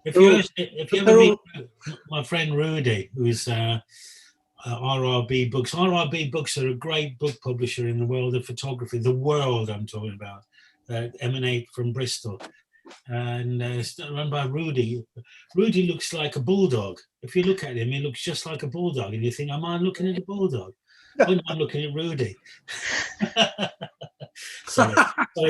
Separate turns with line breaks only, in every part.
If you ever meet my friend Rudy, who's RRB Books. RRB Books are a great book publisher in the world of photography, the world I'm talking about, emanate from Bristol. And it's run by Rudy. Rudy looks like a bulldog. If you look at him, he looks just like a bulldog. And you think, am I looking at a bulldog? Oh, no, I'm looking at Rudy. Sorry,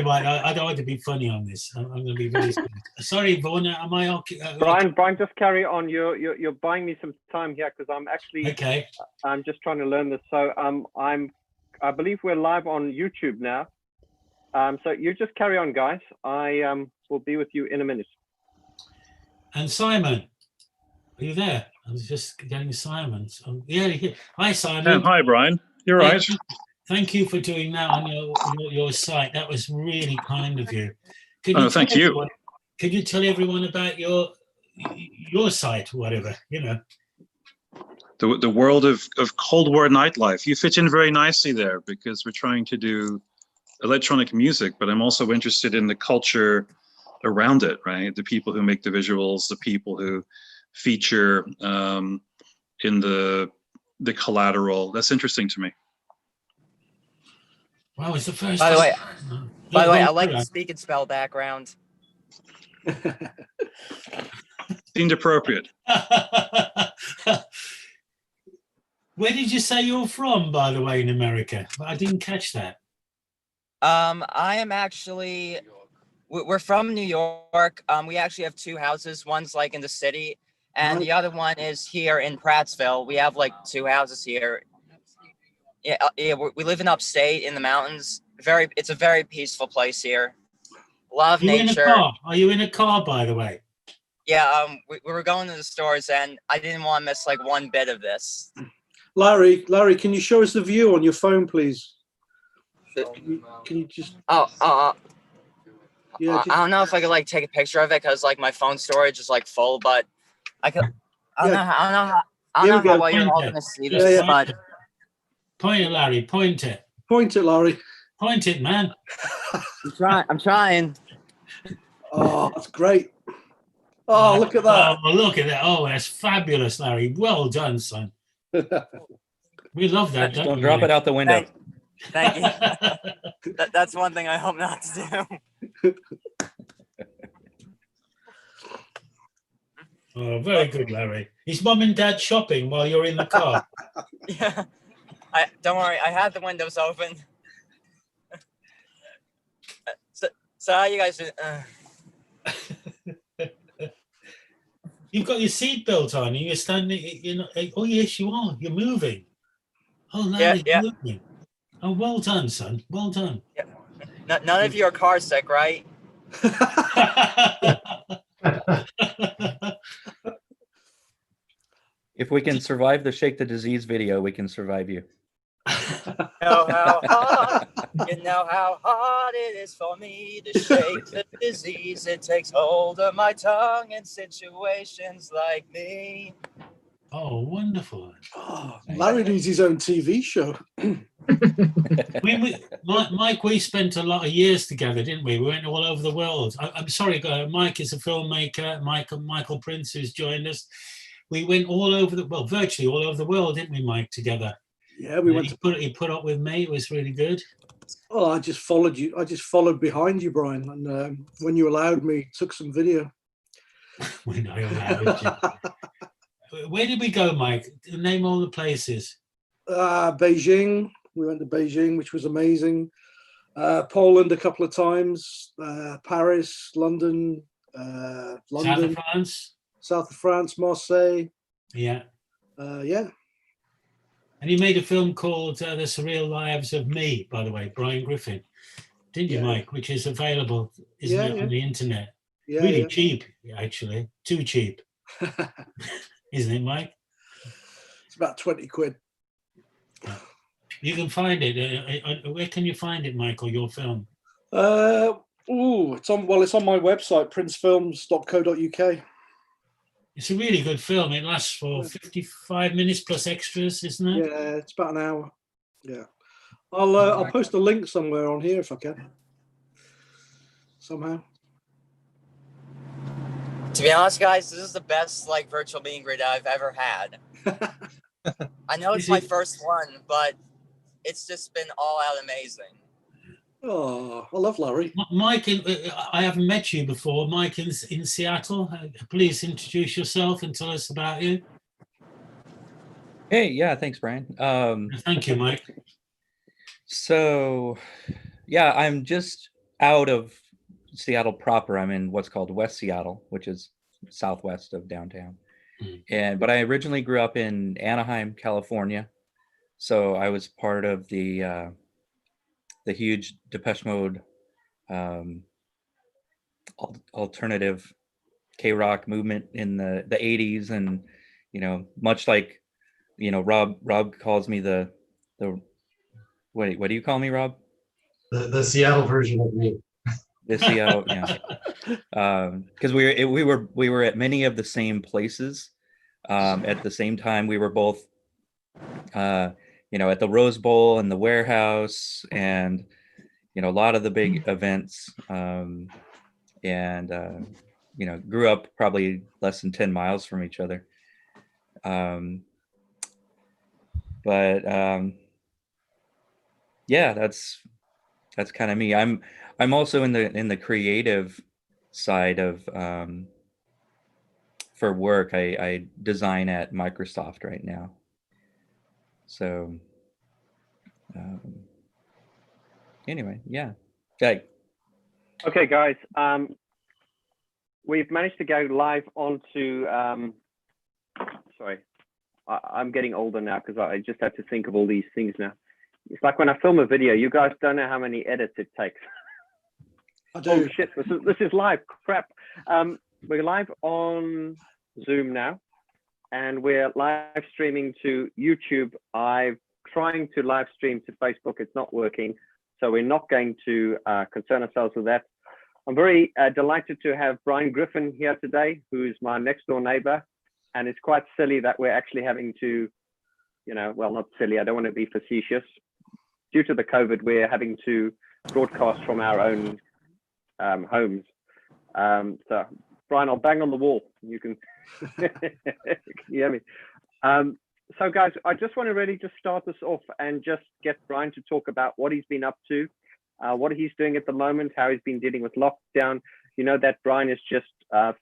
Mike. I don't want to be funny on this. I'm going to be very serious. Sorry, Vaughn. Am I okay?
Brian, just carry on. You're buying me some time here because I'm actually
okay.
I'm just trying to learn this. So I believe we're live on YouTube now. So you just carry on, guys. I will be with you in a minute.
And Simon, are you there? I was just getting Simon. So, yeah. Hi, Simon.
Hi, Brian. You're right.
Thank you for doing that on your site. That was really kind of you.
Thank you.
Could you tell everyone about your site, whatever, you know?
The world of Cold War nightlife. You fit in very nicely there because we're trying to do electronic music, but I'm also interested in the culture around it, right? The people who make the visuals, the people who feature in the collateral. That's interesting to me.
Wow, it's the first.
By the way, I like the speak and spell background.
Seemed appropriate.
Where did you say you're from, by the way, in America? I didn't catch that.
I am actually. We're from New York. We actually have two houses. One's like in the city, and the other one is here in Prattsville. We have like two houses here. Yeah, we live in upstate in the mountains. It's a very peaceful place here. Love nature.
Are you in a car, by the way?
Yeah, we were going to the stores, and I didn't want to miss like one bit of this.
Larry, can you show us the view on your phone, please? Can you just?
Yeah. I don't know if I could like take a picture of it because like my phone storage is like full, but I could. I don't know how well you're all gonna see this, but.
Point it, Larry. Point it.
Point it, Larry.
Point it, man.
I'm trying.
Oh, that's great. Oh, look at that.
Oh, look at that. Oh, that's fabulous, Larry. Well done, son. We love that.
Don't drop it out the window.
Thank you. That's one thing I hope not to do.
Oh, very good, Larry. Is mom and dad shopping while you're in the car?
Yeah. Don't worry, I had the windows open. So how you guys doing?
You've got your seatbelt on and you're standing, oh yes, you are. You're moving. Oh, Larry,
yeah.
Moving. Oh, well done, son. Well done.
Yeah. None of you are car sick, right?
If we can survive the Shake the Disease video, we can survive you.
You know how hard it is for me to shake the disease. It takes hold of my tongue in situations like me.
Oh, wonderful.
Oh, Larry needs his own TV show.
Mike, we spent a lot of years together, didn't we? We went all over the world. I'm sorry, Mike is a filmmaker. Michael Prince, who's joined us. We went all over virtually all over the world, didn't we, Mike, together?
Yeah, we went.
He put up with me. It was really good.
Oh, I just followed you. I just followed behind you, Brian. And when you allowed me, took some video.
When I allowed you. Where did we go, Mike? Name all the places.
Beijing. We went to Beijing, which was amazing. Poland a couple of times. Paris, London. South of France, Marseille.
Yeah.
Yeah.
And you made a film called The Surreal Lives of Me, by the way, Brian Griffin, didn't you, Mike? Which is available, isn't it, on the internet?
Yeah,
really cheap, actually. Too cheap. Isn't it, Mike?
It's about 20 quid.
You can find it. Where can you find it, Michael, your film?
It's on my website, princefilms.co.uk.
It's a really good film. It lasts for 55 minutes plus extras, isn't it?
Yeah, it's about an hour. Yeah. I'll post a link somewhere on here if I can. Somehow.
To be honest, guys, this is the best like virtual meet and greet I've ever had. I know it's my first one, but it's just been all out amazing.
Oh, I love Larry.
Mike, I haven't met you before. Mike in Seattle. Please introduce yourself and tell us about you.
Hey, yeah, thanks, Brian.
Thank you, Mike.
So, yeah, I'm just out of Seattle proper. I'm in what's called West Seattle, which is southwest of downtown. But I originally grew up in Anaheim, California. So I was part of the huge Depeche Mode alternative K-rock movement in the 80s, and much like Rob calls me the what do you call me, Rob?
The Seattle version of me.
The Seattle, yeah. Because we were at many of the same places at the same time. We were both at the Rose Bowl and the Warehouse, and a lot of the big events, and grew up probably less than 10 miles from each other. Yeah, that's kind of me. I'm also in the creative side of for work. I design at Microsoft right now. So anyway, yeah.
Okay, guys. We've managed to go live onto. Sorry, I'm getting older now because I just have to think of all these things now. It's like when I film a video, you guys don't know how many edits it takes.
I do.
Oh shit! This is live. Crap. We're live on Zoom now, and we're live streaming to YouTube. I'm trying to live stream to Facebook. It's not working, so we're not going to concern ourselves with that. I'm very delighted to have Brian Griffin here today, who's my next door neighbor, and it's quite silly that we're actually having to, well, not silly. I don't want to be facetious. Due to the COVID, we're having to broadcast from our own homes. So, Brian, I'll bang on the wall. You can hear me. So, guys, I just want to really just start this off and just get Brian to talk about what he's been up to, what he's doing at the moment, how he's been dealing with lockdown. You know that Brian has just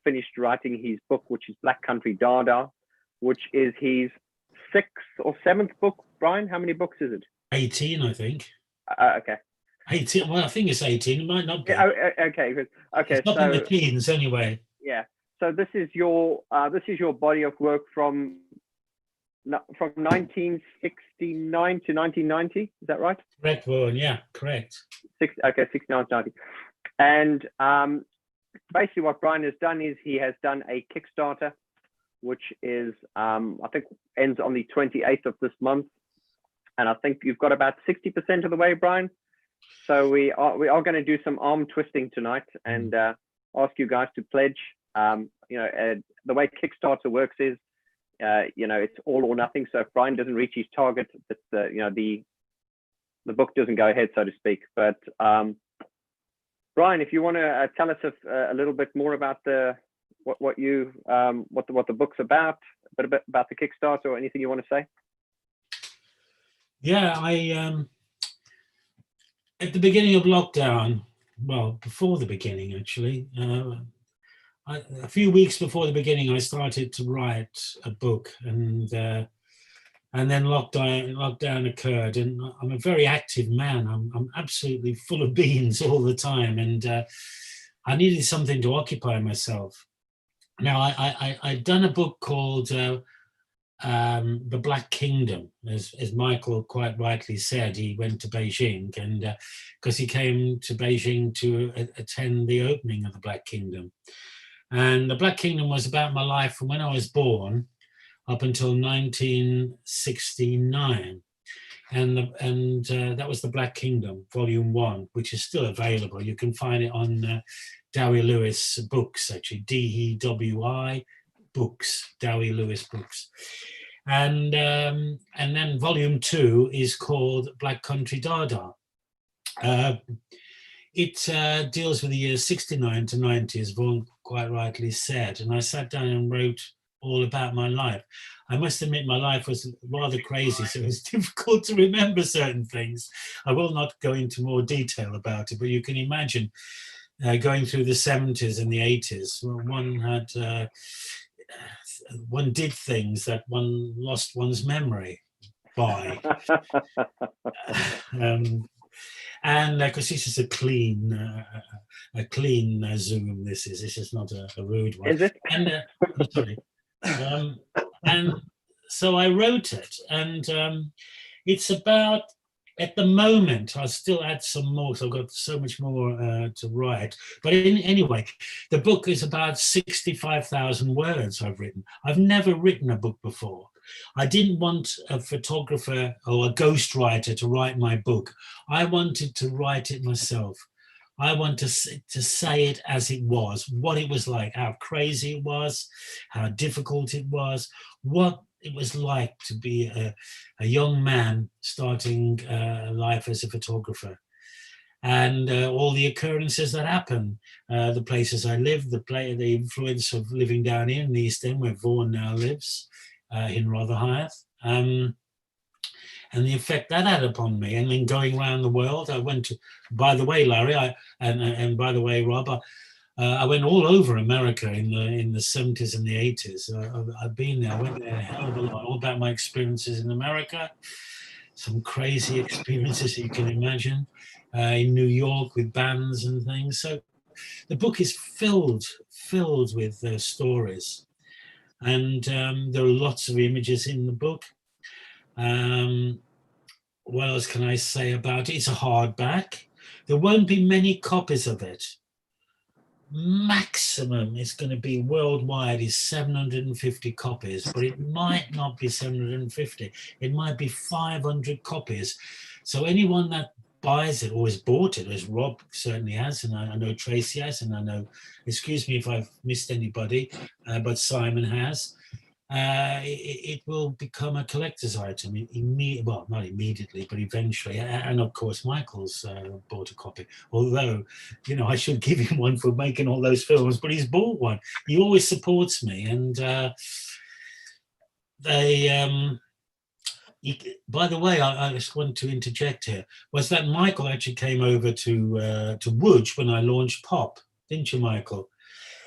finished writing his book, which is Black Country Dada, which is his 6th or 7th book. Brian, how many books is it?
18, I think.
Okay.
18. Well, I think it's 18. It might not be.
Yeah, okay. Okay.
It's not in the teens anyway.
Yeah. So this is your body of work from 1969 to 1990. Is that right?
Correct, Vaughn. Yeah, correct.
69 to 90. And basically what Brian has done is he has done a Kickstarter, which is I think ends on the 28th of this month. And I think you've got about 60% of the way, Brian. So we are going to do some arm twisting tonight and ask you guys to pledge. The way Kickstarter works is, it's all or nothing. So if Brian doesn't reach his target, the book doesn't go ahead, so to speak. But Brian, if you want to tell us a little bit more about what the book's about, a bit about the Kickstarter, or anything you want to say.
Yeah, I at the beginning of lockdown, well, before the beginning actually, a few weeks before the beginning, I started to write a book, and then lockdown occurred, and I'm a very active man. I'm absolutely full of beans all the time, and I needed something to occupy myself. Now, I'd done a book called The Black Kingdom, as Michael quite rightly said. He went to Beijing, and because he came to Beijing to attend the opening of the Black Kingdom. And the Black Kingdom was about my life from when I was born up until 1969. And that was the Black Kingdom, Volume 1, which is still available. You can find it on Dowie Lewis Books, actually, DEWI Books, Dowie Lewis Books. And then Volume 2 is called Black Country Dada. It deals with the years 69 to 90, as Vaughn quite rightly said. And I sat down and wrote all about my life. I must admit my life was rather crazy, so it was difficult to remember certain things. I will not go into more detail about it, but you can imagine going through the 70s and the 80s. One had, one did things that one lost one's memory by. And because this is a clean Zoom, this is not a rude one.
Is it?
And I'm sorry. And so I wrote it, and it's about, at the moment, I'll still add some more, so I've got so much more to write. But anyway, the book is about 65,000 words I've written. I've never written a book before. I didn't want a photographer or a ghostwriter to write my book. I wanted to write it myself. I want to say it as it was, what it was like, how crazy it was, how difficult it was, what it was like to be a young man starting life as a photographer, and all the occurrences that happen, the places I lived, the influence of living down here in the East End, where Vaughn now lives, in Rotherhithe, and the effect that had upon me. And then going around the world, I went to, by the way, Larry, and by the way, Rob, I went all over America in the 70s and the 80s. I've been there. I went there a hell of a lot. All about my experiences in America, some crazy experiences you can imagine, in New York with bands and things. So the book is filled with stories, and there are lots of images in the book. What else can I say about it? It's a hardback. There won't be many copies of it. Maximum it's going to be worldwide is 750 copies, but it might not be 750. It might be 500 copies. So anyone that buys it or has bought it, as Rob certainly has, and I know Tracy has, and I know, excuse me if I've missed anybody, but Simon has, it will become a collector's item. Well, not immediately, but eventually. And of course, Michael's bought a copy. Although, you know, I should give him one for making all those films, but he's bought one. He always supports me, and by the way, I just want to interject here, was that Michael actually came over to Woodge when I launched Pop, didn't you, Michael?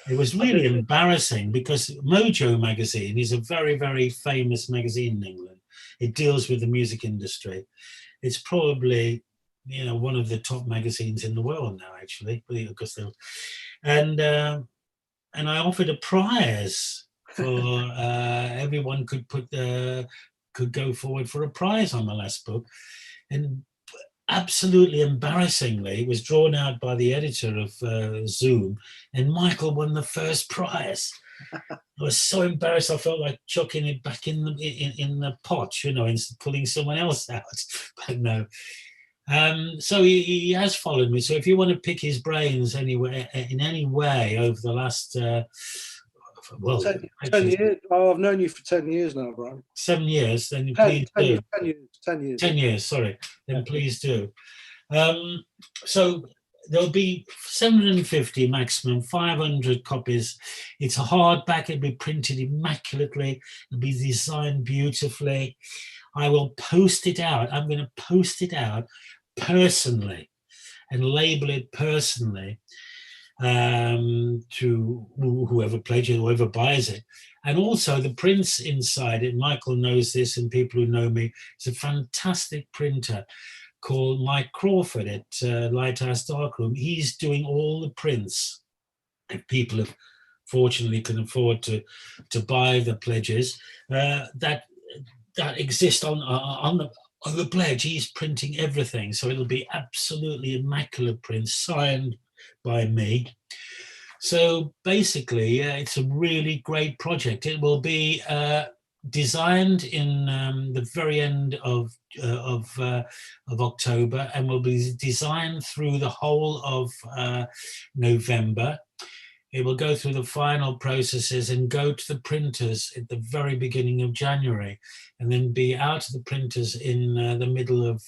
It was really embarrassing because Mojo magazine is a very, very famous magazine in England. It deals with the music industry. It's probably, you know, one of the top magazines in the world now, actually, because they, and I offered a prize for everyone could go forward for a prize on my last book, and absolutely embarrassingly, it was drawn out by the editor of Zoom, and Michael won the first prize. I was so embarrassed, I felt like chucking it back in the pot, you know, instead of pulling someone else out. But no. So he has followed me. So if you want to pick his brains anywhere, in any way over the last, well,
10 years. Oh, I've known you for 10 years now, Brian.
7 years, then please do.
10 years.
10 years, sorry. Then please do. So there'll be 750 maximum, 500 copies. It's a hardback. It'll be printed immaculately. It'll be designed beautifully. I will post it out. I'm going to post it out personally and label it personally to whoever pledges, whoever buys it. And also the prints inside it, Michael knows this, and people who know me, it's a fantastic printer called Mike Crawford at Lighthouse Darkroom. He's doing all the prints. If people have fortunately can afford to buy the pledges that exist on the pledge, he's printing everything. So it'll be absolutely immaculate prints signed by me. So basically, it's a really great project. It will be designed in the very end of October, and will be designed through the whole of November. It will go through the final processes and go to the printers at the very beginning of January, and then be out of the printers in the middle of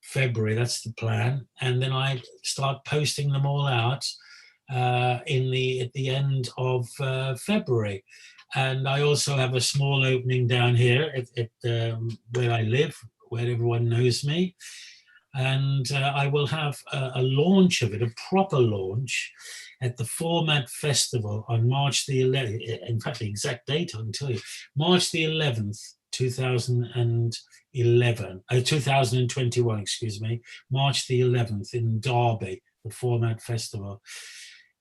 February. That's the plan. And then I start posting them all out at the end of February. And I also have a small opening down here at where I live, where everyone knows me. And I will have a launch of it, a proper launch, at the Format Festival on March the 11th. In fact, the exact date I can tell you, March the 11th, 2021, excuse me, March the 11th in Derby, the Format Festival.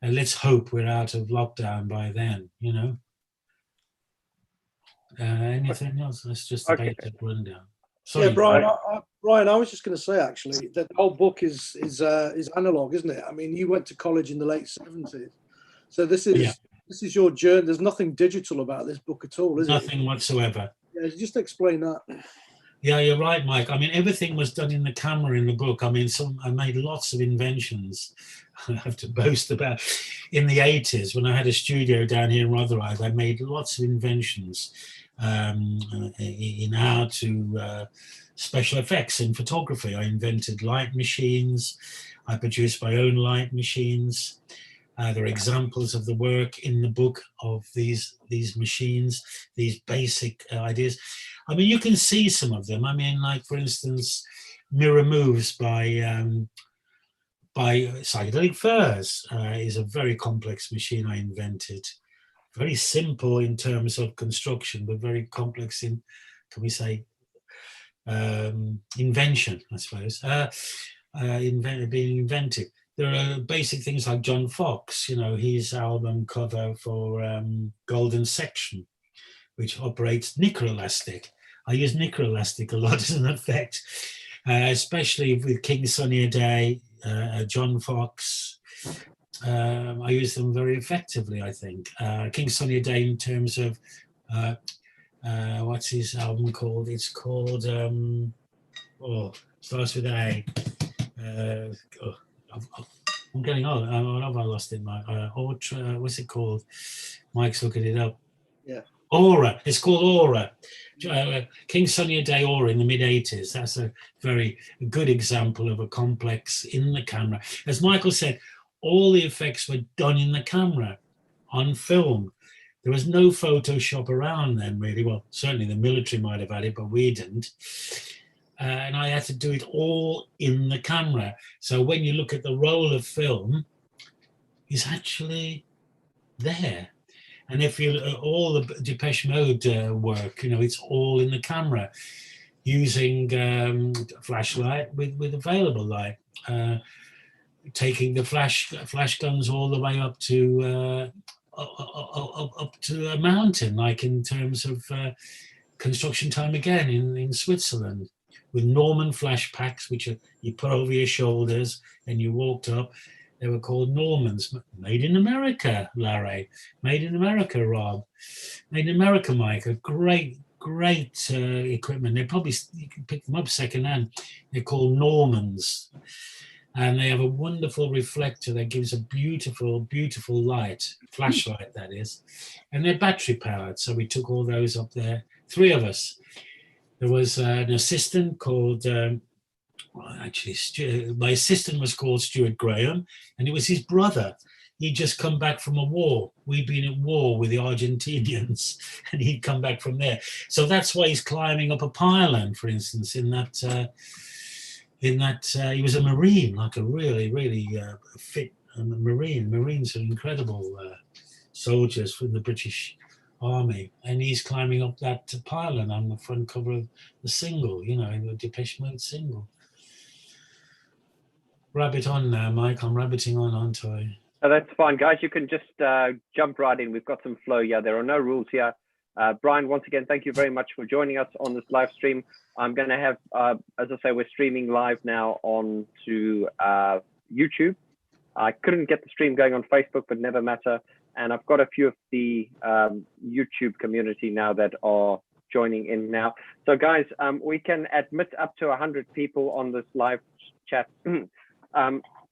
And let's hope we're out of lockdown by then, you know. Anything else? That's just the basic rundown. Sorry,
yeah, Brian, I was just going to say actually that the whole book is analog, isn't it? I mean, you went to college in the late 70s, so this is your journey. There's nothing digital about this book at all, is it?
Nothing whatsoever.
Yeah, just explain that.
Yeah, you're right, Mike. I mean, everything was done in the camera in the book. I mean, I made lots of inventions. I have to boast about. In the 80s, when I had a studio down here in Rotherhithe, I made lots of inventions in how to special effects in photography. I invented light machines. I produced my own light machines. There are examples of the work in the book of these machines, these basic ideas. I mean, you can see some of them. I mean, like, for instance, Mirror Moves by Psychedelic Furs is a very complex machine I invented. Very simple in terms of construction, but very complex in, can we say, invention, I suppose, being invented. There are basic things like John Fox, you know, his album cover for Golden Section, which operates Nickerelastic. I use Nickerelastic a lot as an effect, especially with King Sunny a Day, John Fox. I use them very effectively, I think. King Sunny a Day in terms of, what's his album called? It's called, starts with A. I'm getting old. What have I lost it, Mike? What's it called? Mike's looking it up.
Yeah.
Aura. It's called Aura. King Sunny a Day Aura in the mid-80s. That's a very good example of a complex in the camera. As Michael said, all the effects were done in the camera, on film. There was no Photoshop around then, really. Well, certainly the military might have had it, but we didn't. And I had to do it all in the camera. So when you look at the roll of film, it's actually there. And if you all the Depeche Mode work, you know, it's all in the camera, using flashlight with available light, taking the flash guns all the way up to a mountain, like in terms of construction time again in Switzerland, with Norman flash packs, which you put over your shoulders and you walked up. They were called Normans, made in America, Larry, made in America, Rob, made in America, Mike. A great equipment. They probably, you can pick them up secondhand. They're called Normans, and they have a wonderful reflector that gives a beautiful light, flashlight that is, and they're battery powered. So we took all those up there, 3 of us. There was an assistant called, my assistant was called Stuart Graham, and it was his brother. He'd just come back from a war. We'd been at war with the Argentinians, and he'd come back from there. So that's why he's climbing up a pylon, for instance, in that he was a Marine, like a really fit Marine. Marines are incredible soldiers from the British Army, and he's climbing up that pylon on the front cover of the single, you know, in the Depeche Mode single. Rabbit on now, Mike. I'm rabbiting on, aren't I?
Oh, that's fine, guys. You can just jump right in. We've got some flow here. There are no rules here. Brian, once again, thank you very much for joining us on this live stream. I'm going to have, as I say, we're streaming live now on to YouTube. I couldn't get the stream going on Facebook, but never matter. And I've got a few of the YouTube community now that are joining in now. So guys, we can admit up to 100 people on this live chat.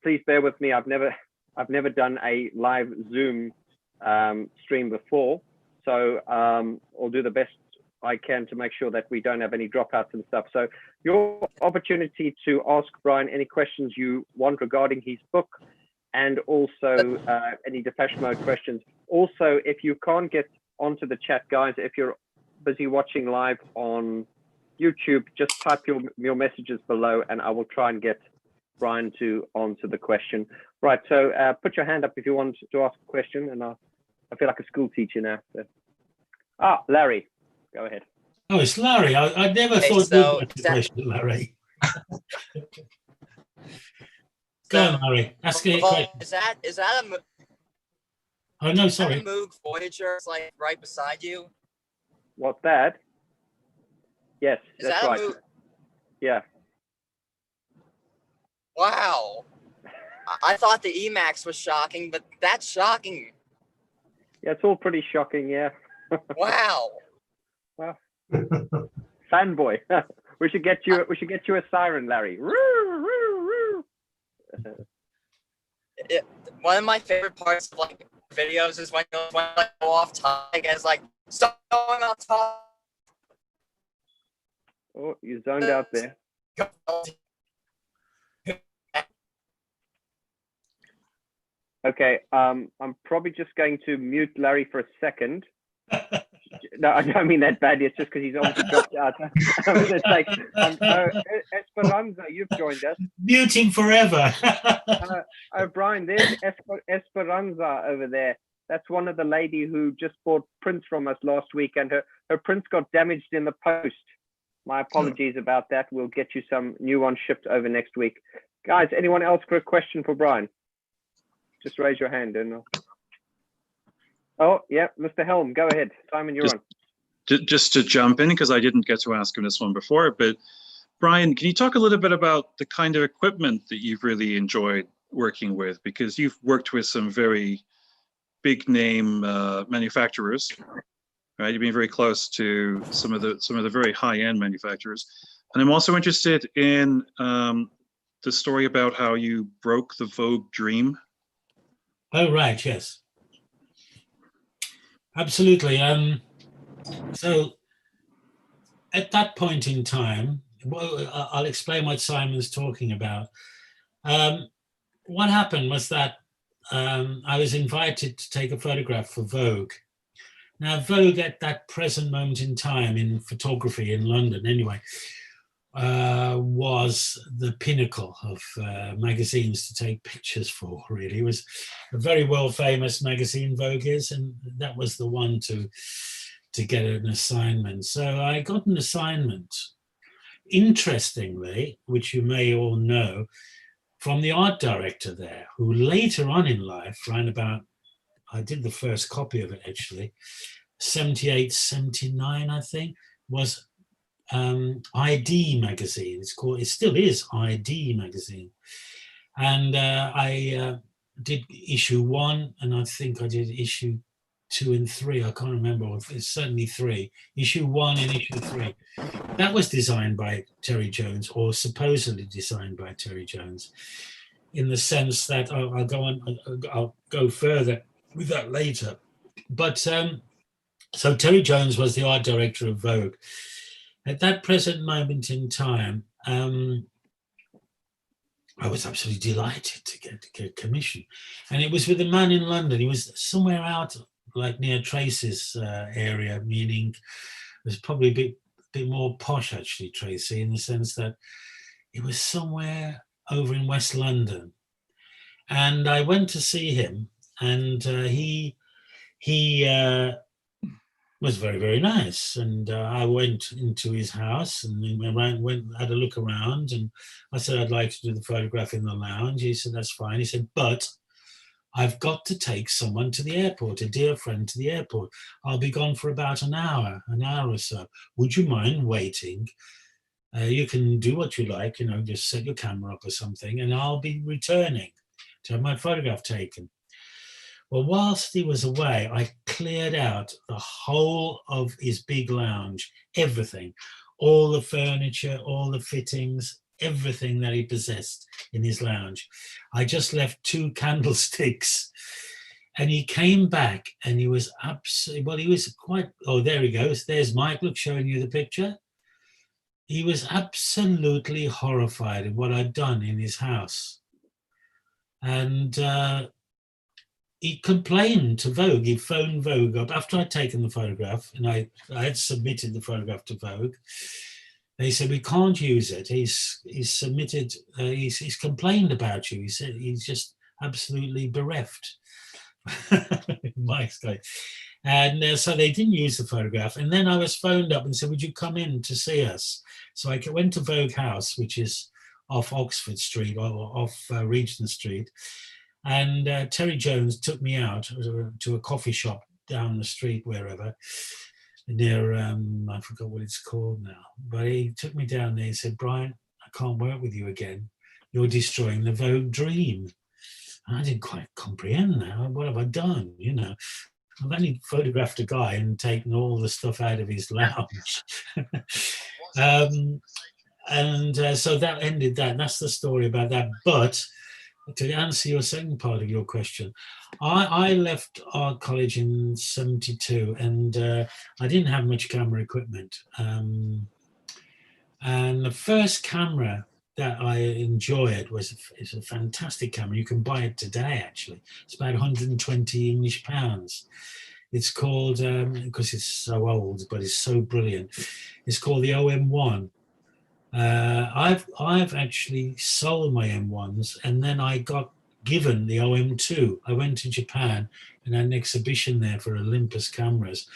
Please bear with me. I've never done a live Zoom stream before. So I'll do the best I can to make sure that we don't have any dropouts and stuff. So your opportunity to ask Brian any questions you want regarding his book, and also any Depeche Mode questions. Also, if you can't get onto the chat, guys, if you're busy watching live on YouTube, just type your messages below and I will try and get Brian to answer the question. Right, so put your hand up if you want to ask a question, and I feel like a school teacher now. So. Larry, go ahead.
Oh, it's Larry. I never thought
so
you'd ask the question, Larry. Go on, Larry. Ask me a question.
Is that a
Oh, no,
is that
sorry.
a Moog Voyager? It's like right beside you.
What's that? Yes,
Is
that's
that
right.
a Moog?
Yeah.
Wow. I thought the Emax was shocking, but that's shocking.
Yeah, it's all pretty shocking. Yeah.
Wow.
Well, fanboy. We should get you a siren, Larry.
One of my favorite parts of like videos is when like go off topic and it's like stop going off topic.
Oh, you zoned out there. Okay, I'm probably just going to mute Larry for a second. No, I don't mean that badly. It's just because he's obviously dropped out. It's like, Esperanza, you've joined us.
Muting forever.
Brian, there's Esperanza over there. That's one of the lady who just bought prints from us last week, and her prints got damaged in the post. My apologies about that. We'll get you some new ones shipped over next week. Guys, anyone else for a question for Brian? Just raise your hand. And oh, yeah, Mr. Helm, go ahead. Simon, you're on.
Just to jump in, because I didn't get to ask him this one before, but Brian, can you talk a little bit about the kind of equipment that you've really enjoyed working with? Because you've worked with some very big name manufacturers, right? You've been very close to some of the very high end manufacturers, and I'm also interested in the story about how you broke the Vogue dream.
Oh, right, yes. Absolutely. So at that point in time, well, I'll explain what Simon's talking about. What happened was that I was invited to take a photograph for Vogue. Now, Vogue at that present moment in time in photography in London, anyway, was the pinnacle of magazines to take pictures for, really. It was a very well-famous magazine, Vogue is, and that was the one to get an assignment. So I got an assignment, interestingly, which you may all know, from the art director there, who later on in life, around about, I did the first copy of it actually, 78, 79, I think, was ID magazine. It still is ID magazine. And I did issue 1, and I think I did issue 2 and 3. I can't remember. It's certainly 3. Issue 1 and issue 3. That was designed by Terry Jones, or supposedly designed by Terry Jones, in the sense that I'll go further with that later. But so Terry Jones was the art director of Vogue. At that present moment in time, I was absolutely delighted to get a commission. And it was with a man in London. He was somewhere out like near Tracy's area, meaning it was probably a bit more posh actually, Tracy, in the sense that it was somewhere over in West London. And I went to see him, and he was very, very nice. And I went into his house and had a look around, and I said, I'd like to do the photograph in the lounge. He said, that's fine. He said, but I've got to take someone to the airport, a dear friend to the airport. I'll be gone for about an hour or so. Would you mind waiting? You can do what you like, just set your camera up or something, and I'll be returning to have my photograph taken. Well, whilst he was away, I cleared out the whole of his big lounge, everything, all the furniture, all the fittings, everything that he possessed in his lounge. I just left 2 candlesticks And he came back and he was absolutely, well, he was quite, oh, there he goes. There's Mike, look, showing you the picture. He was absolutely horrified at what I'd done in his house. And he complained to Vogue. He phoned Vogue up after I'd taken the photograph, and I had submitted the photograph to Vogue. They said, we can't use it. He's submitted, he's complained about you. He said he's just absolutely bereft. Mike's guy. And so they didn't use the photograph. And then I was phoned up and said, would you come in to see us? So I went to Vogue House, which is off Oxford Street or off Regent Street. And Terry Jones took me out to a coffee shop down the street, wherever, near, I forgot what it's called now. But he took me down there and said, Brian, I can't work with you again. You're destroying the Vogue dream. And I didn't quite comprehend that. What have I done? You know, I've only photographed a guy and taken all the stuff out of his lounge. So that ended that. That's the story about that. But to answer your second part of your question, I left art college in '72, and I didn't have much camera equipment. And the first camera that I enjoyed is a fantastic camera. You can buy it today, actually. It's about 120 English pounds. It's called, because it's so old, but it's so brilliant. It's called the OM1. I've actually sold my M1s, and then I got given the OM2. I went to Japan and had an exhibition there for Olympus cameras,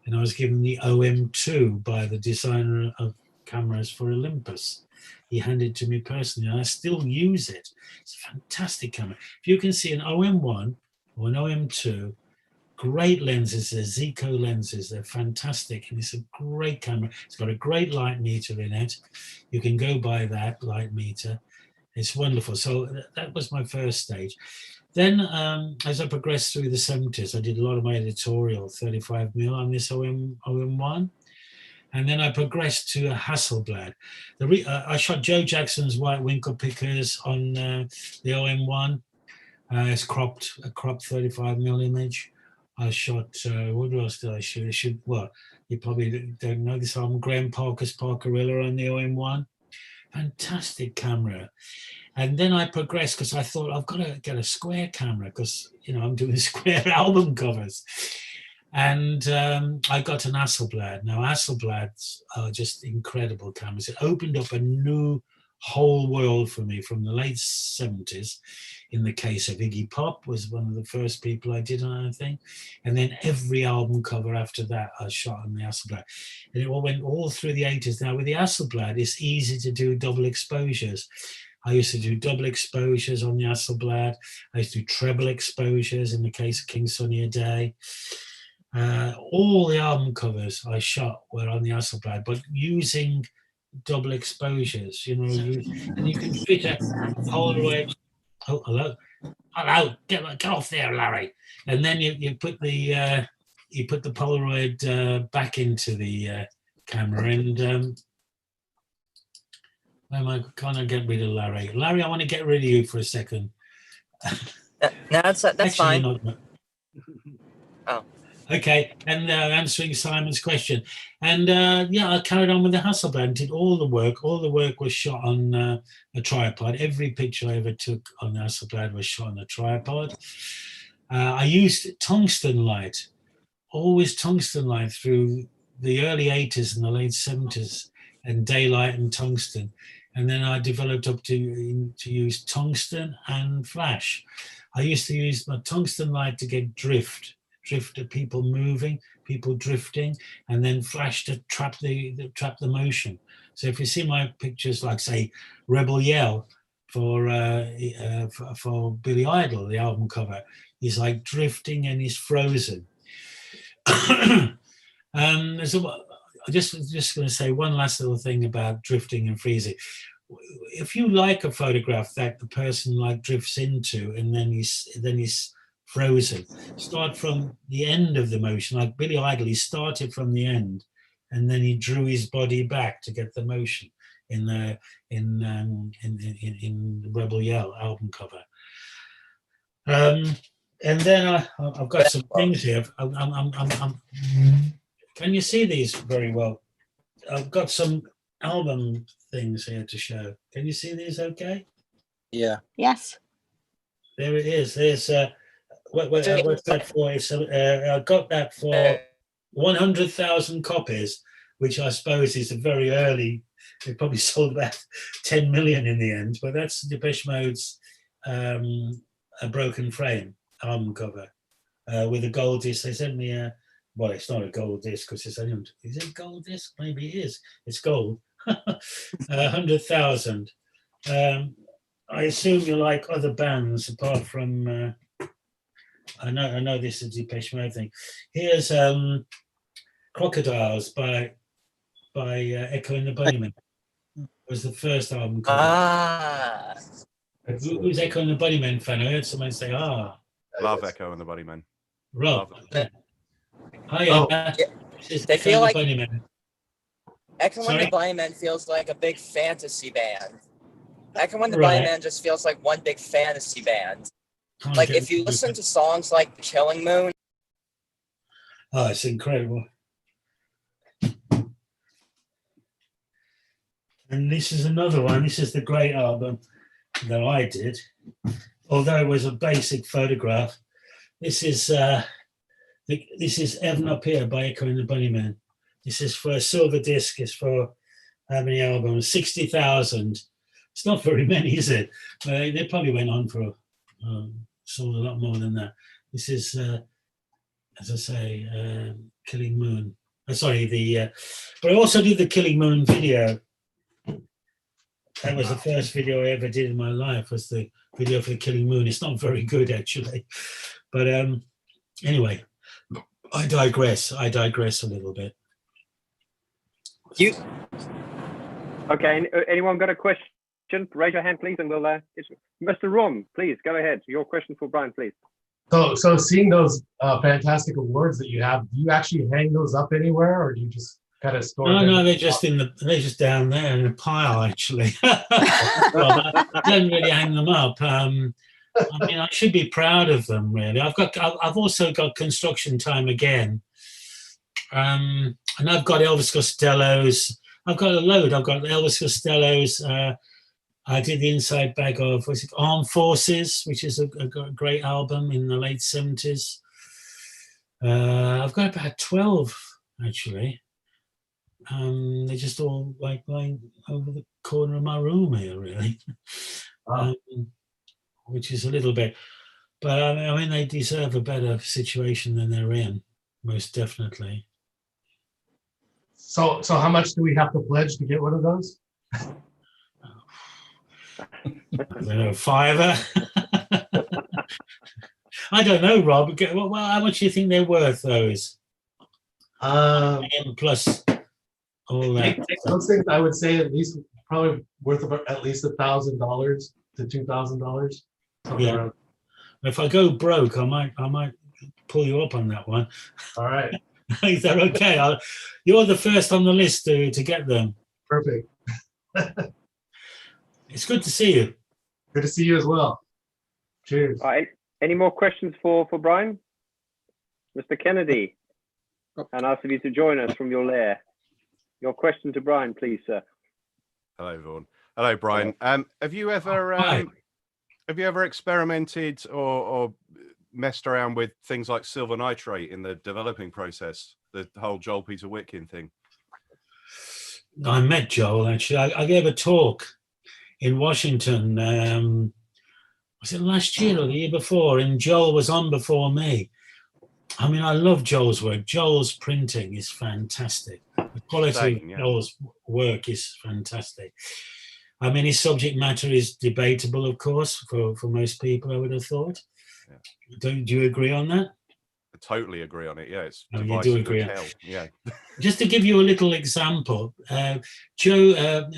and I was given the OM2 by the designer of cameras for Olympus. He handed it to me personally, and I still use it. It's a fantastic camera. If you can see an OM1 or an OM2, great lenses, they're Zico lenses, they're fantastic, and it's a great camera. It's got a great light meter in it. You can go by that light meter. It's wonderful. So that was my first stage. Then as I progressed through the 70s, I did a lot of my editorial 35mm on this OM1. And then I progressed to a Hasselblad. I shot Joe Jackson's White Winkle Pickers on the OM1. It's a cropped 35mm image. I shot, what else did I shoot? Well, you probably don't know this album, Graham Parker's Parkerilla on the OM1. Fantastic camera. And then I progressed because I thought I've got to get a square camera because, you know, I'm doing square album covers. And I got an Hasselblad. Now, Hasselblads are just incredible cameras. It opened up a new whole world for me from the late 70s. In the case of Iggy Pop, was one of the first people I did on anything. And then every album cover after that I shot on the Hasselblad. And it all went all through the 80s. Now, with the Hasselblad, it's easy to do double exposures. I used to do double exposures on the Hasselblad. I used to do treble exposures in the case of King Sunny a Day. All the album covers I shot were on the Hasselblad, but using double exposures, you know, and you can fit a Polaroid. Oh, hello, get off there, Larry. And then you put the Polaroid back into the camera, and can I get rid of Larry? Larry, I want to get rid of you for a second.
No, that's actually, fine.
Not.
Oh.
Okay, and answering Simon's question, and yeah, I carried on with the Hasselblad, did all the work. All the work was shot on a tripod. Every picture I ever took on the Hasselblad was shot on a tripod. I used tungsten light, always tungsten light through the early 80s and the late 70s, and daylight and tungsten. And then I developed up to use tungsten and flash. I used to use my tungsten light to get drift of people moving, people drifting, and then flash to trap the motion. So if you see my pictures, like say Rebel Yell for Billy Idol, the album cover, he's like drifting and he's frozen. So I'm just going to say one last little thing about drifting and freezing. If you like a photograph that the person like drifts into and then he's frozen, start from the end of the motion. Like Billy Idol, he started from the end and then he drew his body back to get the motion in the Rebel Yell album cover. And then I've got some things here. Can you see these very well? I've got some album things here to show. Can you see these okay?
Yeah.
Yes.
There it is. There's what's that for? It's, I got that for 100,000 copies, which I suppose is a very early. They probably sold about 10 million in the end, but that's Depeche Mode's A Broken Frame album cover with a gold disc. They sent me a, well, it's not a gold disc because it's only, is it a gold disc? Maybe it is. It's gold. 100,000. I assume you like other bands apart from. I know this is a Depeche Mode thing. Here's Crocodiles by Echo and the Bunnymen. Was the first album cover.
Ah.
Who's Echo and the Bunnymen fan? I heard someone say,
Love Echo and the Bunnymen.
Rob.
Love
Hi,
Oh.
They feel like
Bunnymen.
Echo and the
Sorry?
Bunnymen feels like a big fantasy band. Echo and the
Right.
Bunnymen just feels like one big fantasy band.
Can't
Like
get
if you
into
listen
it.
to songs like Killing Moon,
Oh, it's incredible. And this is another one. This is the great album that I did, although it was a basic photograph. This is Evan Up Here by Echo and the Bunnymen. This is for a silver disc. It's for how many albums? 60,000. It's not very many, is it? They probably went on for sold a lot more than that. This is, as I say, Killing Moon. Sorry, but I also did the Killing Moon video. That was the first video I ever did in my life. Was the video for the Killing Moon. It's not very good actually, but anyway, I digress a little bit.
Okay, anyone got a question? Raise your hand, please, and we'll. It's Mr. Rom, please go ahead. Your question for Brian, please.
So seeing those fantastic awards that you have, do you actually hang those up anywhere, or do you just kind of store them?
No, they're just they're just down there in a pile actually. Well, I don't really hang them up. I mean, I should be proud of them really. I've also got Construction Time Again, and I've got Elvis Costello's. I've got a load. I've got Elvis Costello's. I did the inside bag of Armed Forces, which is a great album in the late 70s. I've got about 12 actually. They're just all like lying over the corner of my room here, really, which is a little bit. But I mean, they deserve a better situation than they're in, most definitely.
So how much do we have to pledge to get one of those?
I don't know, $5. I don't know, Rob. Well, how much do you think they're worth, those? And plus all that.
Those things, I would say, at least probably worth about at least $1,000 to $2,000.
Yeah. If I go broke, I might pull you up on that one.
All right.
Is that okay? You're the first on the list to get them.
Perfect.
It's good to see you.
Good to see you as well. Cheers.
All right. Any more questions for Brian? Mr. Kennedy, and ask you to join us from your lair. Your question to Brian, please, sir.
Hello, Vaughn. Hello, Brian. Have you ever experimented or messed around with things like silver nitrate in the developing process? The whole Joel Peter Witkin thing.
I met Joel actually. I gave a talk in Washington. Was it last year or the year before? And Joel was on before me. I mean, I love Joel's work. Joel's printing is fantastic. The quality of Joel's work is fantastic. I mean, his subject matter is debatable, of course, for most people, I would have thought. Yeah. Do you agree on that?
I totally agree on it. Yeah, it's
you do agree on
hell. Yeah.
Just to give you a little example, Joe,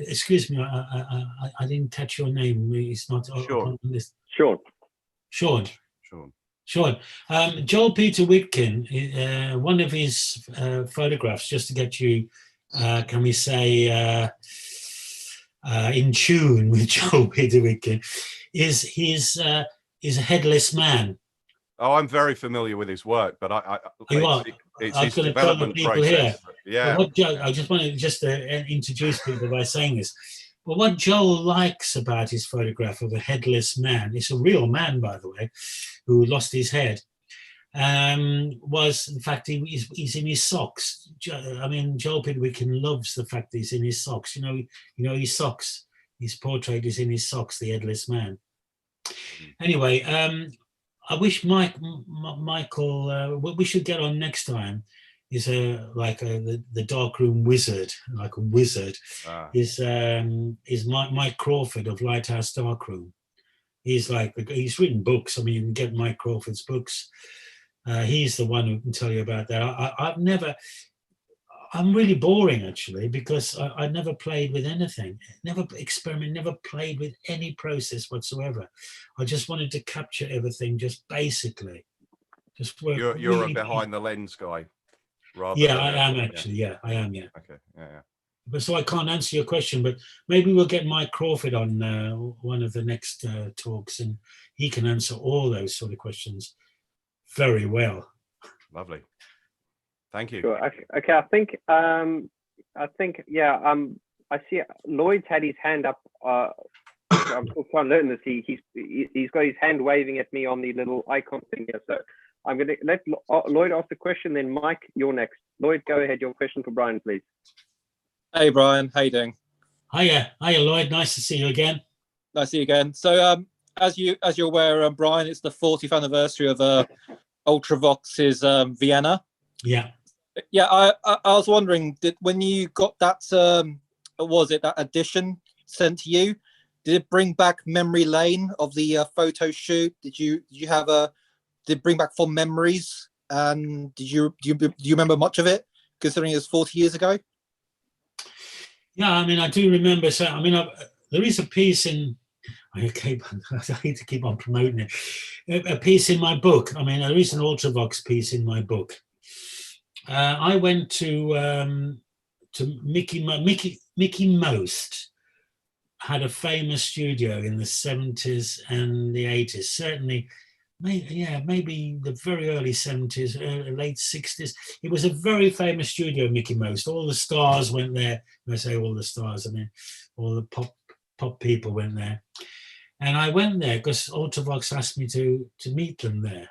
excuse me, I didn't catch your name. It's not on this.
Sean.
Joel Peter Witkin, one of his photographs, just to get you, can we say, in tune with Joel Peter Witkin, is is a headless man.
Oh, I'm very familiar with his work, but
You are.
it's
I'm
his
going to tell the
development
people here.
process. Yeah.
What Joe, I just wanted to introduce people by saying this. But what Joel likes about his photograph of a headless man, it's a real man, by the way, who lost his head, was the fact he's in his socks. I mean, Joel Pidwicken loves the fact that he's in his socks. You know his socks. His portrait is in his socks, the headless man. Anyway, I wish Michael, what we should get on next time is the darkroom wizard, like a wizard, is Mike Crawford of Lighthouse Darkroom. He's written books. I mean, you can get Mike Crawford's books. He's the one who can tell you about that. I'm really boring actually, because I never played with anything, never played with any process whatsoever. I just wanted to capture everything just basically.
You're
really
a behind the lens guy. Rather
yeah,
than
I am actually. Yeah, I am. Yeah.
Okay. Yeah.
But so I can't answer your question, but maybe we'll get Mike Crawford on one of the next talks, and he can answer all those sort of questions very well.
Lovely. Thank you.
Sure. Okay. I see Lloyd's had his hand up. I'm still trying to learn this. He's got his hand waving at me on the little icon thing here. So I'm going to let Lloyd ask the question. Then Mike, you're next. Lloyd, go ahead. Your question for Brian, please.
Hey Brian, how you doing?
Hiya, Lloyd. Nice to see you again.
Nice to see you again. So as you're aware, Brian, it's the 40th anniversary of Ultravox's Vienna.
Yeah.
Yeah, I was wondering, when you got that, that edition sent to you, did it bring back memory lane of the photo shoot? Did you bring back fond memories? And do you remember much of it, considering it was 40 years ago?
Yeah, I mean, I do remember. So, I mean, there is a piece in. I hate to keep on promoting it. A piece in my book. I mean, there is an Ultravox piece in my book. I went to Mickey Most had a famous studio in the 70s and the 80s. Certainly, maybe the very early 70s, late 60s. It was a very famous studio, Mickey Most. All the stars went there. When I say all the stars, I mean all the pop people went there. And I went there because Ultravox asked me to meet them there.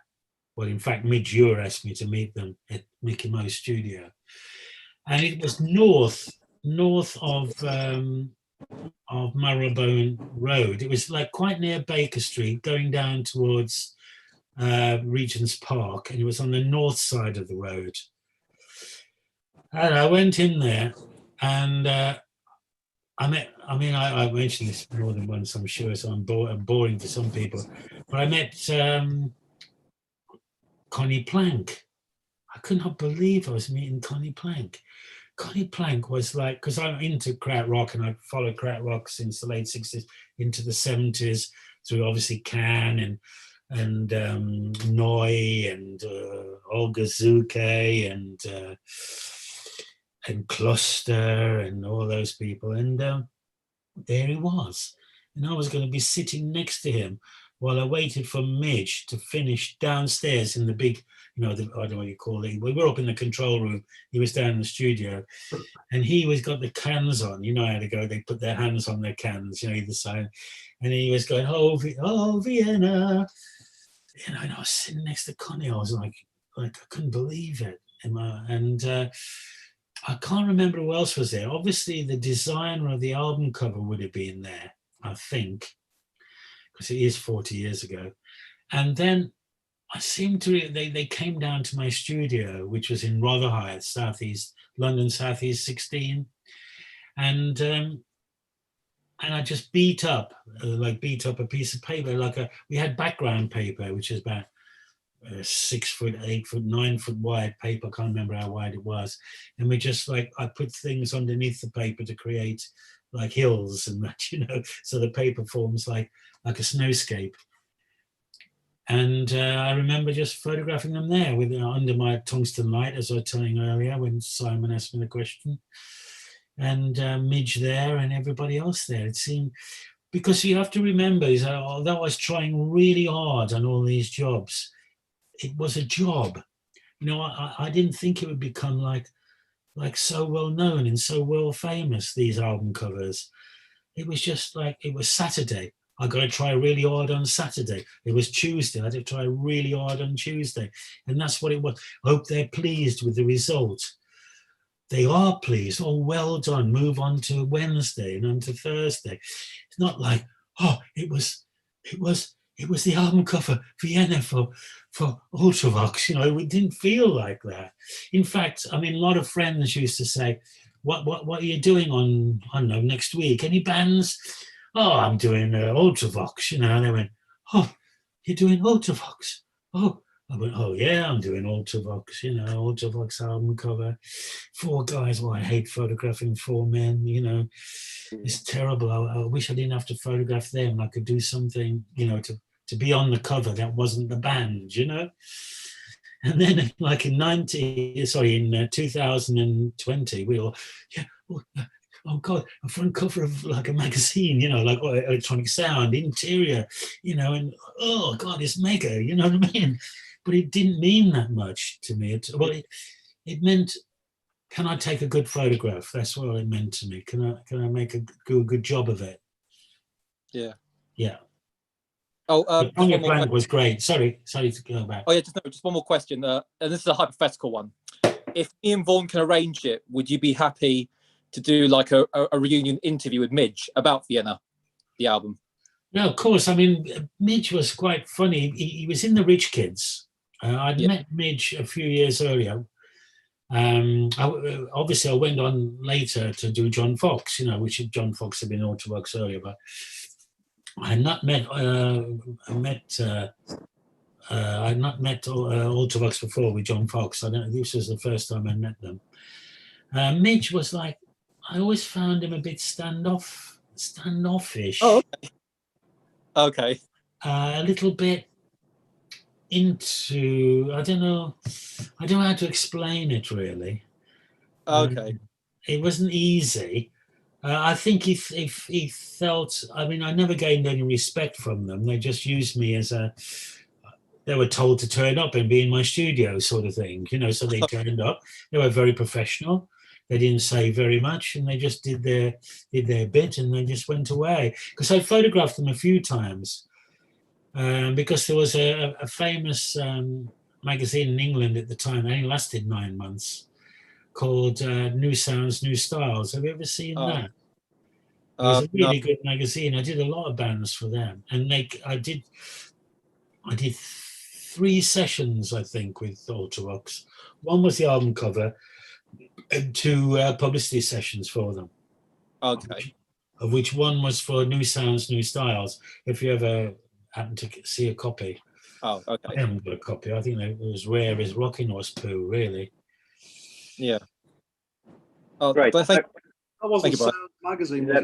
Well, in fact, Midge Ure asked me to meet them at Mickey Most studio. And it was north of Marylebone Road. It was like quite near Baker Street, going down towards Regent's Park, and it was on the north side of the road. And I went in there, and I mentioned this more than once, I'm sure, so I'm boring for some people, but I met Connie Plank. I could not believe I was meeting Connie Plank. Connie Plank was like, because I'm into krautrock and I followed krautrock since the late 60s into the 70s through obviously Can and Noy and Olga Zuke and Cluster and all those people. And there he was. And I was going to be sitting next to him while I waited for Midge to finish downstairs in the big, I don't know what you call it. We were up in the control room. He was down in the studio, and he was got the cans on. You know how to go. They put their hands on their cans, either side. And he was going, oh, Vienna. And I was sitting next to Connie. I was like I couldn't believe it. And I can't remember who else was there. Obviously, the designer of the album cover would have been there, I think, because it is 40 years ago. And then I seem to, they came down to my studio, which was in Rotherhithe, London Southeast 16. And I just beat up a piece of paper, we had background paper, which is about 6 foot, 8 foot, 9 foot wide paper. I can't remember how wide it was. And we just I put things underneath the paper to create like hills and that, so the paper forms like a snowscape. And I remember just photographing them there under my tungsten light, as I was telling earlier when Simon asked me the question. And Midge there and everybody else there. It seemed, because you have to remember is that although I was trying really hard on all these jobs, it was a job. You know, I didn't think it would become like so well known and so well famous, these album covers. It was just like, it was Saturday. I got to try really hard on Saturday. It was Tuesday. I had to try really hard on Tuesday. And that's what it was. I hope they're pleased with the result. They are pleased. Oh, well done. Move on to Wednesday and on to Thursday. It's not like, oh, it was the album cover Vienna for Ultravox. You know, it didn't feel like that. In fact, I mean, a lot of friends used to say, what are you doing on, I don't know, next week? Any bands? Oh, I'm doing Ultravox, you know. And they went, oh, you're doing Ultravox? Oh, I went, oh yeah, I'm doing Ultravox, you know, Ultravox album cover. 4 guys, well, I hate photographing 4 men, you know. It's terrible. I wish I didn't have to photograph them. I could do something, you know, to be on the cover that wasn't the band, you know. And then like in 2020, we all, yeah, oh God, a front cover of like a magazine, you know, like Electronic Sound, Interior, you know, and oh God, it's mega, you know what I mean? But it didn't mean that much to me. It meant, can I take a good photograph? That's what it meant to me. Can I make a good job of it?
Yeah.
Yeah.
Oh,
just one more Blank was great. Sorry to go back.
Oh yeah, just one more question. And this is a hypothetical one. If me and Vaughn can arrange it, would you be happy to do like a reunion interview with Midge about Vienna, the album?
Yeah, of course. I mean, Midge was quite funny. He was in the Rich Kids. I'd met Midge a few years earlier. Obviously, I went on later to do John Fox, you know, which John Fox had been Ultravox earlier, but I had not met Ultravox before with John Fox. This was the first time I met them. Midge was like, I always found him a bit standoffish.
Oh, okay.
A little bit into, I don't know how to explain it really.
Okay.
It wasn't easy. I think if he felt, I mean, I never gained any respect from them. They just used me as they were told to turn up and be in my studio sort of thing, you know, so they turned up. They were very professional. They didn't say very much and they just did their bit and they just went away. Because I photographed them a few times because there was a famous magazine in England at the time, that only lasted 9 months, called New Sounds, New Styles. Have you ever seen that? It was a really good magazine. I did a lot of bands for them, and I did 3 sessions, I think, with Ultravox. One was the album cover, and 2 publicity sessions for them.
Okay.
Of which one was for New Sounds, New Styles. If you ever happen to see a copy.
Oh, okay.
I haven't got a copy. I think it was rare as rocking horse poo, really.
Yeah. Oh,
Right.
That was the Sound magazine.
Is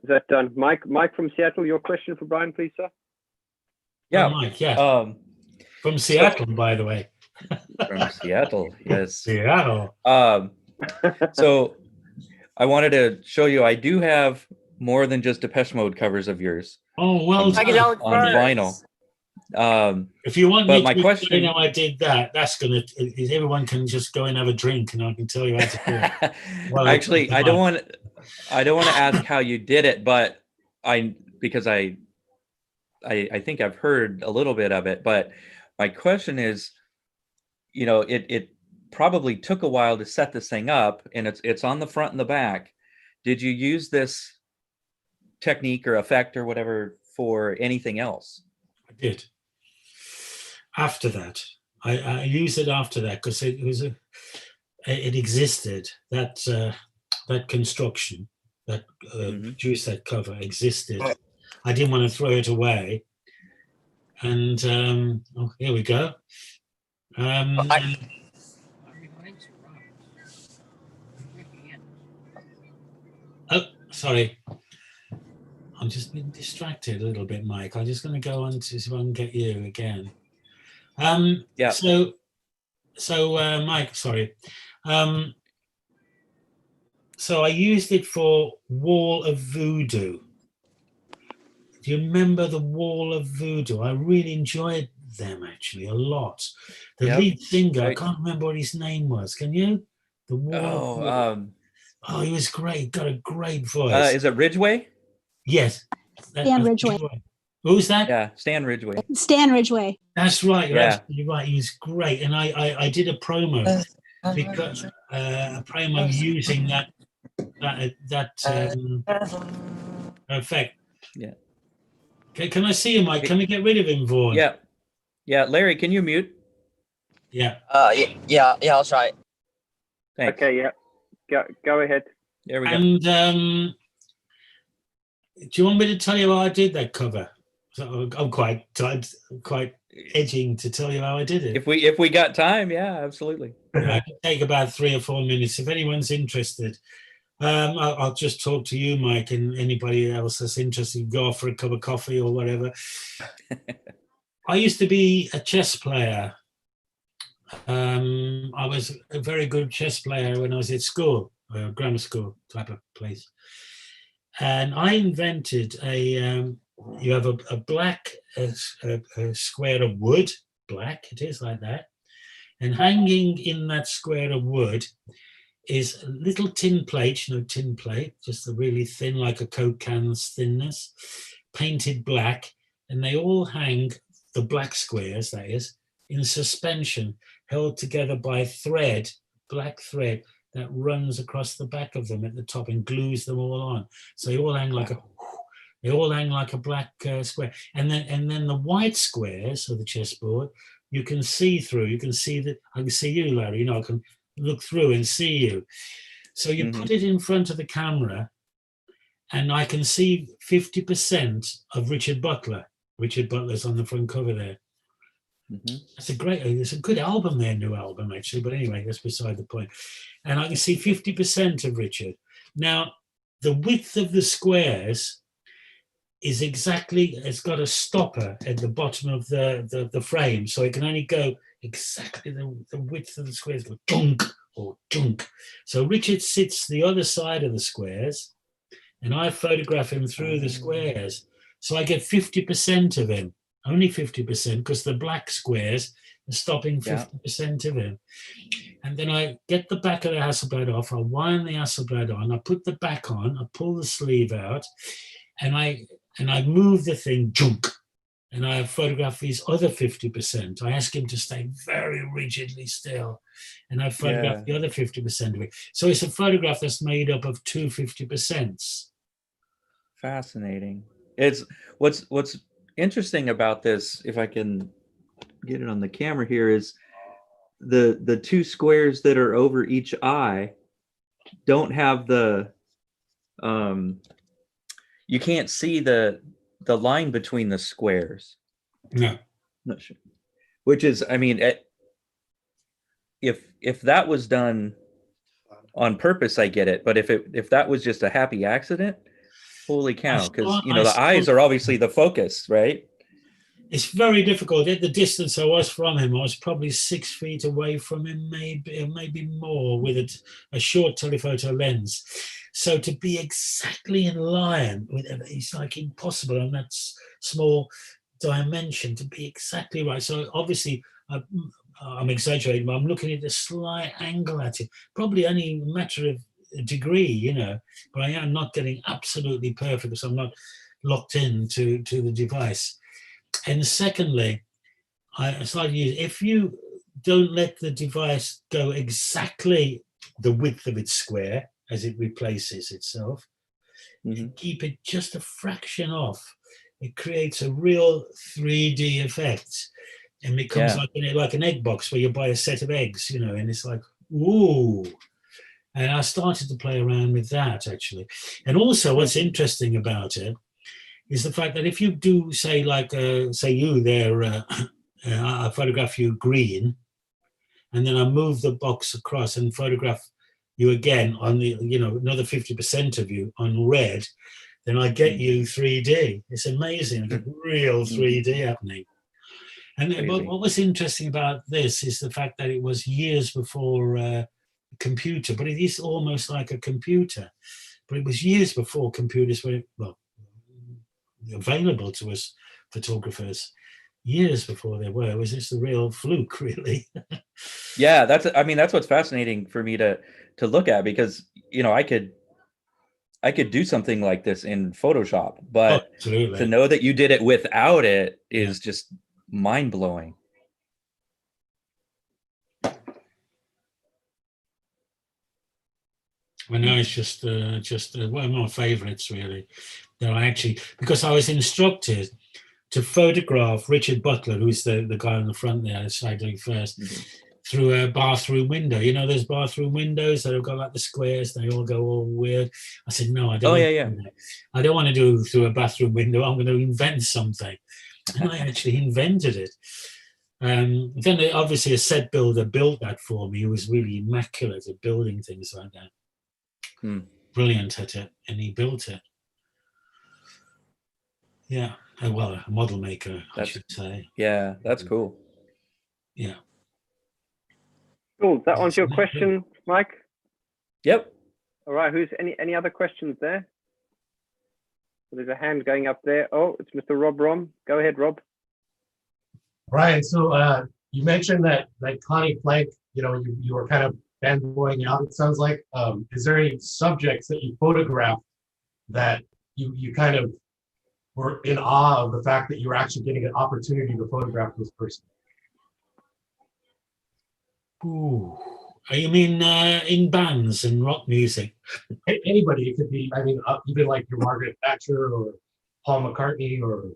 that done? Mike from Seattle, your question for Brian, please, sir.
Yeah,
Mike, yeah. From Seattle, by the way.
From Seattle, yes.
Seattle.
So I wanted to show you, I do have more than just Depeche Mode covers of yours.
Oh, well done.
On vinyl.
If you want
but
me
my
to
question,
explain how I did that, that's gonna. Everyone can just go and have a drink, and I can tell you how to do it. Well,
actually, I don't want to ask how you did it, but because I think I've heard a little bit of it. But my question is, you know, it probably took a while to set this thing up, and it's on the front and the back. Did you use this technique or effect or whatever for anything else?
I did. After that, I used it after that because it existed. That construction that produced that cover existed. I didn't want to throw it away, and here we go. Oh, sorry. I'm just being distracted a little bit, Mike. I'm just going to go on to see if I can get you again.
Yeah.
So Mike, sorry. So I used it for Wall of Voodoo. Do you remember the Wall of Voodoo? I really enjoyed them actually a lot. The
Yep.
lead singer, I
Right.
can't remember what his name was. Can you? The Wall of Voodoo. Oh, he was great. Got a great voice.
Is it Ridgway?
Yes.
Stan Ridgway.
Who's that?
Yeah, Stan Ridgway.
Stan Ridgway.
That's right. You're
Yeah.
absolutely right. He was great, and I did a promo because a promo using that effect.
Yeah.
Can I see him, Mike? Can we get rid of him, Vaughn?
Yeah. Yeah. Larry, can you mute?
Yeah.
Yeah, I'll try.
Thanks.
Okay, yeah. Go ahead.
There we go.
And do you want me to tell you how I did that cover? So I'm quite edging to tell you how I did it.
If we got time, yeah, absolutely.
It can take about 3 or 4 minutes. If anyone's interested, I'll just talk to you, Mike, and anybody else that's interested, go off for a cup of coffee or whatever. I used to be a chess player. I was a very good chess player when I was at school, grammar school type of place. And I invented you have a black a square of wood, black, it is like that. And hanging in that square of wood is a little tin plate, tin plate, just a really thin, like a Coke can's thinness, painted black. And they all hang, the black squares, that is, in suspension, held together by thread, black thread, that runs across the back of them at the top and glues them all on. So they all hang like a black square. And then the white squares of the chessboard, you can see through. You can see that. I can see you, Larry. I can look through and see you. So you put it in front of the camera, and I can see 50% of Richard Butler. Richard Butler's on the front cover there. It's a good album, their new album, actually. But anyway, that's beside the point. And I can see 50% of Richard. Now, the width of the squares is exactly, it's got a stopper at the bottom of the frame. So it can only go exactly the width of the squares, go junk or junk. So Richard sits the other side of the squares, and I photograph him through the squares. So I get 50% of him. Only 50%, because the black squares are stopping 50% of him. And then I get the back of the Hasselblad off, I wind the Hasselblad on, I put the back on, I pull the sleeve out, and I move the thing, junk, and I photograph his other 50%. I ask him to stay very rigidly still, and I photograph the other 50% of it. So it's a photograph that's made up of two 50%.
Fascinating. It's what's interesting about this, if I can get it on the camera here, is the two squares that are over each eye don't have the you can't see the line between the squares.
No.
Not sure. Which is, I mean, if that was done on purpose, I get it. But if that was just a happy accident, holy cow! Because the eyes are obviously the focus, right?
It's very difficult. At the distance I was from him, I was probably 6 feet away from him, maybe more, with a short telephoto lens. So to be exactly in line with it, it's like impossible on that small dimension to be exactly right. So obviously I'm exaggerating, but I'm looking at a slight angle at it, probably only a matter of a degree, but I am not getting absolutely perfect because I'm not locked in to the device. And secondly, if you don't let the device go exactly the width of its square as it replaces itself, keep it just a fraction off, it creates a real 3D effect and becomes like an egg box where you buy a set of eggs, and it's like, ooh. And I started to play around with that, actually. And also what's interesting about it is the fact that if you do, say, like, say you there, I photograph you green, and then I move the box across and photograph you again on the, another 50% of you on red, then I get you 3D. It's amazing. I get real 3D happening. And what was interesting about this is the fact that it was years before a computer, but it is almost like a computer. But it was years before computers were, available to us photographers years before they were. It was just a real fluke, really.
Yeah, that's what's fascinating for me to look at, because I could do something like this in Photoshop, but
Absolutely.
to know that you did it without it is just mind-blowing.
Well, no, it's just one of my favorites, really. That I actually, because I was instructed to photograph Richard Butler, who's the guy on the front there, cycling first, through a bathroom window. You know, those bathroom windows that have got like the squares, they all go all weird. I said, no, I don't. I don't want to do through a bathroom window. I'm going to invent something. And I actually invented it. Then obviously a set builder built that for me. He was really immaculate at building things like that. Brilliant at it, and he built it. Yeah, well, a model maker, I should say.
Yeah, that's cool.
Yeah.
Cool. Does that answer your question, Mike?
Yep.
All right. Who's any other questions there? There's a hand going up there. Oh, it's Mr. Rob Rom. Go ahead, Rob.
Brian, so you mentioned that Connie Plank, you were kind of fanboying out, it sounds like. Is there any subjects that you photographed that you kind of were in awe of the fact that you were actually getting an opportunity to photograph this person?
Ooh. You mean in bands and rock music?
Anybody. It could be, even like your Margaret Thatcher or Paul McCartney or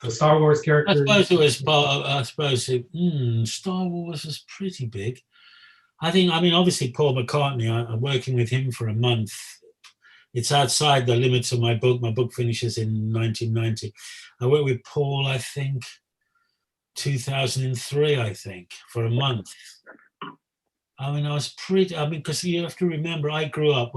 the Star Wars characters.
I suppose Star Wars was pretty big. Obviously Paul McCartney, I'm working with him for a month. It's outside the limits of my book. My book finishes in 1990. I worked with Paul, I think, 2003, for a month. I was because you have to remember, I grew up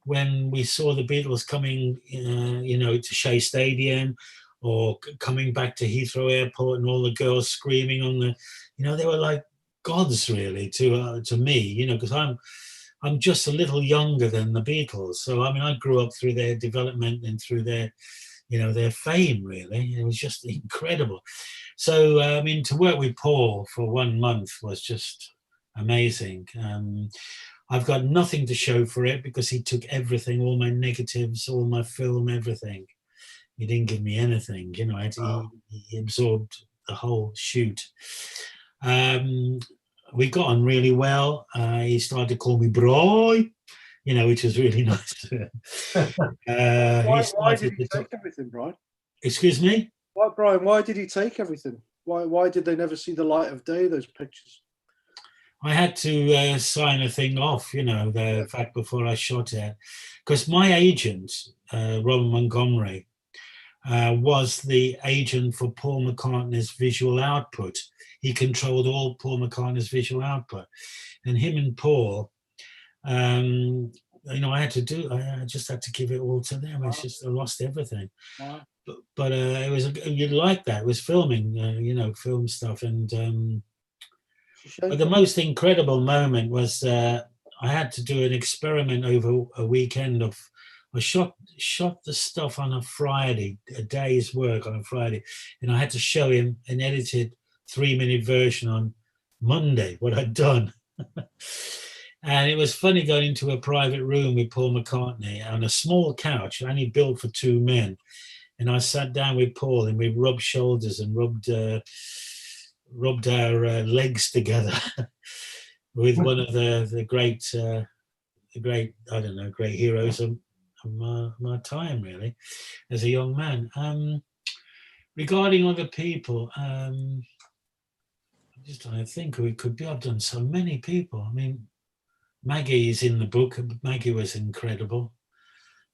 when we saw the Beatles coming, to Shea Stadium, or coming back to Heathrow Airport, and all the girls screaming on the, they were like gods really to me, because I'm just a little younger than the Beatles. So I grew up through their development and through their, their fame really. It was just incredible. So to work with Paul for 1 month was just amazing. I've got nothing to show for it because he took everything, all my negatives, all my film, everything. He didn't give me anything, he absorbed the whole shoot. We got on really well. He started to call me Bry, which was really nice.
Why did he take everything, Brian?
Excuse me?
Brian, why did he take everything? Why did they never see the light of day, those pictures?
I had to sign a thing off, the fact before I shot it. Because my agent, Robert Montgomery, was the agent for Paul McCartney's visual output. He controlled all Paul McCartney's visual output. And him and Paul, I just had to give it all to them. It's just, I lost everything.
Wow.
But it was, you'd like that. It was filming, film stuff. And but the most incredible moment was I had to do an experiment over a weekend of, I shot the stuff on a Friday, a day's work on a Friday, and I had to show him an edited 3-minute version on Monday, what I'd done. And it was funny going into a private room with Paul McCartney on a small couch, only built for 2 men. And I sat down with Paul and we rubbed shoulders and rubbed our legs together with one of the great great heroes of my time, really, as a young man. Regarding other people, I'm just trying to think who it could be. I've done so many people. Maggie is in the book. Maggie was incredible.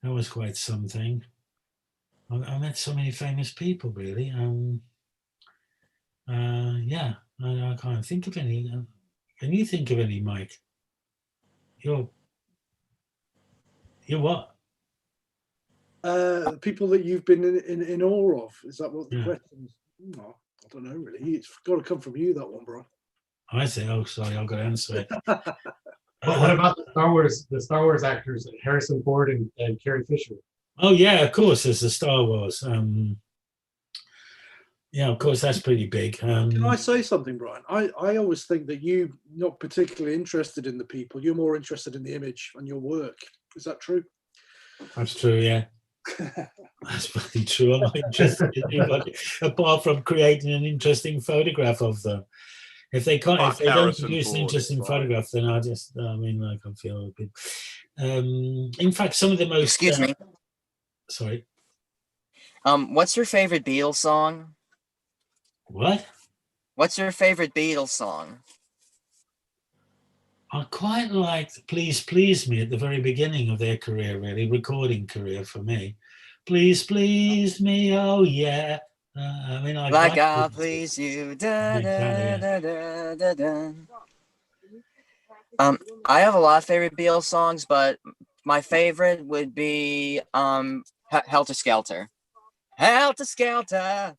That was quite something. I met so many famous people, really. I can't think of any. Can you think of any, Mike? You're what?
People that you've been in awe of. Is that what the question is? No, I don't know really. It's got to come from you, that one, bro.
I say, oh, sorry, I've got to answer it.
What about the Star Wars actors, Harrison Ford and Carrie Fisher?
Oh yeah, of course. There's the Star Wars. Yeah, of course, that's pretty big.
Can I say something, Brian? I always think that you're not particularly interested in the people. You're more interested in the image and your work. Is that true?
That's true, yeah. That's probably true. I'm not interested in anybody apart from creating an interesting photograph of them. If they can't, if they don't
Harrison
produce an
Ford,
interesting
it's fine.
photograph, then I just, I mean, like I feel a bit. In fact, some of the most.
Excuse me.
Sorry.
What's your favorite Beatles song?
What?
What's your favorite Beatles song?
I quite liked "Please Please Me" at the very beginning of their career, really, recording career for me. Please please me, oh yeah. I mean,
Like I'll please you. Da, da,
Exactly, yeah.
da, da, da, da. I have a lot of favorite Beatles songs, but my favorite would be Helter Skelter. Helter Skelter.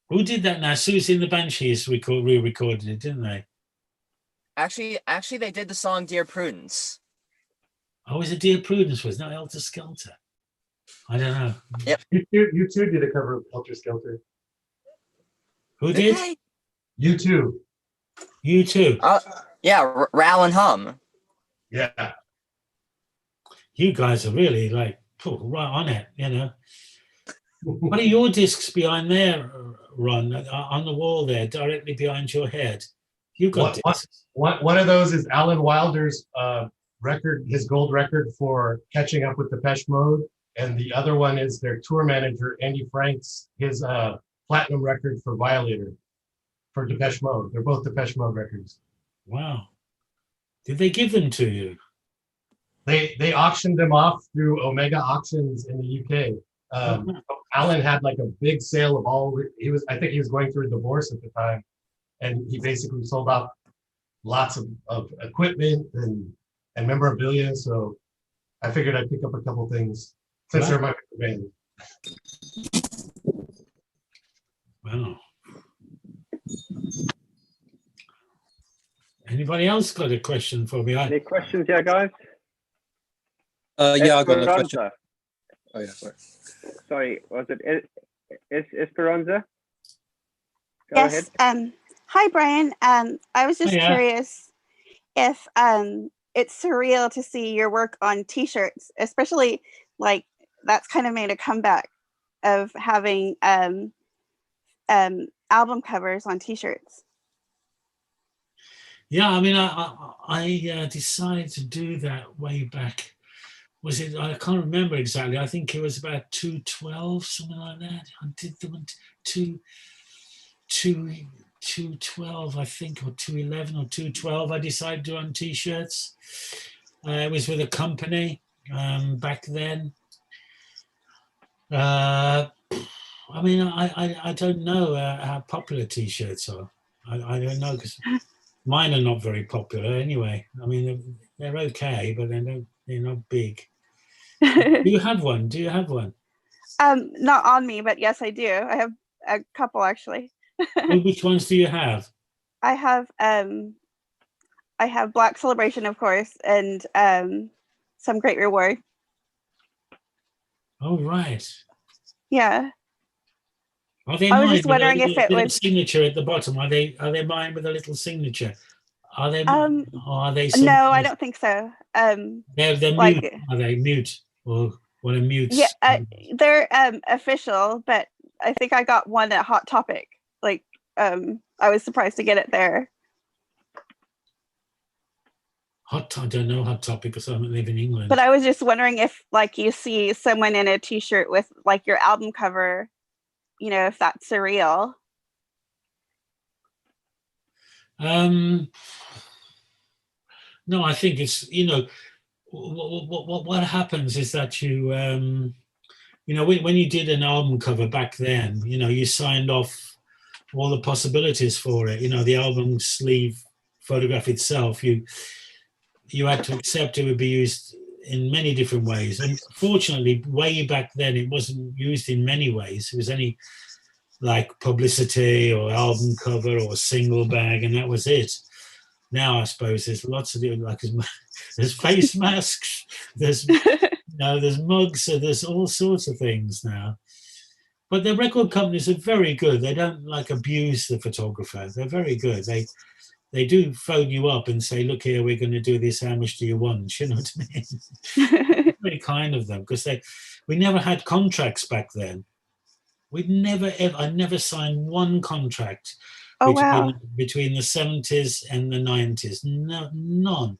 Who did that now? Susie and the Banshees re-recorded it, didn't they?
Actually, they did the song "Dear Prudence."
Oh, was it Dear Prudence? Was not Helter Skelter? I don't know.
Yep.
You two did a cover of Helter Skelter.
Who did?
Okay.
You too.
You too.
Yeah, Ral and Hum.
Yeah.
You guys are really like right on it, you know. What are your discs behind there, Ron, on the wall there, directly behind your head? You got discs.
One of those is Alan Wilder's record, his gold record for Catching Up with Depeche Mode, and the other one is their tour manager Andy Frank's his platinum record for Violator for Depeche Mode. They're both Depeche Mode records.
Wow. Did they give them to you?
They auctioned them off through Omega Auctions in the UK. Alan had like a big sale of all. I think he was going through a divorce at the time, and he basically sold off lots of equipment and memorabilia. So I figured I'd pick up a couple things since they're my band.
Wow. Anybody else got a question for me?
Any questions, yeah, guys?
Yeah, I got a question.
Esperanza.
Oh yeah, sorry.
Sorry, was it Esperanza? Go
Yes.
ahead.
Hi, Brian. I was just
Hiya.
curious if it's surreal to see your work on T-shirts, especially like that's kind of made a comeback of having album covers on T-shirts.
Yeah, I mean, I decided to do that way back. Was it? I can't remember exactly. I think it was about 212, something like that. I did them 212, I think, or 211 or 212. I decided to do on T-shirts. It was with a company back then. I mean, I don't know how popular T-shirts are. I don't know because mine are not very popular anyway. I mean, they're okay, but they're not big. Do you have one? Do you have one?
Not on me, but yes, I do. I have a couple actually.
Well, which ones do you have?
I have Black Celebration, of course, and Some Great Reward.
Oh, right.
Yeah.
Are they
I was
mine
just
with a
wondering if
little,
it
little
was.
signature at the bottom? Are they mine with a little signature? Are they? Or are they?
No, I don't think so.
They're
like,
mute. Are they mute or what a mute?
Yeah, they're official, but I think I got one at Hot Topic. Like, I was surprised to get it there.
I don't know Hot Topic because I don't live in England.
But I was just wondering if, like, you see someone in a T-shirt with like your album cover, you know, if that's surreal.
No, I think it's, you know, what happens is that you know, when you did an album cover back then, you know, you signed off all the possibilities for it. You know, the album sleeve photograph itself, you had to accept it would be used in many different ways. And fortunately, way back then, it wasn't used in many ways. It was only like publicity or album cover or single bag, and that was it. Now, I suppose there's lots of different, like there's face masks, there's No, there's mugs, so there's all sorts of things now. But the record companies are very good. They don't like abuse the photographer. They're very good. They do phone you up and say, look here, we're going to do this. How much do you want? You know what I mean? Very kind of them, because we never had contracts back then. We'd never ever, I never signed one contract
Oh, wow.
between the 70s and the 90s. No, none.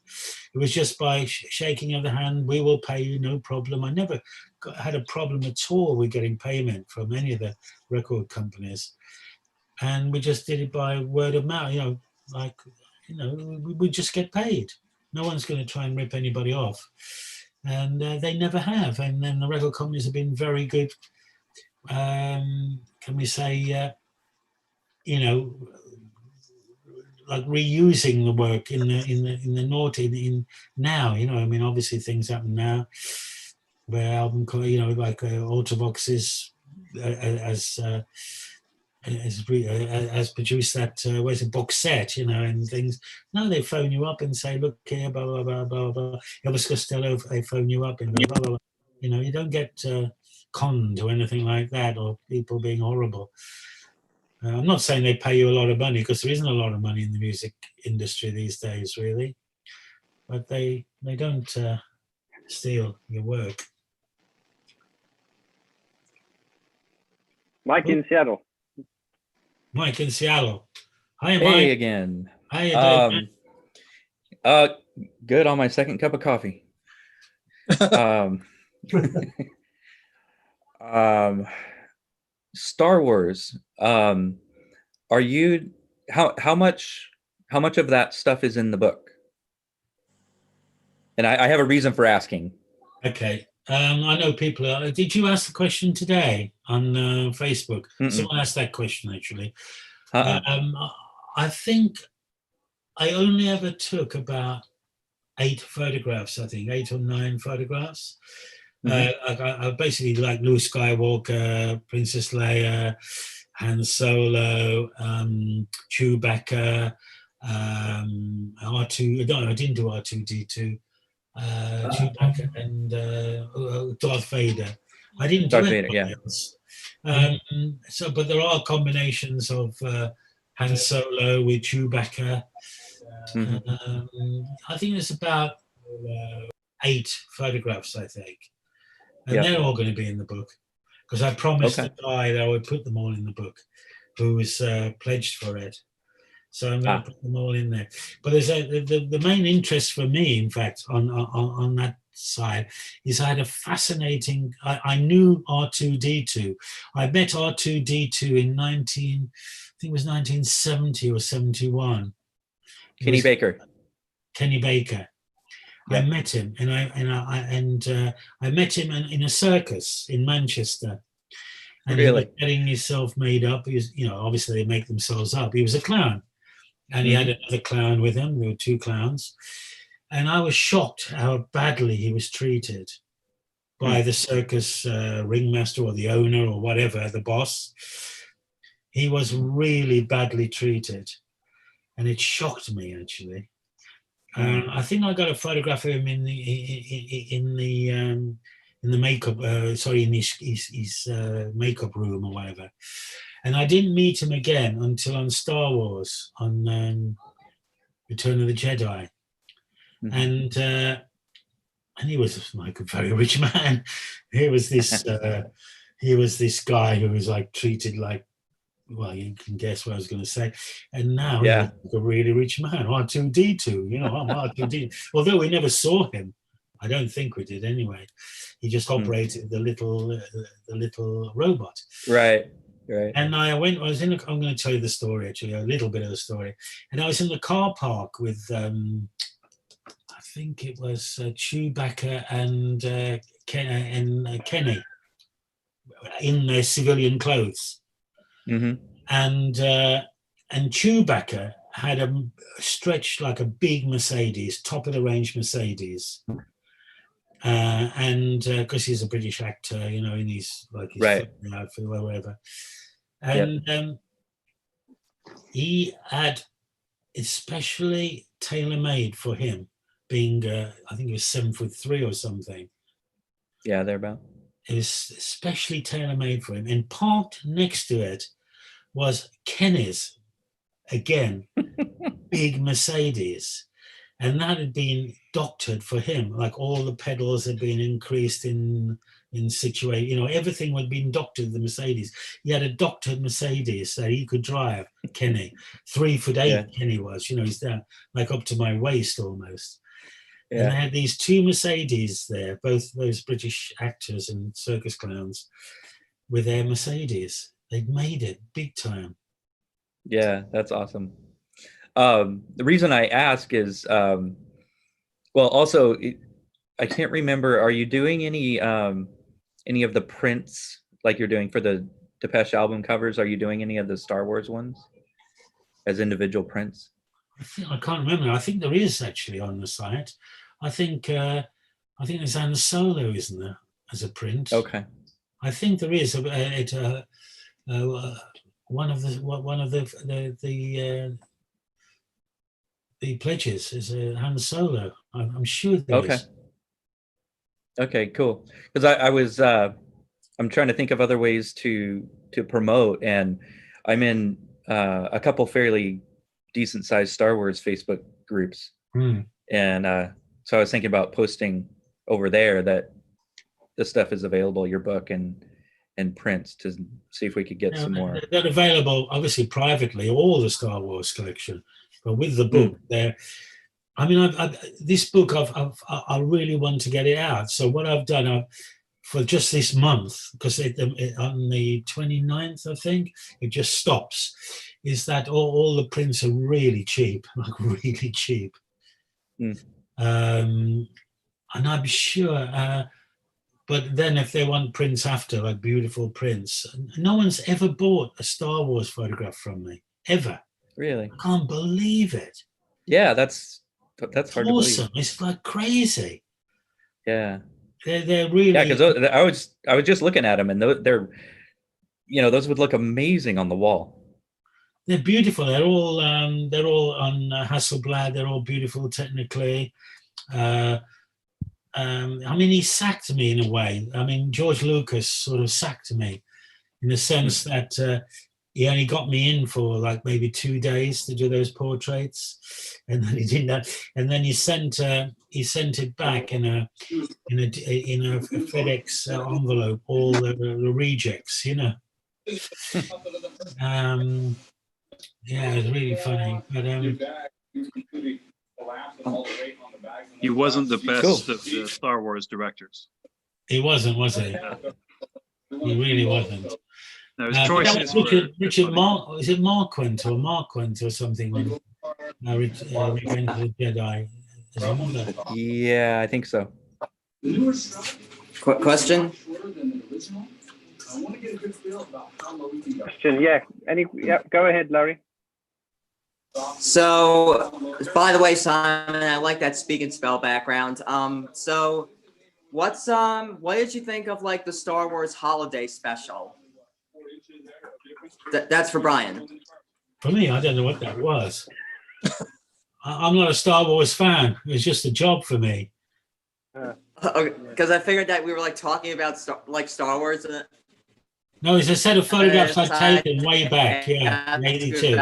It was just by shaking of the hand, we will pay you, no problem. I never had a problem at all with getting payment from any of the record companies. And we just did it by word of mouth, we just get paid. No one's going to try and rip anybody off. And they never have. And then the record companies have been very good. Can we say, like reusing the work in the naughty now, I mean, obviously things happen now where album, like Ultravox has produced that where's a box set, and things. Now they phone you up and say, look here, blah blah blah blah blah. Elvis Costello, they phone you up and blah blah blah. You don't get conned or anything like that, or people being horrible. I'm not saying they pay you a lot of money, because there isn't a lot of money in the music industry these days, really. But they don't steal your work.
Mike in Seattle.
Mike in Seattle. Hi, Mike.
Hey again.
How you doing,
Good on my second cup of coffee. Star Wars. Are you how much of that stuff is in the book? And I have a reason for asking.
Okay. I know people are. Did you ask the question today on Facebook? Someone asked that question, actually. I think I only ever took about 8 photographs, I think, 8 or 9 photographs. I basically like Luke Skywalker, Princess Leia, Han Solo, Chewbacca, R2. No, I didn't do R2D2. Chewbacca and Darth Vader. I didn't do anything else. But there are combinations of Han Solo with Chewbacca. I think there's about 8 photographs, I think. And they're all going to be in the book, because I promised the guy that I would put them all in the book, who was pledged for it. So I'm going to put them all in there. But there's the main interest for me, in fact, on that side, is I had a fascinating. I knew R2D2. I met R2D2 in I think it was 1970 or 71.
Kenny Baker.
I met him, and I met him in a circus in Manchester. And he was getting himself made up. He was, obviously they make themselves up. He was a clown, and he had another clown with him. There were 2 clowns, and I was shocked how badly he was treated by the circus ringmaster or the owner or whatever, the boss. He was really badly treated, and it shocked me, actually. I think I got a photograph of him in the makeup, in his makeup room or whatever. And I didn't meet him again until on Star Wars, on Return of the Jedi. And he was like a very rich man. He was this guy who was like treated like, well, you can guess what I was going to say. And now he's like a really rich man, R2D2, I'm R2D2. Although we never saw him. I don't think we did anyway. He just operated the little robot.
Right.
And I'm going to tell you the story, actually, a little bit of the story. And I was in the car park with, I think it was Chewbacca and Kenny in their civilian clothes. And Chewbacca had a stretched like a big Mercedes, top of the range Mercedes. And because he's a British actor, in his outfit or whatever. And he had especially tailor-made for him, being I think he was 7'3" or something.
Yeah, thereabout.
It was specially tailor-made for him. And parked next to it was Kenny's, again, big Mercedes. And that had been doctored for him. Like all the pedals had been increased in situate, you know, everything had been doctored, the Mercedes. He had a doctored Mercedes that he could drive, Kenny. 3'8",
Yeah.
Kenny was, you know, he's down like up to my waist almost. And they
Yeah.
had these two Mercedes there, both those British actors and circus clowns with their Mercedes. They'd made it big time.
Yeah, that's awesome. The reason I ask is, well, also, I can't remember, are you doing any of the prints like you're doing for the Depeche album covers? Are you doing any of the Star Wars ones as individual prints?
I can't remember. I think there is actually on the site. I think there's Han Solo, isn't there, as a print?
Okay.
I think there is one of the pledges is a Han Solo. I'm sure there is.
Okay, cool. Because I was I'm trying to think of other ways to promote, and I'm in a couple fairly decent sized Star Wars Facebook groups, and so I was thinking about posting over there that the stuff is available, your book and prints, to see if we could get some more.
They're available obviously privately, all the Star Wars collection, but with the book there. I mean, this book, I really want to get it out. So what I've done for just this month, because on the 29th, I think, it just stops, is that all the prints are really cheap, like really cheap. And I'm sure, but then if they want prints after, like beautiful prints, no one's ever bought a Star Wars photograph from me, ever.
Really?
I can't believe it.
Yeah, that's hard
awesome.
to believe.
It's like crazy.
Yeah.
They're really.
Yeah, because I was just looking at them, and they're, you know, those would look amazing on the wall.
They're beautiful. They're all on Hasselblad. They're all beautiful technically. I mean, he sacked me in a way. I mean, George Lucas sort of sacked me in the sense that he only got me in for like maybe 2 days to do those portraits, and then he did that, and then he sent it back in a FedEx envelope, all the rejects, you know. Yeah, it was really funny, but
he wasn't the best of the Star Wars directors.
He wasn't, was he? He really wasn't.
No, his choices
Richard is it Marquand or something? When Return to the Jedi.
Yeah, I think so.
Question?
Question, yeah. Go ahead, Larry.
So, by the way, Simon, I like that speak and spell background. So, what did you think of like the Star Wars holiday special? That's for Brian.
For me, I don't know what that was. I'm not a Star Wars fan. It was just a job for me.
Because I figured that we were like talking about Star Wars.
No, it's a set of photographs I've taken way back. Yeah, 82.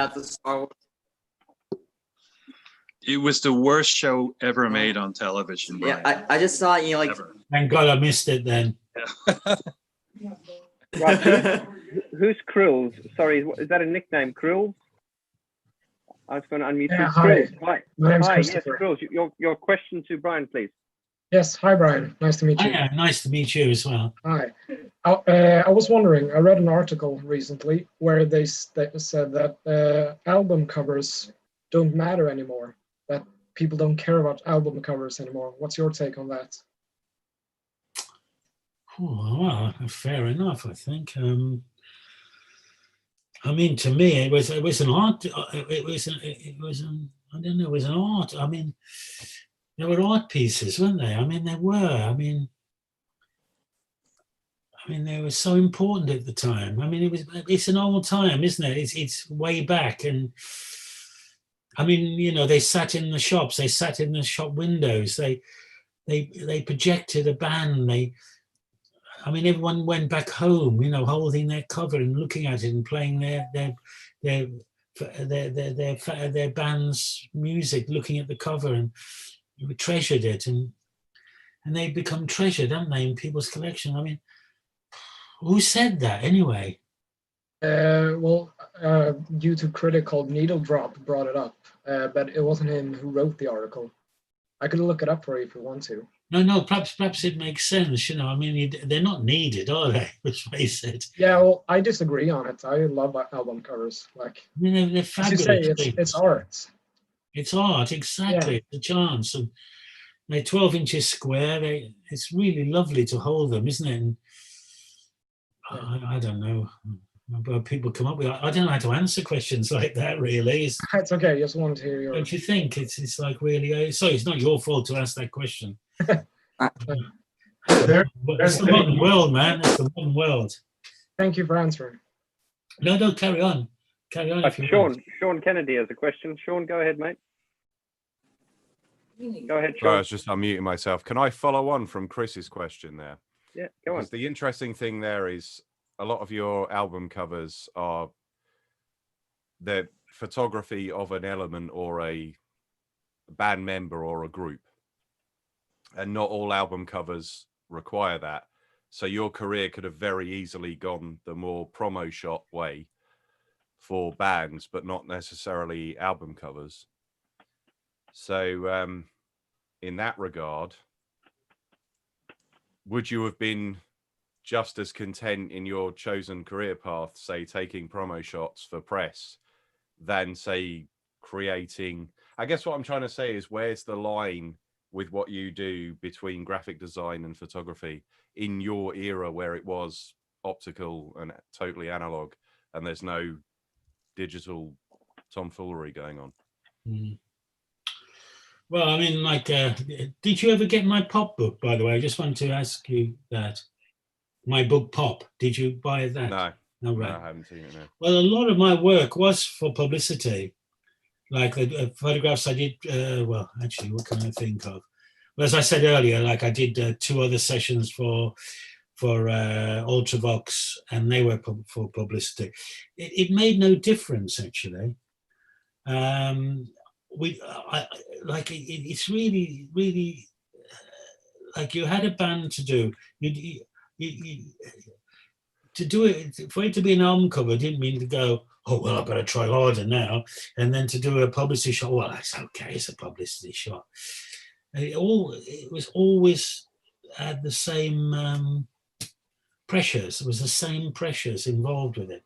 It was the worst show ever made on television. Brian.
Yeah, I just saw, you know, like.
Ever.
Thank God I missed it then.
Right, who's Krills? Sorry, is that a nickname, Krills? I was going to unmute you.
Hi.
Hi.
My name's
Hi, yes,
Christopher.
Krills. Your question to Brian, please.
Yes, hi Brian. Nice to meet you.
Yeah, nice to meet you as well.
Hi. I was wondering, I read an article recently where they said that album covers don't matter anymore, that people don't care about album covers anymore. What's your take on that?
Oh, well, fair enough, I think. I mean, to me, it was an art. It was I don't know. It was an art. I mean, there were art pieces, weren't they? I mean, there were. I mean, they were so important at the time. I mean, it's an old time, isn't it? It's way back, and I mean, you know, they sat in the shops. They sat in the shop windows. They projected a band. I mean, everyone went back home, holding their cover and looking at it and playing their band's music, looking at the cover, and we treasured it, and they become treasured, haven't they, in people's collection? I mean, who said that anyway?
YouTube critic called Needle Drop brought it up, but it wasn't him who wrote the article. I could look it up for you if you want to.
No, perhaps it makes sense, I mean, they're not needed, are they? Let's face it.
Yeah, well, I disagree on it. I love album covers. Like,
I mean, they're fabulous.
As you say, it's art.
It's art, exactly. Yeah. The chance. And they're 12 inches square. It's really lovely to hold them, isn't it? And I don't know. But people come up with, I don't know how to answer questions like that, really. It's
okay, just wanted to hear your...
Don't you think? It's like really, sorry, it's not your fault to ask that question. It's the modern world, man. It's the modern world.
Thank you for answering.
No, carry on. Carry on.
Sean Kennedy has a question. Sean, go ahead, mate. Go ahead, Sean.
I was just unmuting myself. Can I follow on from Chris's question there?
Yeah, go on.
Because the interesting thing there is a lot of your album covers are the photography of an element or a band member or a group. And not all album covers require that. So your career could have very easily gone the more promo shot way for bands, but not necessarily album covers. So in that regard, would you have been just as content in your chosen career path, say taking promo shots for press, than say creating? I guess what I'm trying to say is, where's the line with what you do between graphic design and photography in your era where it was optical and totally analog and there's no digital tomfoolery going on?
Well, I mean, like, did you ever get my Pop book, by the way? I just wanted to ask you that. My book Pop, did you buy that?
No,
right.
I haven't seen it, no.
Well, a lot of my work was for publicity. Like the photographs I did, well, actually, what can I think of? Well, as I said earlier, like I did 2 other sessions for Ultravox, and they were for publicity. It made no difference, actually. It's really, really like you had a band to do. To do it, for it to be an album cover, didn't mean to go, oh, well, I've got to try harder now. And then to do a publicity shot, well, that's okay, it's a publicity shot. It was always had the same pressures. It was the same pressures involved with it.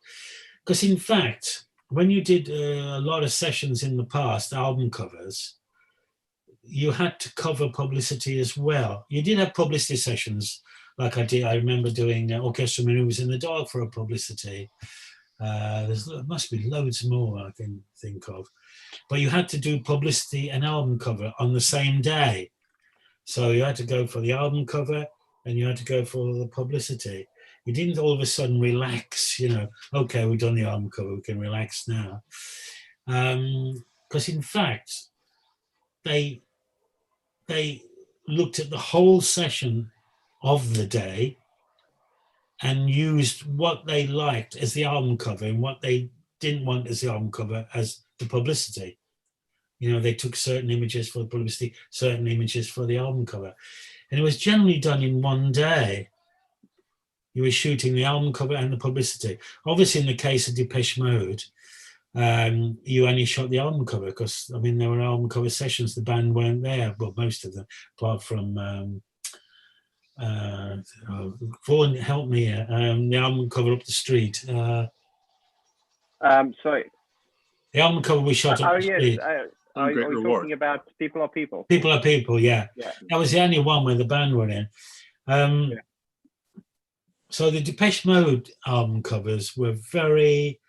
Because in fact, when you did a lot of sessions in the past, album covers, you had to cover publicity as well. You did have publicity sessions, like I did. I remember doing Orchestral Maneuvers in the Dark for a publicity. There must be loads more I can think of. But you had to do publicity and album cover on the same day. So you had to go for the album cover and you had to go for the publicity. You didn't all of a sudden relax, okay, we've done the album cover, we can relax now. Because in fact, they looked at the whole session of the day and used what they liked as the album cover and what they didn't want as the album cover as the publicity. They took certain images for the publicity, certain images for the album cover. And it was generally done in one day. You were shooting the album cover and the publicity. Obviously, in the case of Depeche Mode, you only shot the album cover because, I mean, there were album cover sessions. The band weren't there, well, most of them, apart from Vaughn, help me here. The album cover up the street.
Sorry.
The album cover we shot up the street.
Are you talking about People Are People?
People Are People, yeah. That was the only one where the band were in. So the Depeche Mode album covers were very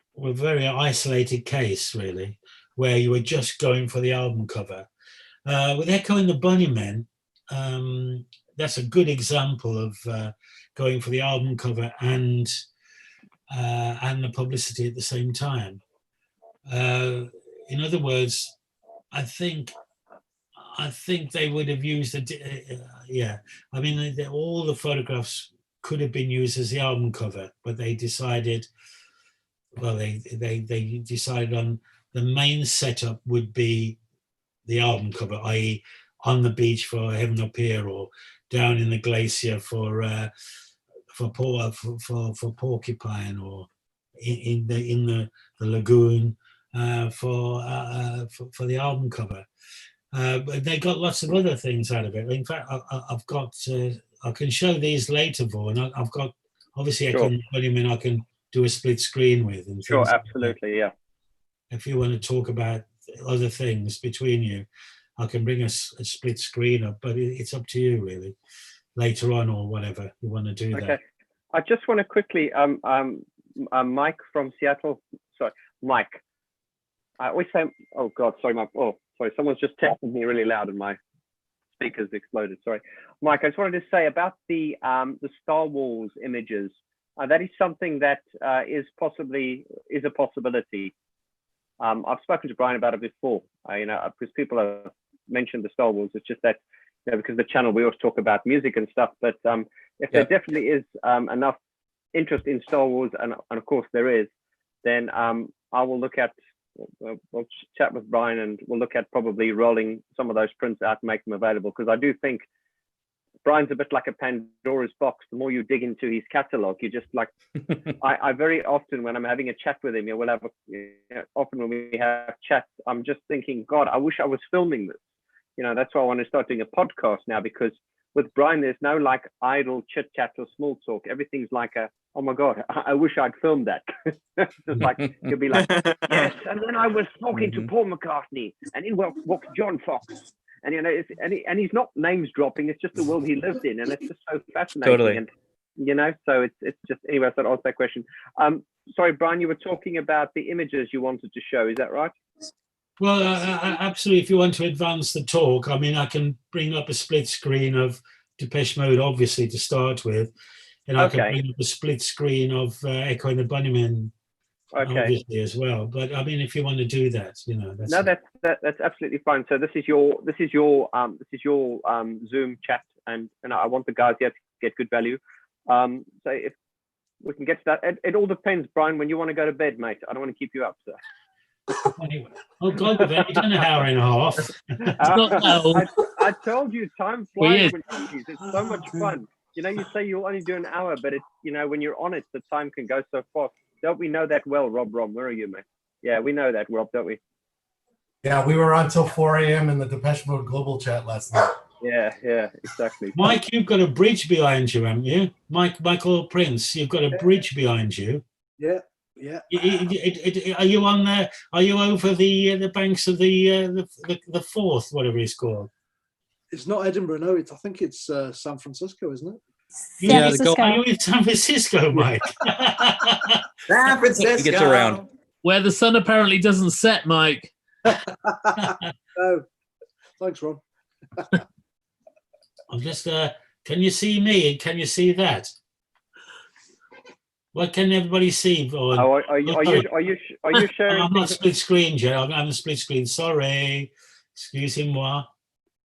isolated case, really, where you were just going for the album cover. With Echo and the Bunnymen, that's a good example of going for the album cover and the publicity at the same time. In other words, I think I think they would have used it. Yeah, I mean, all the photographs could have been used as the album cover, but they decided. Well, they decided on the main setup would be the album cover, i.e., on the beach for Heaven Up Here, or down in the glacier for Porcupine, or in the lagoon for the album cover. But they got lots of other things out of it. In fact, I've got. I can show these later, Vaughn. I've got. Obviously,
Sure.
I can do a split screen with. And
Sure,
things
absolutely, yeah.
If you want to talk about other things between you, I can bring a split screen up, but it's up to you really. Later on, or whatever you want to do.
Okay.
That.
I just want to quickly, Mike from Seattle. Sorry, Mike. I always say, oh God, sorry, Mike. Oh, sorry, someone's just texted me really loud and my speakers exploded. Sorry, Mike. I just wanted to say about the Star Wars images. That is something that is a possibility. I've spoken to Brian about it before. Because people have mentioned the Star Wars. It's just that, because the channel we always talk about music and stuff. But if there definitely is enough interest in Star Wars, and of course there is, then I will look at. We'll chat with Brian, and we'll look at probably rolling some of those prints out and make them available. Because I do think Brian's a bit like a Pandora's box. The more you dig into his catalog, you just like. I very often, when I'm having a chat with him, we'll have often when we have chats, I'm just thinking, God, I wish I was filming this. That's why I want to start doing a podcast now, because with Brian, there's no like idle chit chat or small talk. Everything's like oh my God, I wish I'd filmed that. Just like, he'll be like, yes. And then I was talking to Paul McCartney, and in walks John Fox. And, and he's not names dropping. It's just the world he lived in. And it's just so fascinating.
Totally.
And, so it's just, anyway, I thought I'd ask that question. Sorry, Brian, you were talking about the images you wanted to show. Is that right?
Well, absolutely. If you want to advance the talk, I mean, I can bring up a split screen of Depeche Mode, obviously, to start with. And I can bring up a split screen of Echo and the Bunnymen, obviously, as well. But I mean, if you want to do that,
that's absolutely fine. So this is your Zoom chat, and I want the guys here to get good value. So if we can get to that, it all depends, Brian, when you want to go to bed, mate. I don't want to keep you up, sir.
Anyway. Oh God, we've only done an hour and a half.
I told you, time flies when you use. It's so much fun. You say you'll only do an hour, but it's when you're on it, the time can go so fast. Don't we know that well, Rob? Where are you, mate? Yeah, we know that, Rob, don't we?
Yeah, we were on till 4 a.m. in the Depeche Mode global chat last night.
Yeah, exactly.
Mike, you've got a bridge behind you, haven't you? Michael Prince, you've got a bridge behind you.
Yeah.
Are you on there? Are you over the banks of the Forth, whatever it's called?
It's not Edinburgh, no. I think it's San Francisco, isn't it?
Yeah, are you in San Francisco, Mike?
San Francisco.
He gets around.
Where the sun apparently doesn't set, Mike.
No. Thanks, Ron.
I'm just. Can you see me? And can you see that? What can everybody see?
Are you sharing?
I'm not split screen, Joe. I'm on a split screen. Sorry. Excusez-moi.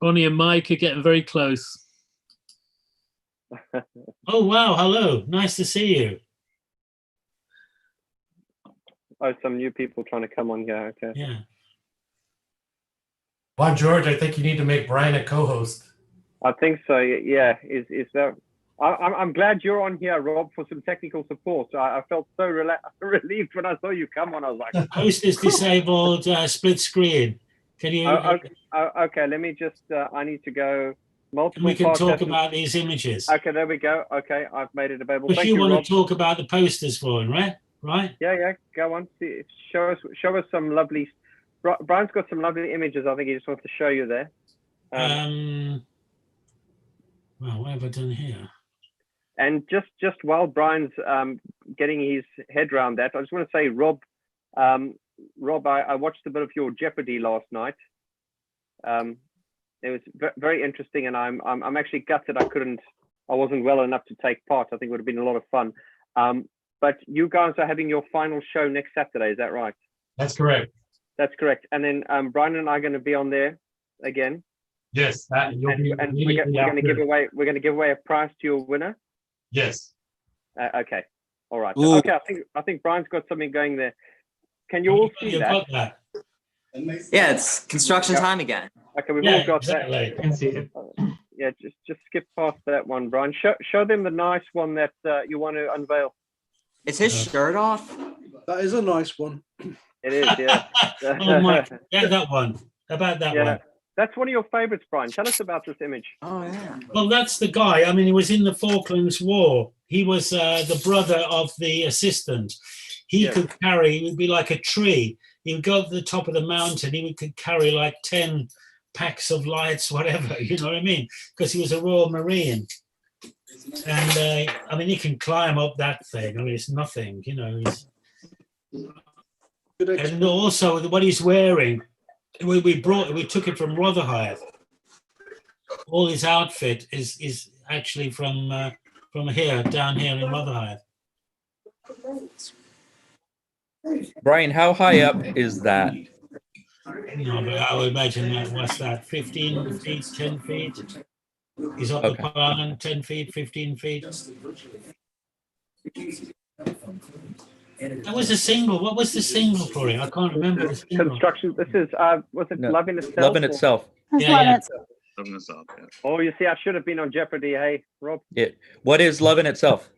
Bonnie and Mike are getting very close.
Oh, wow. Hello. Nice to see you.
Oh, some new people trying to come on here. Okay.
Yeah.
Well, George, I think you need to make Brian a co-host.
I think so. Yeah. Is that? I'm glad you're on here, Rob, for some technical support. I felt so relieved when I saw you come on. I was like,
host is disabled. Split screen. Can you?
Okay. Let me just. I need to go. Multiple.
We can talk about these images.
Okay, there we go. Okay, I've made it available.
But
Thank
you
you,
want
Rob.
to talk about the posters for him, right? Right.
Yeah. Go on. Show us some lovely. Brian's got some lovely images. I think he just wants to show you there.
Well, what have I done here?
And just while Brian's getting his head around that, I just want to say, Rob, I watched a bit of your Jeopardy last night. It was very interesting, and I'm actually gutted I wasn't well enough to take part. I think it would have been a lot of fun. But you guys are having your final show next Saturday, is that right?
That's correct.
That's correct. And then Brian and I are going to be on there again.
Yes, that you'll be
And
immediately
we're going to give
after.
away. We're going to give away a prize to your winner.
Yes.
Okay. All right.
Ooh.
Okay. I think Brian's got something going there. Can you all see
You
that?
got that?
Yeah, it's construction time again.
Okay, we've
Yeah,
all got
exactly.
I can see it.
that. Yeah, just skip past that one, Brian. Show them the nice one that you want to unveil.
Is his shirt off?
That is a nice one.
It is, yeah.
Oh my, yeah, that one. About that
Yeah.
one.
That's one of your favorites, Brian. Tell us about this image.
Oh yeah.
Well, that's the guy. I mean, he was in the Falklands War. He was the brother of the assistant. He
Yes.
could carry, he would be like a tree. He would go to the top of the mountain. He could carry like 10 packs of lights, whatever, you know what I mean? Because he was a Royal Marine. And I mean, he can climb up that thing. I mean, it's nothing, you know. And also, what he's wearing, we took it from Rotherhithe. All his outfit is actually from here, down here in Rotherhithe.
Brian, how high up is that?
No, but I would imagine that, what's that, 15 feet, 10 feet? He's up
Okay.
the pylon, 10 feet, 15 feet. That was a single. What was the single for it? I can't remember the single.
Construction. This is was it
No,
Love in Itself?
Love in
or-
Itself.
Yeah.
Loving this up, yeah.
Oh, you see, I should have been on Jeopardy. Hey, Rob.
Yeah. What is Love in Itself?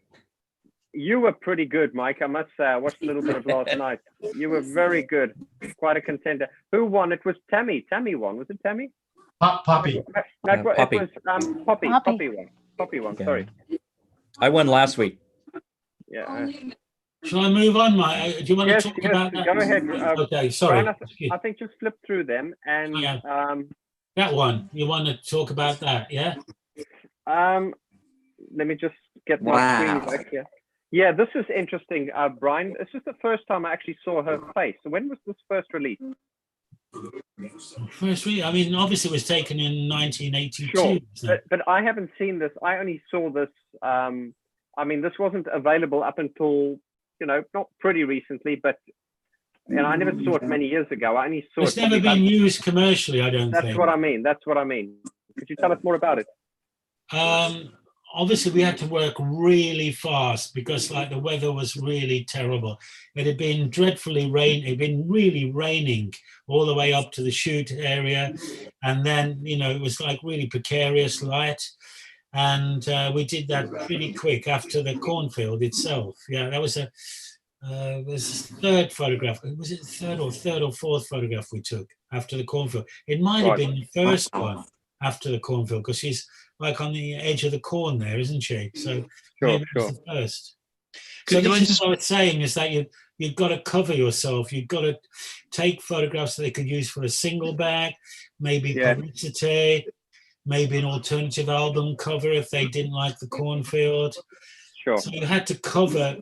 You were pretty good, Mike. I must say, I watched a little bit of last night. You were very good. Quite a contender. Who won? It was Tammy. Tammy won. Was it Tammy?
Poppy.
No,
Poppy.
It was Poppy.
Poppy.
Poppy won. Poppy won.
Yeah.
Sorry.
I won last week.
Yeah.
Shall I move on, Mike? Do you want
Yes,
to talk
yes,
about that?
go ahead.
Okay, sorry.
Brian, I think just flip through them and
Yeah. That one. You want to talk about that, yeah?
let me just get my
Wow.
screen back here. Yeah, this is interesting, Brian. This is the first time I actually saw her face. So when was this first released?
First week. I mean, obviously, it was taken in 1982.
Sure,
isn't it?
but I haven't seen this. I only saw this. I mean, this wasn't available up until, you know, not pretty recently, but I never saw it many years ago. I only saw
It's
it.
never
probably
been
about-
used commercially, I don't
That's
think.
what I mean. That's what I mean. Could you tell us more about it?
Obviously, we had to work really fast because, like, the weather was really terrible. It had been dreadfully it had been really raining all the way up to the shoot area, and then, you know, it was like really precarious light. And we did that pretty quick after the cornfield itself. Yeah, that was was the third photograph. Was it the third or fourth photograph we took after the cornfield? It might have
Right.
been the first one after the cornfield, because she's like on the edge of the corn there, isn't she? So maybe it was the first. So
Could I
this is
just-
what I was saying, is that you've got to cover yourself. You've got to take photographs that they could use for a single bag, maybe publicity, maybe an alternative album cover if they didn't like the cornfield.
Sure.
So you had to cover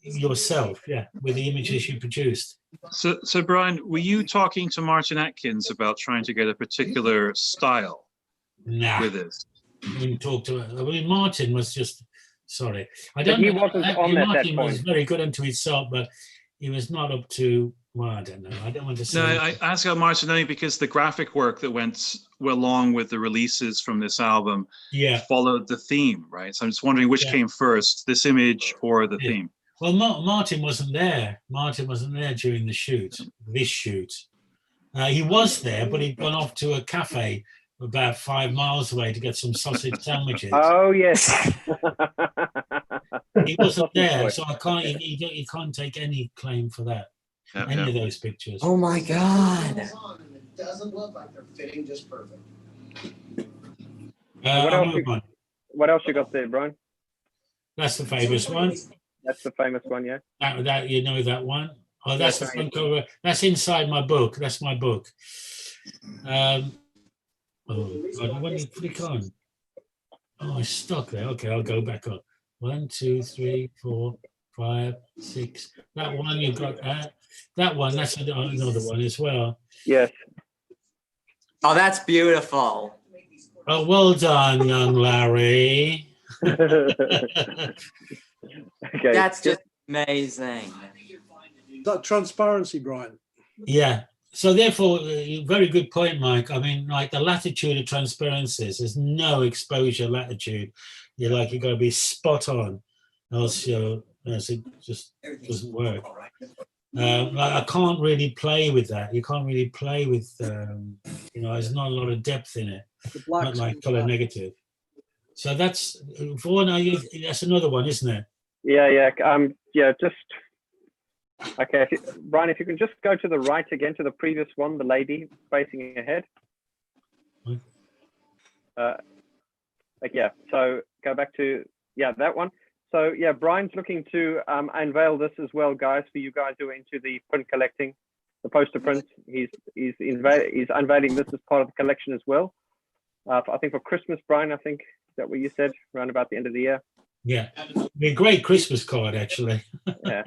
yourself, with the images you produced.
So Brian, were you talking to Martin Atkins about trying to get a particular style
Nah.
with this?
We didn't talk to her. I mean, Martin was just sorry. I
But
don't.
he
know.
wasn't
Actually,
on at that
Martin was
point.
very good unto himself, but he was not up to. Well, I don't know. I don't want to say.
No, I asked about Martin only because the graphic work that went along with the releases from this album followed the theme, right? So I'm just wondering which came first, this image or the theme?
Well, Martin wasn't there. Martin wasn't there during the shoot. This shoot, he was there, but he'd gone off to a cafe about 5 miles away to get some sausage sandwiches.
Oh yes.
He wasn't there, so I can't. You can't take any claim for that. Any of those pictures.
Oh my God.
It doesn't look like they're fitting just perfect.
What else you got there, Brian?
That's the famous one.
That's the famous one, yeah.
That you know that one. Oh, that's
Yes,
the
I
front cover. That's inside my book. That's my book. Oh God, when you click on. Oh, it's stuck there. Okay, I'll go back up. 1, 2, 3, 4, 5, 6. That one you got that. That one. That's another one as well.
Yes.
Oh, that's beautiful.
Oh, well done, young Larry.
Okay.
That's just amazing.
That transparency, Brian.
Yeah, So therefore, very good point, Mike. I mean, like the latitude of transparencies, there's no exposure latitude. You got to be spot on, else it just doesn't work. Like I can't really play with that. You can't really play with, there's not a lot of depth in it. Not like color negative. So that's Vaughn. That's another one, isn't it?
Yeah. Just okay. Brian, if you can just go to the right again to the previous one, the lady facing ahead. Yeah. So go back to that one. So yeah, Brian's looking to unveil this as well, guys. For you guys who are into the print collecting, the poster prints, he's unveiling this as part of the collection as well. I think for Christmas, Brian. I think is that what you said around about the end of the year.
Yeah, it'd be a great Christmas card, actually.
yeah.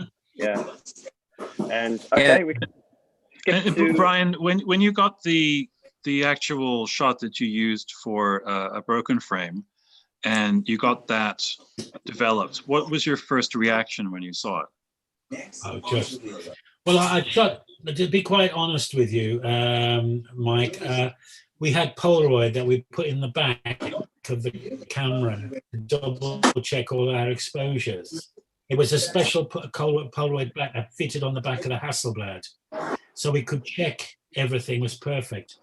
And okay, we can skip to
Brian, when you got the actual shot that you used for a broken frame, and you got that developed, what was your first reaction when you saw it?
I shot. To be quite honest with you, Mike, we had Polaroid that we put in the back of the camera to double check all our exposures. It was a special Polaroid back that fitted on the back of the Hasselblad, so we could check everything was perfect.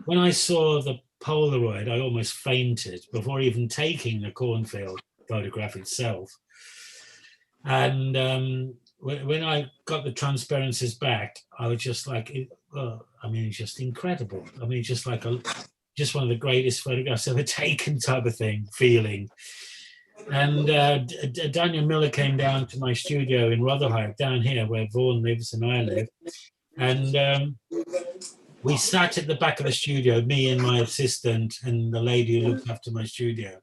When I saw the Polaroid, I almost fainted before even taking the cornfield photograph itself. And when I got the transparencies back, I was just like, it's just incredible. I mean, just like just one of the greatest photographs ever taken type of feeling. And Daniel Miller came down to my studio in Rotherhithe, down here where Vaughn lives and I live. And we sat at the back of the studio, me and my assistant and the lady who looked after my studio.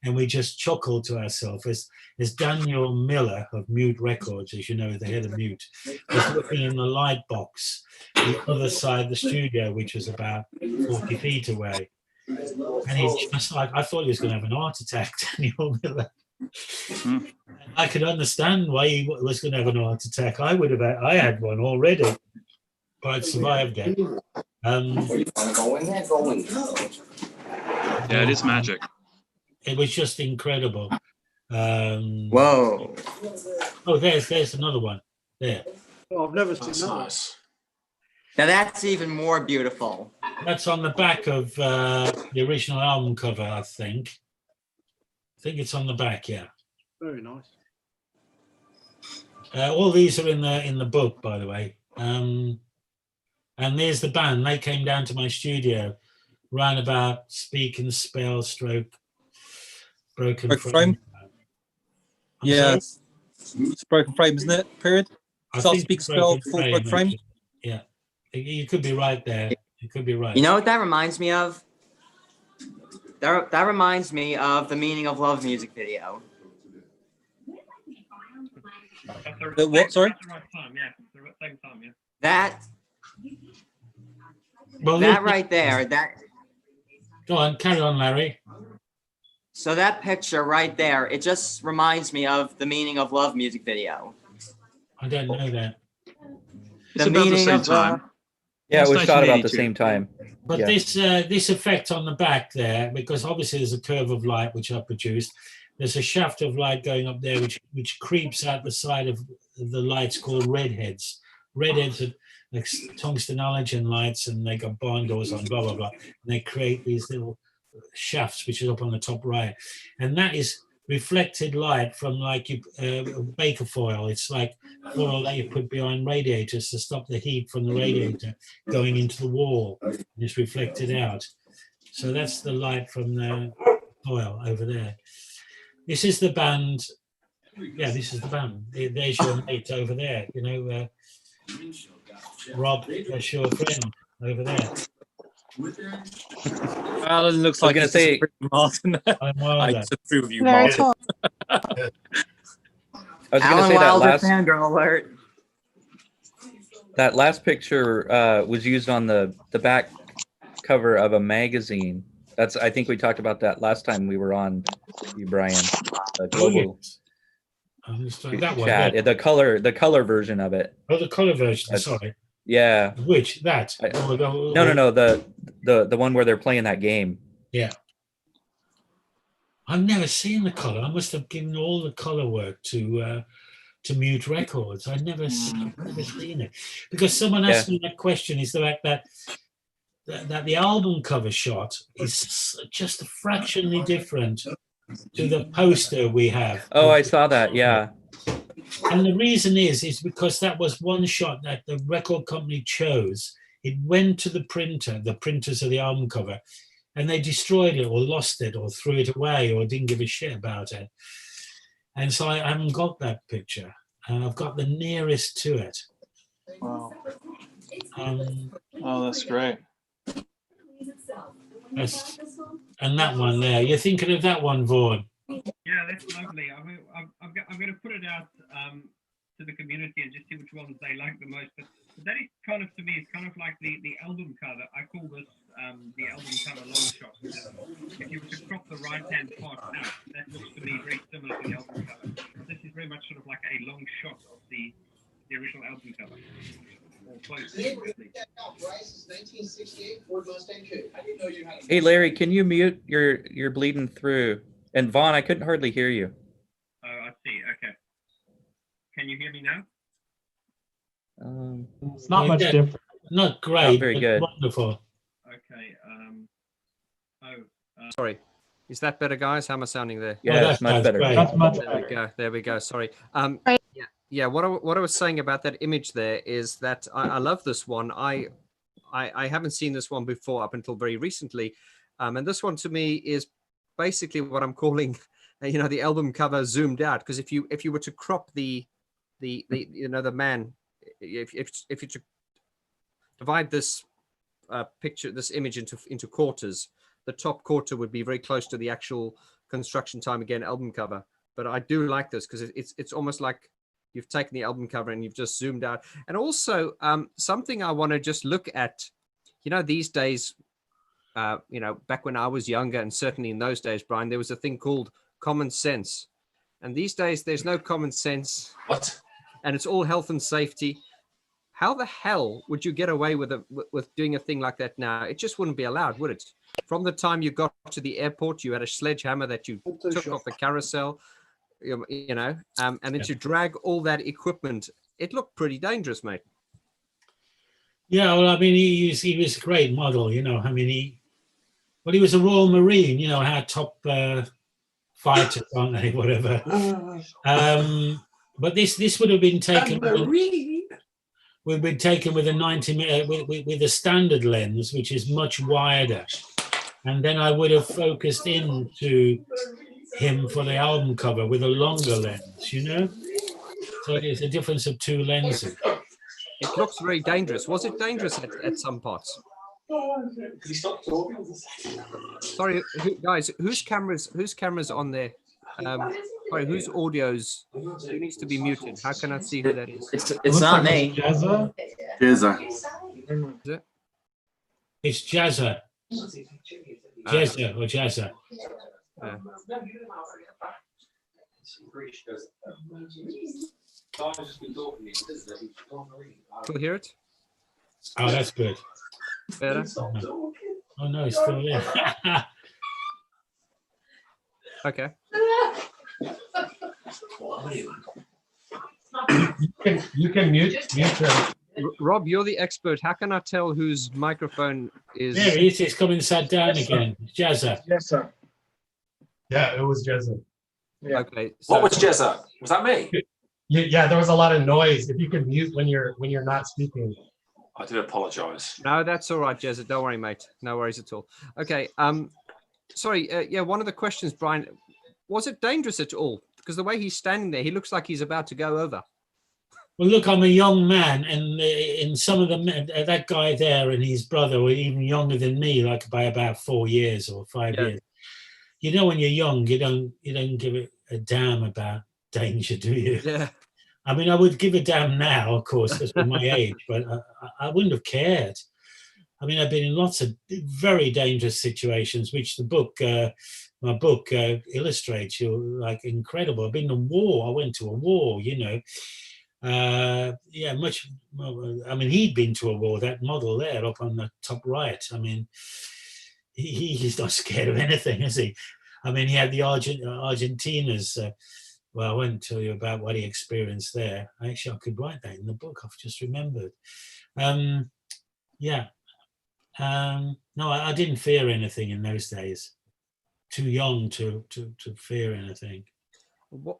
And we just chuckled to ourselves as Daniel Miller of Mute Records, as you know, the head of Mute, was looking in the light box, the other side of the studio, which was about 40 feet away. And he just I thought he was going to have an heart attack, Daniel Miller. I could understand why he was going to have an heart attack. I had one already, but I'd survived it.
Yeah, it is magic.
It was just incredible.
Whoa.
Oh, there's another one. There.
Oh, I've never seen that. Nice.
Now that's even more beautiful.
That's on the back of the original album cover, I think. I think it's on the back, yeah.
Very nice.
All these are in the book, by the way. And there's the band. They came down to my studio, ran about Speak and Spell stroke Broken Frame.
Yeah, it's Broken Frame, isn't it? Period. Start Speak Spell before Broken Frame.
Yeah, you could be right there. You could be right.
You know what that reminds me of? That reminds me of the Meaning of Love music video.
The what? Sorry.
That right there.
Go on, carry on, Larry.
So that picture right there, it just reminds me of the Meaning of Love music video.
I don't know that.
It's about the same time.
Yeah, it was shot about the same time.
But
yeah.
This effect on the back there, because obviously there's a curve of light which I produced. There's a shaft of light going up there which creeps out the side of the lights called redheads. Redheads are like tungsten halogen lights, and they got barn doors on, blah blah blah. And they create these little shafts which is up on the top right, and that is reflected light from like baker foil. It's like foil that you put behind radiators to stop the heat from the radiator going into the wall, and it's reflected out. So that's the light from the foil over there. This is the band. Yeah, this is the band. There's your mate over there. You know, Rob, that's your friend over there.
Alan looks like
going to say,
Martin. I disapprove of you,
Very
Martin.
cool.
I was going to
Alan
say
Wilder fangirl alert.
that last picture was used on the back cover of a magazine. I think we talked about that last time we were on, you, Brian. Global
that one,
chat.
yeah.
The color version of it.
Oh, the color version. Sorry.
Yeah.
Which that?
No. The one where they're playing that game.
Yeah. I've never seen the color. I must have given all the color work to Mute Records. I've never seen it because someone asked me that question. Is the fact that the album cover shot is just a fractionally different to the poster we have.
Oh, I saw that. Yeah.
And the reason is because that was one shot that the record company chose. It went to the printers of the album cover, and they destroyed it or lost it or threw it away or didn't give a shit about it. And so I haven't got that picture. I've got the nearest to it.
Wow. Oh, that's great.
And that one there. You're thinking of that one, Vaughn?
Yeah, that's lovely. I'm going to put it out to the community and just see which ones they like the most. But that is kind of, to me, it's kind of like the album cover. I call this the album cover long shot. If you were to crop the right-hand part out, that looks to me very similar to the album cover. This is very much sort of like a long shot of the original album cover.
Hey Larry, can you mute? You're bleeding through. And Vaughn, I couldn't hardly hear you.
Oh, I see. Okay. Can you hear me now?
It's not much different.
Not great.
Not very good.
Wonderful. Okay.
Sorry. Is that better, guys? How am I sounding there?
Yeah, that's much better.
That's much
There we go. There we go. Sorry.
Right.
Yeah. What I was saying about that image there is that I love this one. I haven't seen this one before up until very recently, and this one to me is basically what I'm calling, the album cover zoomed out. Because if you were to crop the man, if you divide this this image into quarters, the top quarter would be very close to the actual construction time again album cover. But I do like this because it's almost like you've taken the album cover and you've just zoomed out. And also something I want to just look at, these days, back when I was younger, and certainly in those days, Brian, there was a thing called common sense. And these days there's no common sense.
What?
And it's all health and safety. How the hell would you get away with doing a thing like that now? It just wouldn't be allowed, would it? From the time you got to the airport, you had a sledgehammer that you took off the carousel, and then to drag all that equipment, it looked pretty dangerous, mate.
Yeah, well, I mean, he was a great model, I mean, he was a Royal Marine, how top fighters, aren't they, whatever. But this would have been taken. Would have been taken with a 90 with a standard lens, which is much wider, and then I would have focused into him for the album cover with a longer lens, So it's a difference of two lenses.
It looks very dangerous. Was it dangerous at some parts? Sorry, guys, whose cameras on there? Sorry, whose audios? Who needs to be muted? How can I see who that is?
It's not me.
Jazza.
It's Jazza. Jazza or Jazza.
Still hear it?
Oh, that's good.
Better?
Oh no, it's still there.
Okay.
You can mute them.
Rob, you're the expert. How can I tell whose microphone is?
There it is. It's coming sat down again. Jazza.
Yes, sir.
Yeah, it was Jezza.
Yeah.
Okay.
What was Jezza? Was that me?
Yeah, there was a lot of noise. If you can mute when you're not speaking.
I do apologise.
No, that's all right, Jezza. Don't worry, mate. No worries at all. Okay. Sorry. Yeah, one of the questions, Brian, was it dangerous at all? Because the way he's standing there, he looks like he's about to go over.
Well, look, I'm a young man, and in some of them, that guy there and his brother were even younger than me, like by about 4 years or 5 years. When you're young, you don't give a damn about danger, do you?
Yeah.
I mean, I would give a damn now, of course, because of my age, but I wouldn't have cared. I mean, I've been in lots of very dangerous situations, which my book illustrates. You're like incredible. I've been to war. I went to a war, Yeah, much. I mean, he'd been to a war. That model there, up on the top right. I mean, he's not scared of anything, is he? I mean, he had the Argentinas. Well, I won't tell you about what he experienced there. Actually, I could write that in the book. I've just remembered. Yeah. No, I didn't fear anything in those days. Too young to fear anything.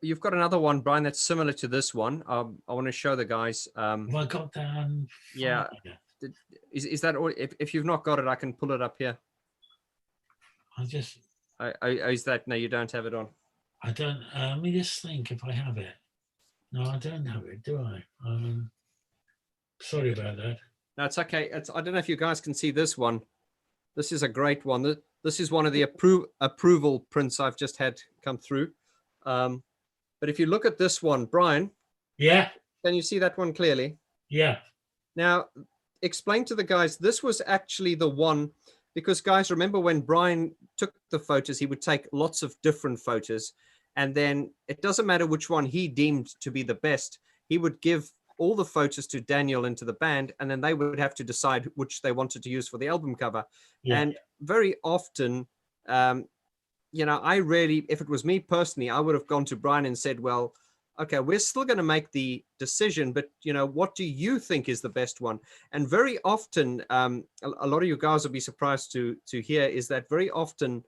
You've got another one, Brian, that's similar to this one. I want to show the guys.
Have I got that?
Yeah. Is that all? If you've not got it, I can pull it up here.
I just.
Is that no? You don't have it on.
I don't. Let me just think if I have it. No, I don't have it, do I? Sorry about that.
No, it's okay. I don't know if you guys can see this one. This is a great one. This is one of the approval prints I've just had come through. But if you look at this one, Brian.
Yeah.
Can you see that one clearly?
Yeah.
Now, explain to the guys, this was actually the one, because guys, remember when Brian took the photos, he would take lots of different photos. And then it doesn't matter which one he deemed to be the best. He would give all the photos to Daniel and to the band, and then they would have to decide which they wanted to use for the album cover.
Yeah.
And very often, you know, if it was me personally, I would have gone to Brian and said, well, okay, we're still going to make the decision, but, you know, what do you think is the best one? And very often, a lot of you guys will be surprised to hear is that very often,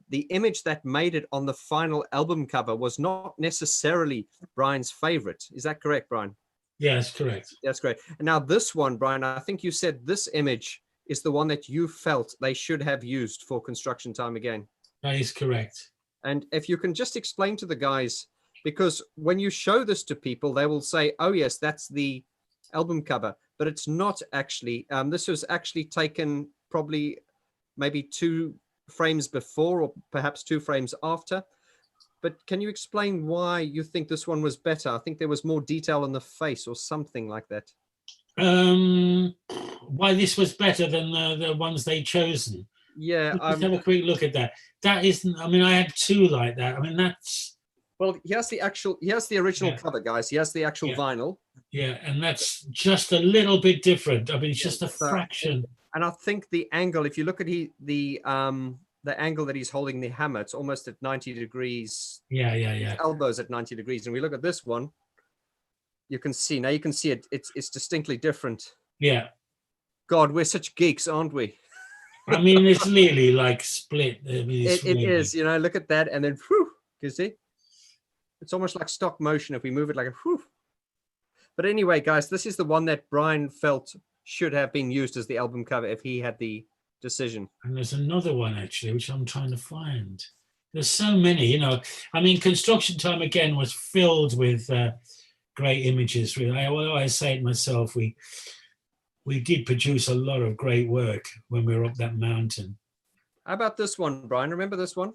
the image that made it on the final album cover was not necessarily Brian's favorite. Is that correct, Brian?
Yeah, that's correct.
That's great. And now this one, Brian, I think you said this image is the one that you felt they should have used for Construction Time Again.
That is correct.
And if you can just explain to the guys, because when you show this to people, they will say, oh, yes, that's the album cover. But it's not actually. This was actually taken probably maybe 2 frames before or perhaps 2 frames after. But can you explain why you think this one was better? I think there was more detail on the face or something like that.
Why this was better than the ones they chosen?
Yeah.
Let's have a quick look at that. That isn't, I mean, I had 2 like that. I mean, that's.
Well, here's the original cover, guys. Here's the actual vinyl.
Yeah, and that's just a little bit different. I mean, it's just a fraction.
And I think the angle, if you look at the angle that he's holding the hammer, it's almost at 90 degrees.
Yeah.
His elbows at 90 degrees. And we look at this one, you can see it. It's distinctly different.
Yeah.
God, we're such geeks, aren't we?
I mean, it's really like split. I mean,
it is, you know, look at that. And then, whew, you see? It's almost like stop motion if we move it like a whew. But anyway, guys, this is the one that Brian felt should have been used as the album cover if he had the decision.
And there's another one, actually, which I'm trying to find. There's so many, you know. I mean, Construction Time Again was filled with great images. Really, I always say it myself, we did produce a lot of great work when we were up that mountain.
How about this one, Brian? Remember this one?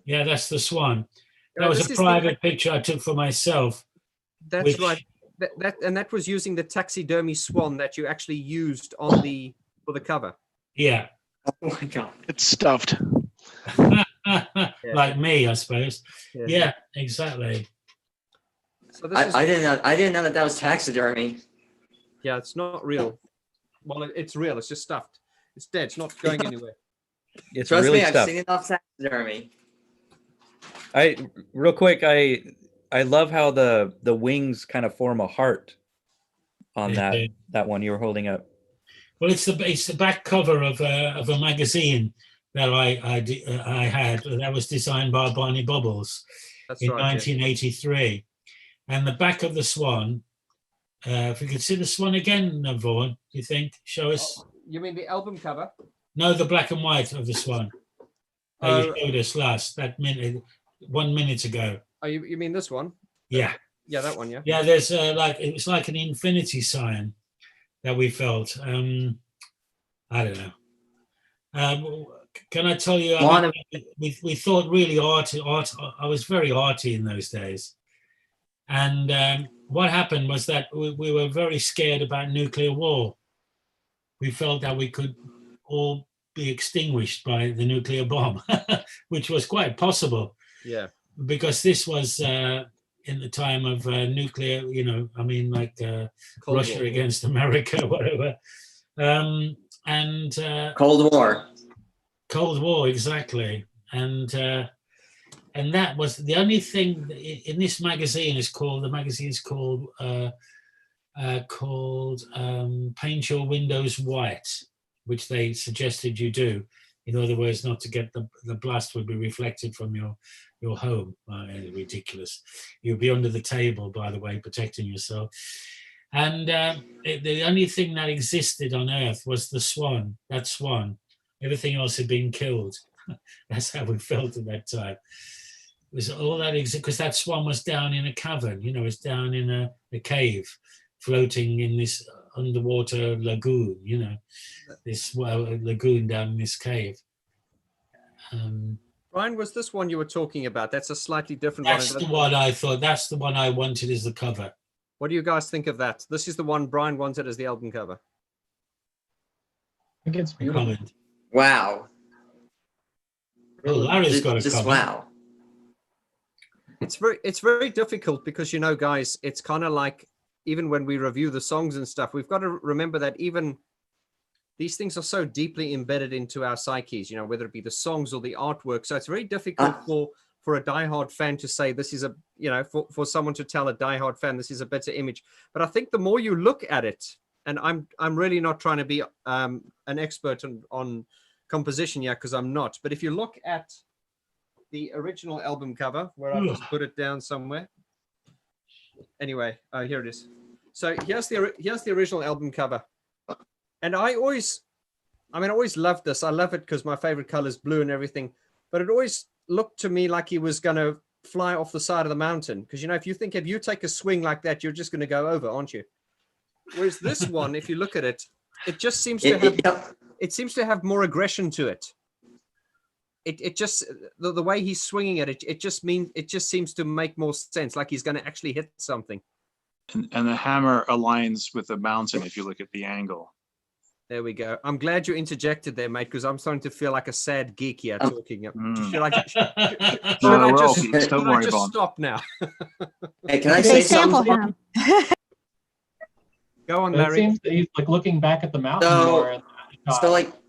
Yeah, that's the Swan. That was a private picture I took for myself.
That's right. That was using the taxidermy swan that you actually used on for the cover.
Yeah.
Oh my God.
It's stuffed.
Like me, I suppose. Yeah, exactly.
So I didn't know that was taxidermy.
Yeah, it's not real. Well, it's real. It's just stuffed. It's dead. It's not going anywhere.
It's
Trust
really
me,
stuffed.
I've seen enough taxidermy.
Real quick, I love how the wings kind of form a heart on that one you were holding up.
Well, it's the back cover of a magazine that I had that was designed by Barney Bubbles in 1983, and the back of the swan. If we could see the swan again, Vaughn, do you think? Show us.
You mean the album cover?
No, the black and white of the swan. You showed us that minute, 1 minute ago.
Oh, you mean this one?
Yeah.
Yeah, that one. Yeah.
Yeah, there's it was like an infinity sign that we felt. I don't know. Can I tell you? We thought really art. I was very arty in those days, and what happened was that we were very scared about nuclear war. We felt that we could all be extinguished by the nuclear bomb, which was quite possible.
Yeah.
Because this was, in the time of nuclear, I mean, like
Cold
Russia
War.
against America, whatever. And
Cold War.
Cold War, exactly. And that was the only thing in this magazine. The magazine's called Paint Your Windows White, which they suggested you do. In other words, not to get the blast would be reflected from your home. Ridiculous. You'd be under the table, by the way, protecting yourself. And the only thing that existed on Earth was the swan, that swan. Everything else had been killed. That's how we felt at that time. It was all that because that swan was down in a cavern, it's down in a cave, floating in this underwater lagoon, this lagoon down in this cave.
Brian, was this one you were talking about? That's a slightly different
That's
one.
the one I thought. That's the one I wanted as the cover.
What do you guys think of that? This is the one Brian wanted as the album cover.
I think it's beautiful.
Wow.
Oh, Larry's got a
just
cover.
Wow.
It's very difficult because, guys, it's kind of like, even when we review the songs and stuff, we've got to remember that even these things are so deeply embedded into our psyches, whether it be the songs or the artwork. So it's very difficult for a diehard fan to say this is for someone to tell a diehard fan this is a better image. But I think the more you look at it, and I'm really not trying to be an expert on composition yet, because I'm not. But if you look at the original album cover, where I've just put it down somewhere. Anyway, here it is. So here's the original album cover, and I always loved this. I love it because my favorite color is blue and everything. But it always looked to me like he was going to fly off the side of the mountain, because if you take a swing like that, you're just going to go over, aren't you? Whereas this one, if you look at it, it just seems to have it seems to have more aggression to it. It just the way he's swinging it just seems to make more sense, like he's going to actually hit something.
And the hammer aligns with the mountain if you look at the angle.
There we go. I'm glad you interjected there, mate, because I'm starting to feel like a sad geek here talking. Should I just stop now?
Hey, can I say something?
Go on,
It
Larry.
seems that he's like looking back at the mountain more.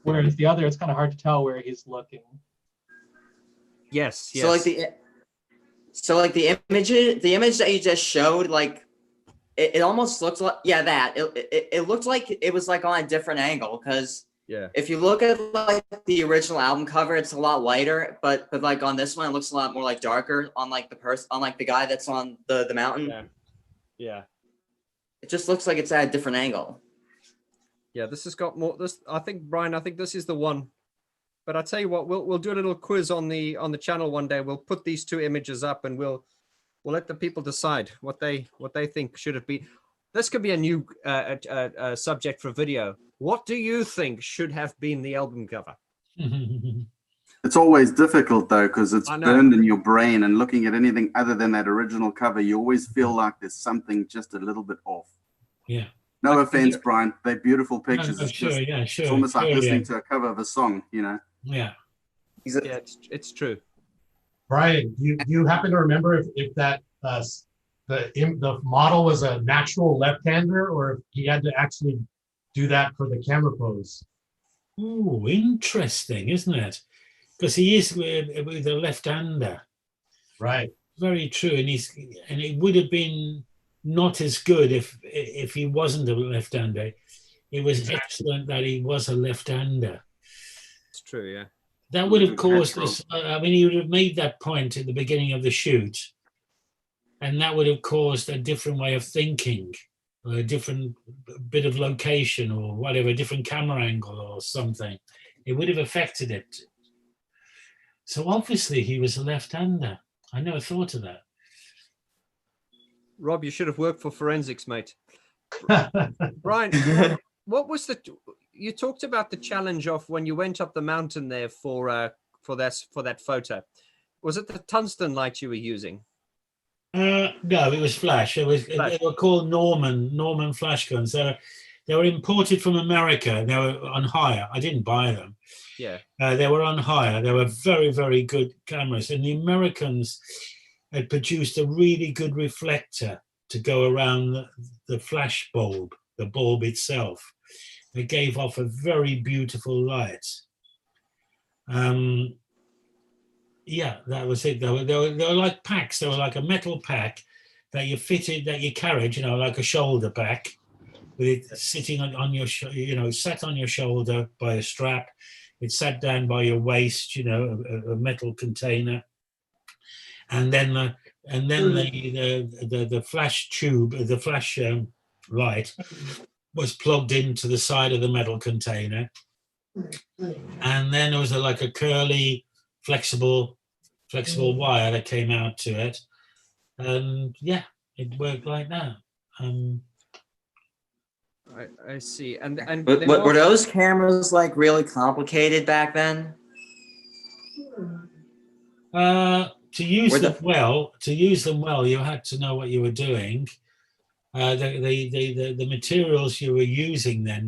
Whereas the other, it's kind of hard to tell where he's looking.
Yes.
So like the image that you just showed, like it almost looks like it looked like it was like on a different angle, because if you look at like the original album cover, it's a lot lighter, but like on this one it looks a lot more like darker on like the guy that's on the mountain.
Yeah.
It just looks like it's at a different angle.
Yeah, this has got more. I think, Brian, this is the one. But I tell you what, we'll do a little quiz on the channel one day. We'll put these two images up, and we'll let the people decide what they think should have been. This could be a new subject for video. What do you think should have been the album cover?
It's always difficult though, because it's burned in your brain, and looking at anything other than that original cover, you always feel like there's something just a little bit off.
Yeah.
No offense, Brian. They're beautiful pictures.
No, sure.
It's almost like listening to a cover of a song,
Yeah.
Yeah, it's true.
Brian, you happen to remember if that the model was a natural left-hander, or if he had to actually do that for the camera pose?
Oh, interesting, isn't it? Because he is with a left-hander.
Right.
Very true, and it would have been not as good if he wasn't a left-hander. It was excellent that he was a left-hander.
It's true, yeah.
That would have caused us. He would have made that point at the beginning of the shoot, and that would have caused a different way of thinking, or a different bit of location, or whatever, a different camera angle or something. It would have affected it. So obviously he was a left-hander. I never thought of that.
Rob, you should have worked for forensics, mate. Brian, what was you talked about the challenge of when you went up the mountain there for that photo. Was it the tungsten light you were using?
No, it was flash. They were called Norman flash guns. They were imported from America. They were on hire. I didn't buy them.
Yeah.
They were on hire. They were very, very good cameras. And the Americans, had produced a really good reflector to go around the flash bulb, the bulb itself. It gave off a very beautiful light. Yeah, that was it. They were like packs. They were like a metal pack that you fitted, that you carried, like a shoulder pack, with it sitting on your, sat on your shoulder by a strap. It sat down by your waist, a metal container, and then the flash tube, the flash light was plugged into the side of the metal container, and then there was like a curly, flexible wire that came out to it, and yeah, it worked like that.
I see. And
were those cameras like really complicated back then?
To use them well, you had to know what you were doing. The materials you were using then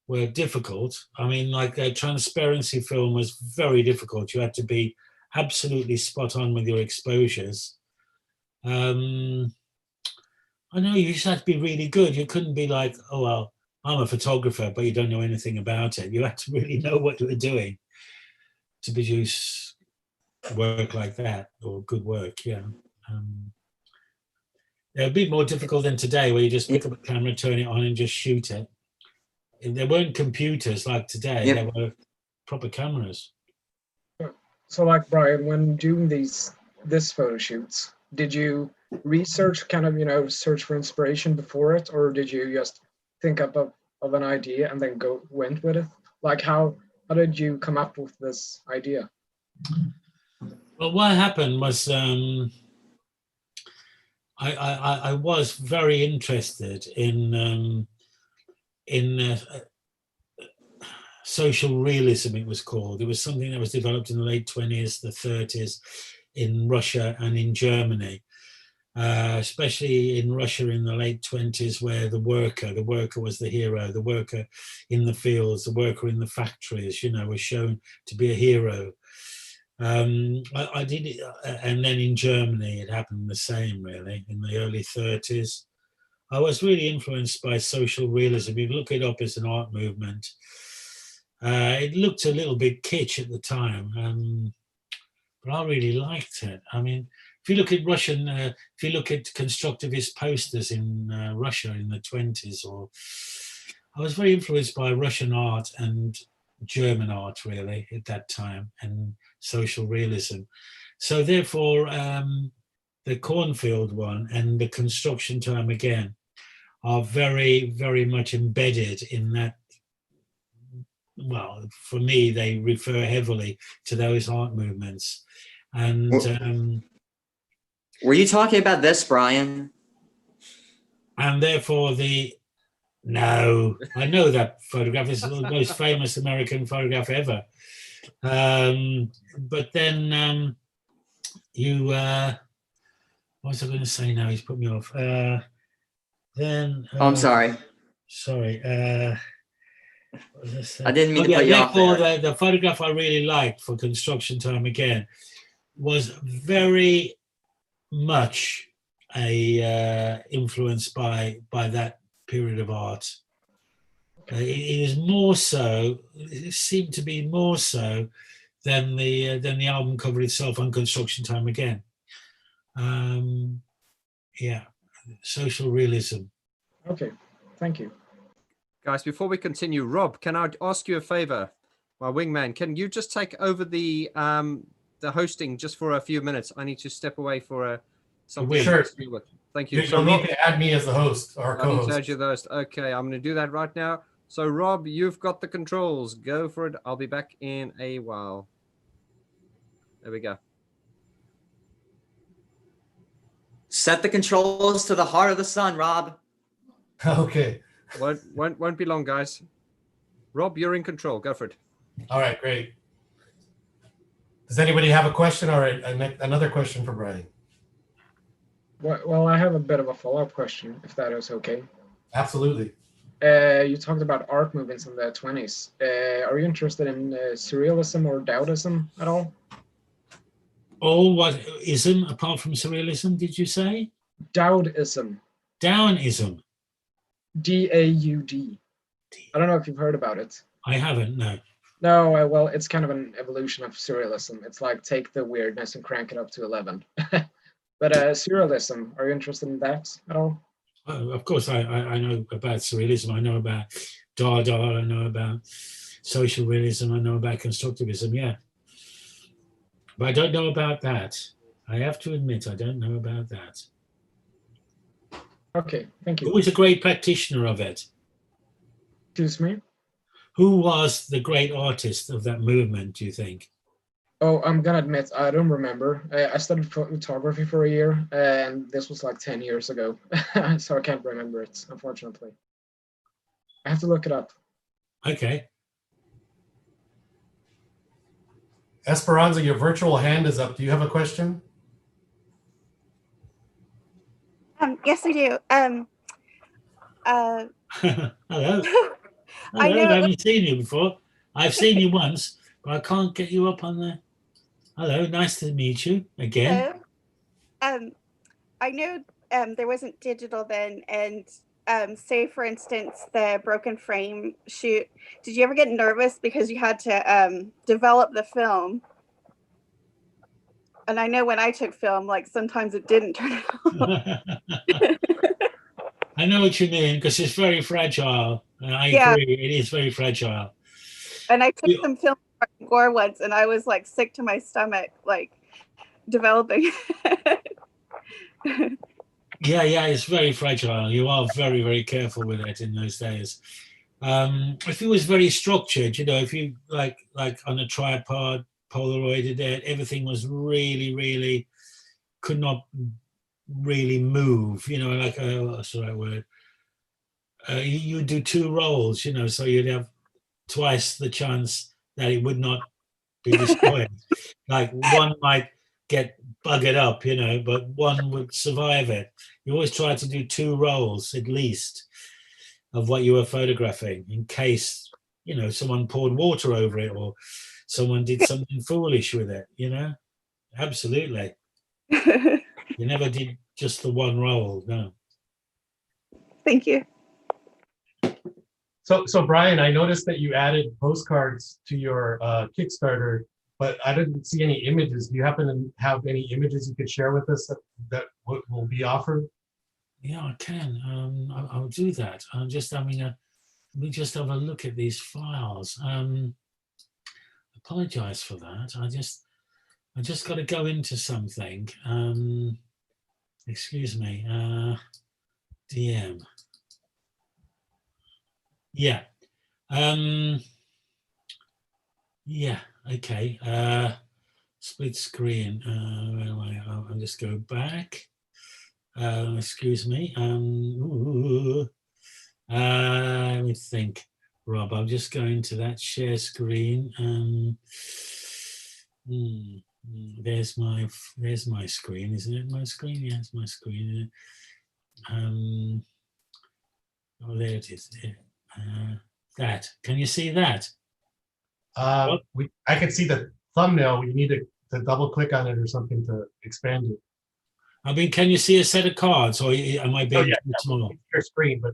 were difficult. I mean, like transparency film was very difficult. You had to be absolutely spot on with your exposures. I know you just had to be really good. You couldn't be like, oh, well, I'm a photographer, but you don't know anything about it. You had to really know what you were doing to produce work like that, or good work, yeah. It would be more difficult than today, where you just pick up a camera, turn it on, and just shoot it. There weren't computers like today. There were proper cameras.
So, like Brian, when doing this photo shoots, did you research, kind of, search for inspiration before it, or did you just think up of an idea and then went with it? Like, how did you come up with this idea?
Well, what happened was I was very interested in social realism, it was called. It was something that was developed in the late 20s, the 30s, in Russia and in Germany, especially in Russia in the late 20s, where the worker was the hero, the worker in the fields, the worker in the factories, was shown to be a hero. I did it, and then in Germany it happened the same, really, in the early 30s. I was really influenced by social realism. You look it up as an art movement. It looked a little bit kitsch at the time, but I really liked it. I mean, if you look at if you look at constructivist posters in Russia in the 20s, I was very influenced by Russian art and German art, really, at that time, and social realism. So therefore, the cornfield one and the construction time again are very, very much embedded in that. Well, for me, they refer heavily to those art movements. And
were you talking about this, Brian?
And therefore no, I know that photograph is the most famous American photograph ever. But then what was I going to say now? He's put me off.
I'm sorry.
Sorry.
I didn't mean to put you off there.
The photograph I really liked for construction time again was very much influenced by that period of art. It is more so. It seemed to be more so than the album cover itself on Construction Time Again. Yeah, social realism.
Okay, thank you.
Guys, before we continue, Rob, can I ask you a favor? My wingman, can you just take over the hosting just for a few minutes? I need to step away for something.
Sure.
With. Thank you.
You'll need to add me as the host or co-host.
I need to add you the host. Okay, I'm going to do that right now. So, Rob, you've got the controls. Go for it. I'll be back in a while. There we go.
Set the controls to the heart of the sun, Rob.
Okay.
Won't be long, guys. Rob, you're in control. Go for it.
All right, great. Does anybody have a question or another question for Brian?
Well, I have a bit of a follow-up question, if that is okay.
Absolutely.
You talked about art movements in the 20s. Are you interested in surrealism or Dadaism at all?
All what ism apart from surrealism? Did you say
Dowdism?
Downism.
D-A-U-D. I don't know if you've heard about it.
I haven't. No.
No, well, it's kind of an evolution of surrealism. It's like take the weirdness and crank it up to 11. But surrealism, are you interested in that at all?
Of course, I know about surrealism. I know about Dada. I know about social realism. I know about constructivism. Yeah, but I don't know about that. I have to admit, I don't know about that.
Okay, thank you.
Who was a great practitioner of it?
Excuse me?
Who was the great artist of that movement, do you think?
Oh, I'm gonna admit, I don't remember. I studied photography for a year, and this was like 10 years ago, so I can't remember it, unfortunately. I have to look it up.
Okay.
Esperanza, your virtual hand is up. Do you have a question?
Yes, I do.
Hello.
I know.
I haven't seen you before. I've seen you once, but I can't get you up on the. Hello, nice to meet you again.
Hello. I know there wasn't digital then, and say for instance the broken frame shoot. Did you ever get nervous because you had to develop the film? And I know when I took film, like sometimes it didn't turn out.
I know what you mean because it's very fragile. I agree, it is very fragile.
And I took some film gore once, and I was like sick to my stomach, like developing.
Yeah, it's very fragile. You are very, very careful with it in those days. If it was very structured, if you like on a tripod, Polaroided it, everything was really, really could not really move. Like what's the right word? You do two rolls, so you'd have twice the chance that it would not be destroyed. Like one might get buggered up, but one would survive it. You always try to do two rolls at least of what you were photographing in case, someone poured water over it or someone did something foolish with it, Absolutely. You never did just the one roll, no.
Thank you.
So Brian, I noticed that you added postcards to your Kickstarter, but I didn't see any images. Do you happen to have any images you could share with us that will be offered?
Yeah, I can. I'll do that. I'm just having let me just have a look at these files. Apologize for that. I just got to go into something. Excuse me. DM. Yeah. Yeah. Okay. Split screen. Where am I? I'll just go back. Excuse me. Let me think. Rob, I'm just going to that share screen. There's my screen, isn't it? My screen, yeah, it's my screen. Oh, there it is. That. Can you see that?
I can see the thumbnail. You need to double click on it or something to expand it.
I mean, can you see a set of cards, or am I being too small?
It's your screen, but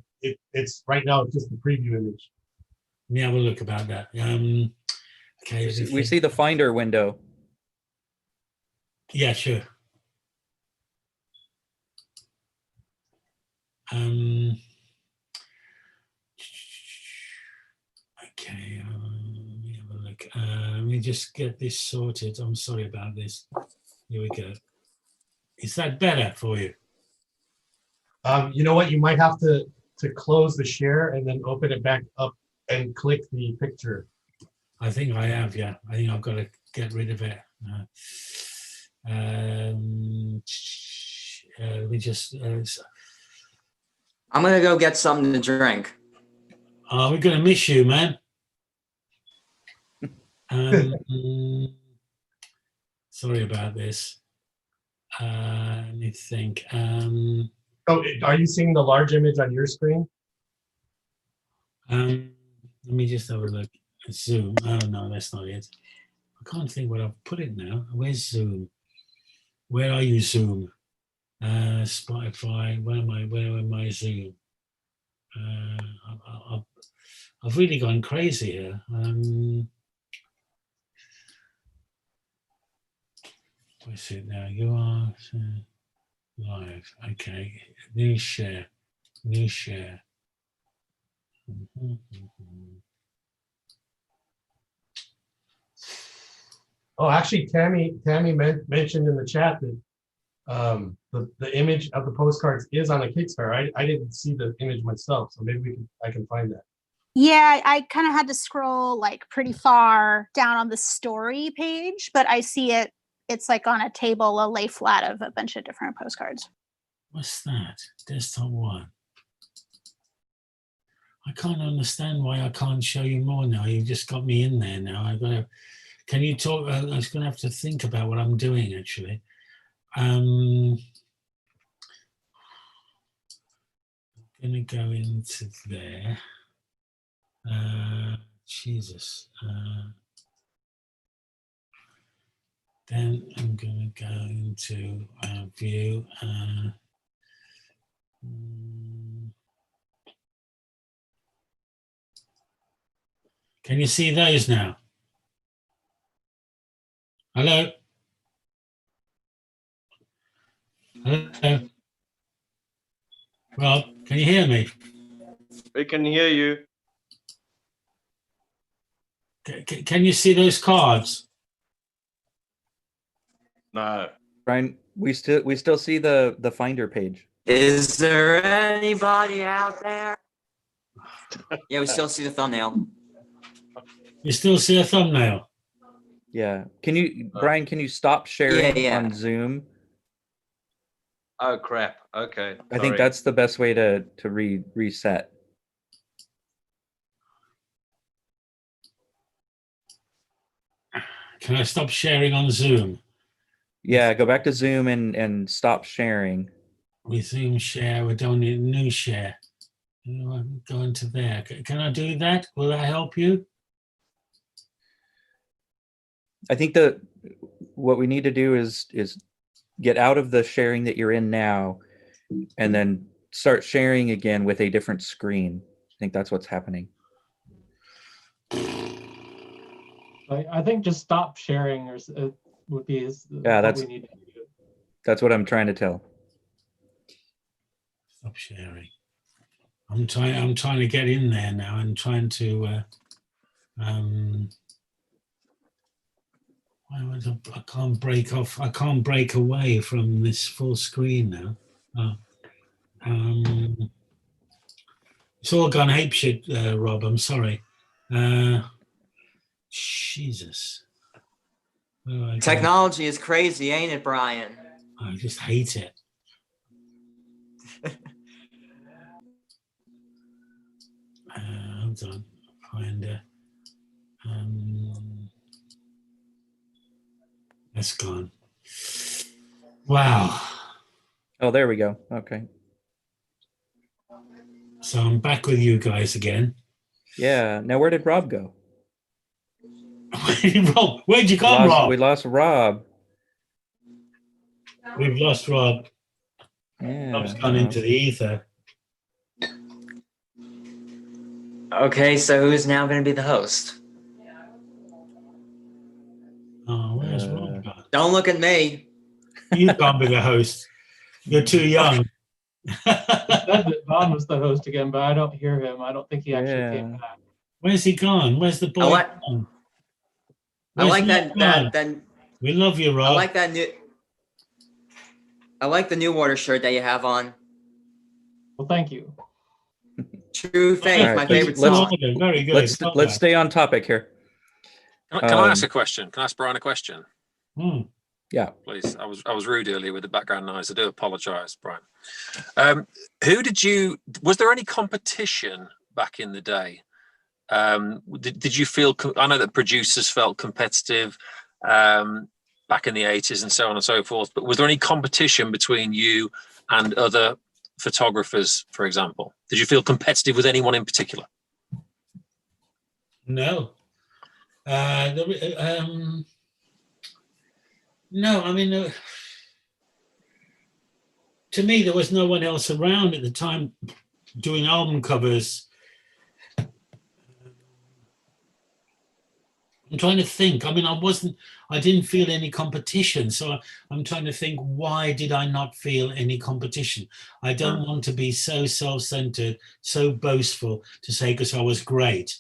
it's right now. It's just the preview image.
Let me have a look about that. Okay.
We see the Finder window.
Yeah, sure. Okay, let me have a look. Let me just get this sorted. I'm sorry about this. Here we go. Is that better for you?
You know what? You might have to close the share and then open it back up and click the picture.
I think I have, yeah. I think I've got to get rid of it. Let me just...
I'm going to go get something to drink.
We're going to miss you, man. Sorry about this. Let me think.
Oh, are you seeing the large image on your screen?
Let me just have a look. Zoom. Oh, no, that's not it. I can't think where I've put it now. Where's Zoom? Where are you, Zoom? Spotify. Where am I, Zoom? I've really gone crazy here. What's it now? You are live. Okay. New share. New share.
Oh, actually, Tammy mentioned in the chat that the image of the postcards is on a Kickstarter. I didn't see the image myself, so maybe I can find that.
Yeah, I kind of had to scroll like pretty far down on the story page, but I see it. It's like on a table, a lay flat of a bunch of different postcards.
What's that? Desktop one. I can't understand why I can't show you more now. You've just got me in there now. I've got to. Can you talk? I was going to have to think about what I'm doing actually. I'm going to go into there. Jesus. Then I'm going to go into view. Can you see those now? Hello? Hello? Rob, can you hear me?
We can hear you.
Can you see those cards?
No.
Brian, we still see the Finder page.
Is there anybody out there? Yeah, we still see the thumbnail.
You still see a thumbnail?
Yeah. Can you, Brian? Can you stop sharing
Yeah.
on Zoom?
Oh crap. Okay.
I think that's the best way to reset.
Can I stop sharing on Zoom?
Yeah, go back to Zoom and stop sharing.
We Zoom share, we don't need a new share. Go into there. Can I do that? Will that help you?
I think what we need to do is get out of the sharing that you're in now and then start sharing again with a different screen. I think that's what's happening.
I think just stop sharing would be what we need to do.
That's what I'm trying to tell.
Stop sharing. I'm trying to get in there now and trying to I can't break off. I can't break away from this full screen now. It's all gone apeshit, Rob. I'm sorry. Jesus.
Technology is crazy, ain't it, Brian?
I just hate it. Hold on. Find that's gone. Wow.
Oh, there we go. Okay.
So I'm back with you guys again.
Yeah. Now, where did Rob go?
Rob, where'd you go, Rob?
We lost Rob.
We've lost Rob.
Yeah.
Rob's gone into the ether.
Okay, so who's now going to be the host?
Oh, where's Rob gone?
Don't look at me.
You can't be the host. You're too young.
He said that Vaughn was the host again, but I don't hear him. I don't think he actually came back.
Where's he gone? Where's the boy gone?
I like
Where's
that.
We love you, Rob.
I like that new. I like the new water shirt that you have on.
Well, thank you.
True Faith,
Right,
my favorite song.
Very good.
Let's stay on topic here.
Can I ask a question? Can I ask Brian a question?
Yeah.
Please. I was rude earlier with the background noise. I do apologize, Brian. Was there any competition back in the day? Did you feel, I know that producers felt competitive back in the 80s and so on and so forth, but was there any competition between you and other photographers, for example? Did you feel competitive with anyone in particular?
No. No, I mean, to me, there was no one else around at the time doing album covers. I'm trying to think. I mean, I didn't feel any competition. So I'm trying to think, why did I not feel any competition? I don't want to be so self-centered, so boastful to say because I was great.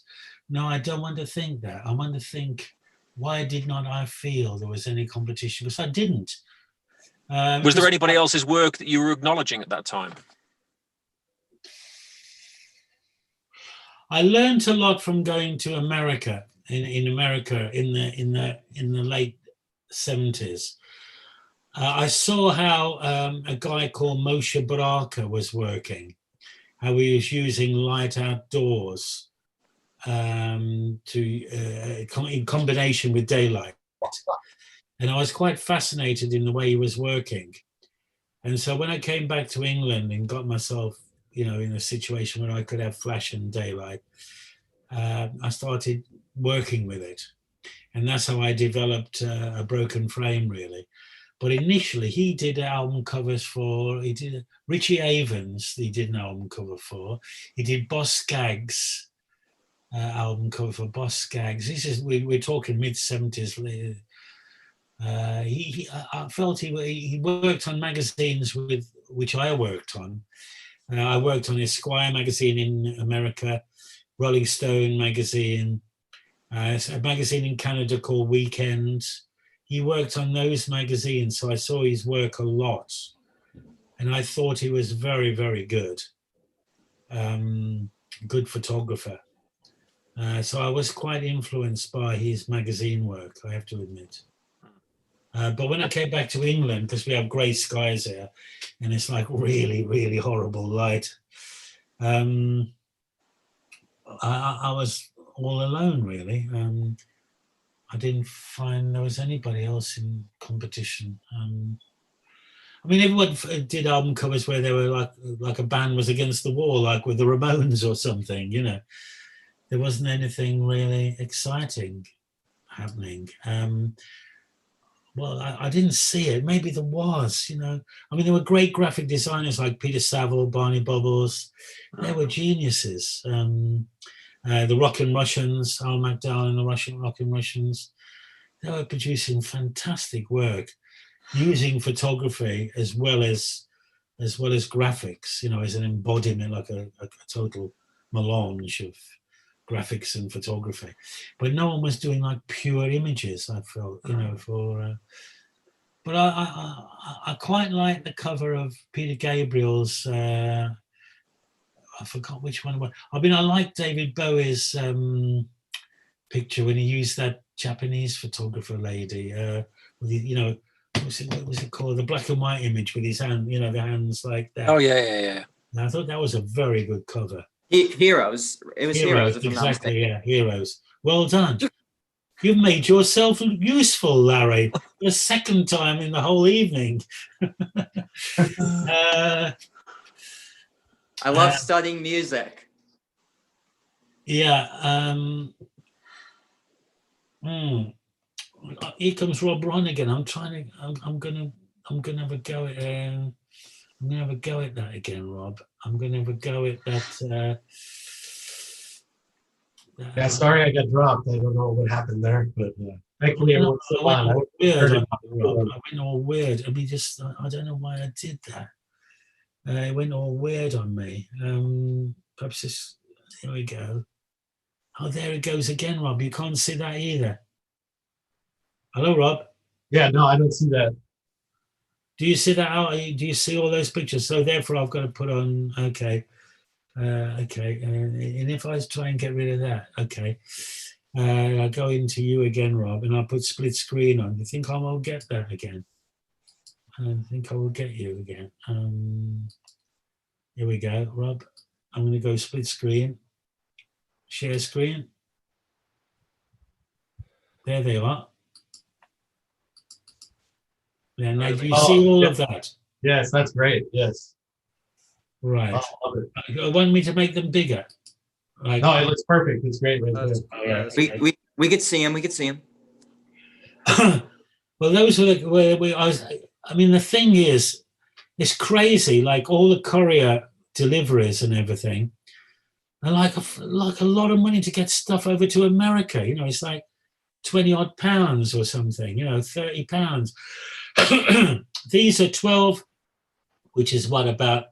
No, I don't want to think that. I want to think, why did not I feel there was any competition? Because I didn't.
Was there anybody else's work that you were acknowledging at that time?
I learned a lot from going to America. In America in the late 70s, I saw how a guy called Moshe Baraka was working, how he was using light outdoors in combination with daylight, and I was quite fascinated in the way he was working. And so when I came back to England and got myself, in a situation where I could have flash and daylight, I started working with it, and that's how I developed a broken frame, really. But initially he did album covers he did Richie Avens, he did an album cover for, he did Boss Skaggs album cover for Boss Skaggs. We're talking mid-70s. I felt he worked on magazines with which I worked on. I worked on Esquire magazine in America, Rolling Stone magazine, a magazine in Canada called Weekends. He worked on those magazines, so I saw his work a lot, and I thought he was very, very good, good photographer. So I was quite influenced by his magazine work, I have to admit. But when I came back to England, because we have grey skies here, and it's like really, really horrible light, I was all alone, really. I didn't find there was anybody else in competition. I mean, everyone did album covers where they were like a band was against the wall, like with the Ramones or something, There wasn't anything really exciting happening. Well, I didn't see it. Maybe there was, I mean, there were great graphic designers like Peter Saville, Barney Bubbles. They were geniuses. The Rockin' Russians, Al McDowell and the Rockin' Russians, they were producing fantastic work, using photography as well as graphics, as an embodiment, like a total melange of graphics and photography. But no one was doing like pure images, I felt, but I quite like the cover of Peter Gabriel's, I forgot which one it was. I mean, I like David Bowie's picture when he used that Japanese photographer lady, what was it called? The black and white image with his hand, the hands like that.
Oh, yeah.
And I thought that was a very good cover.
Heroes. It was Heroes.
Exactly, yeah, Heroes. Well done. You've made yourself useful, Larry. The second time in the whole evening.
I love studying music.
Yeah. Here comes Rob Ron again. I'm gonna have a go at I'm gonna have a go at that again, Rob. I'm gonna have a go at that.
Yeah, sorry I got dropped. I don't know what happened there, but thankfully everyone's still on.
I went all weird. I mean, I don't know why I did that. It went all weird on me. Perhaps here we go. Oh, there it goes again, Rob. You can't see that either. Hello, Rob.
Yeah, no, I don't see that.
Do you see that out? Do you see all those pictures? So therefore, I've got to put on. Okay. And if I try and get rid of that, okay. I'll go into you again, Rob, and I'll put split screen on. You think I will get that again? I think I will get you again. Here we go, Rob. I'm going to go split screen, share screen. There they are. Yeah, now do you see all of that?
Yes, that's great. Yes.
Right.
I love it.
You want me to make them bigger? Like,
no, it looks perfect. It's great.
We could see him. We could see him.
Well, those were where I mean, the thing is, It's crazy. Like all the courier deliveries and everything, and like a lot of money to get stuff over to America. You know, it's like 20 odd pounds or something. You know, 30 pounds. These are 12, which is what about.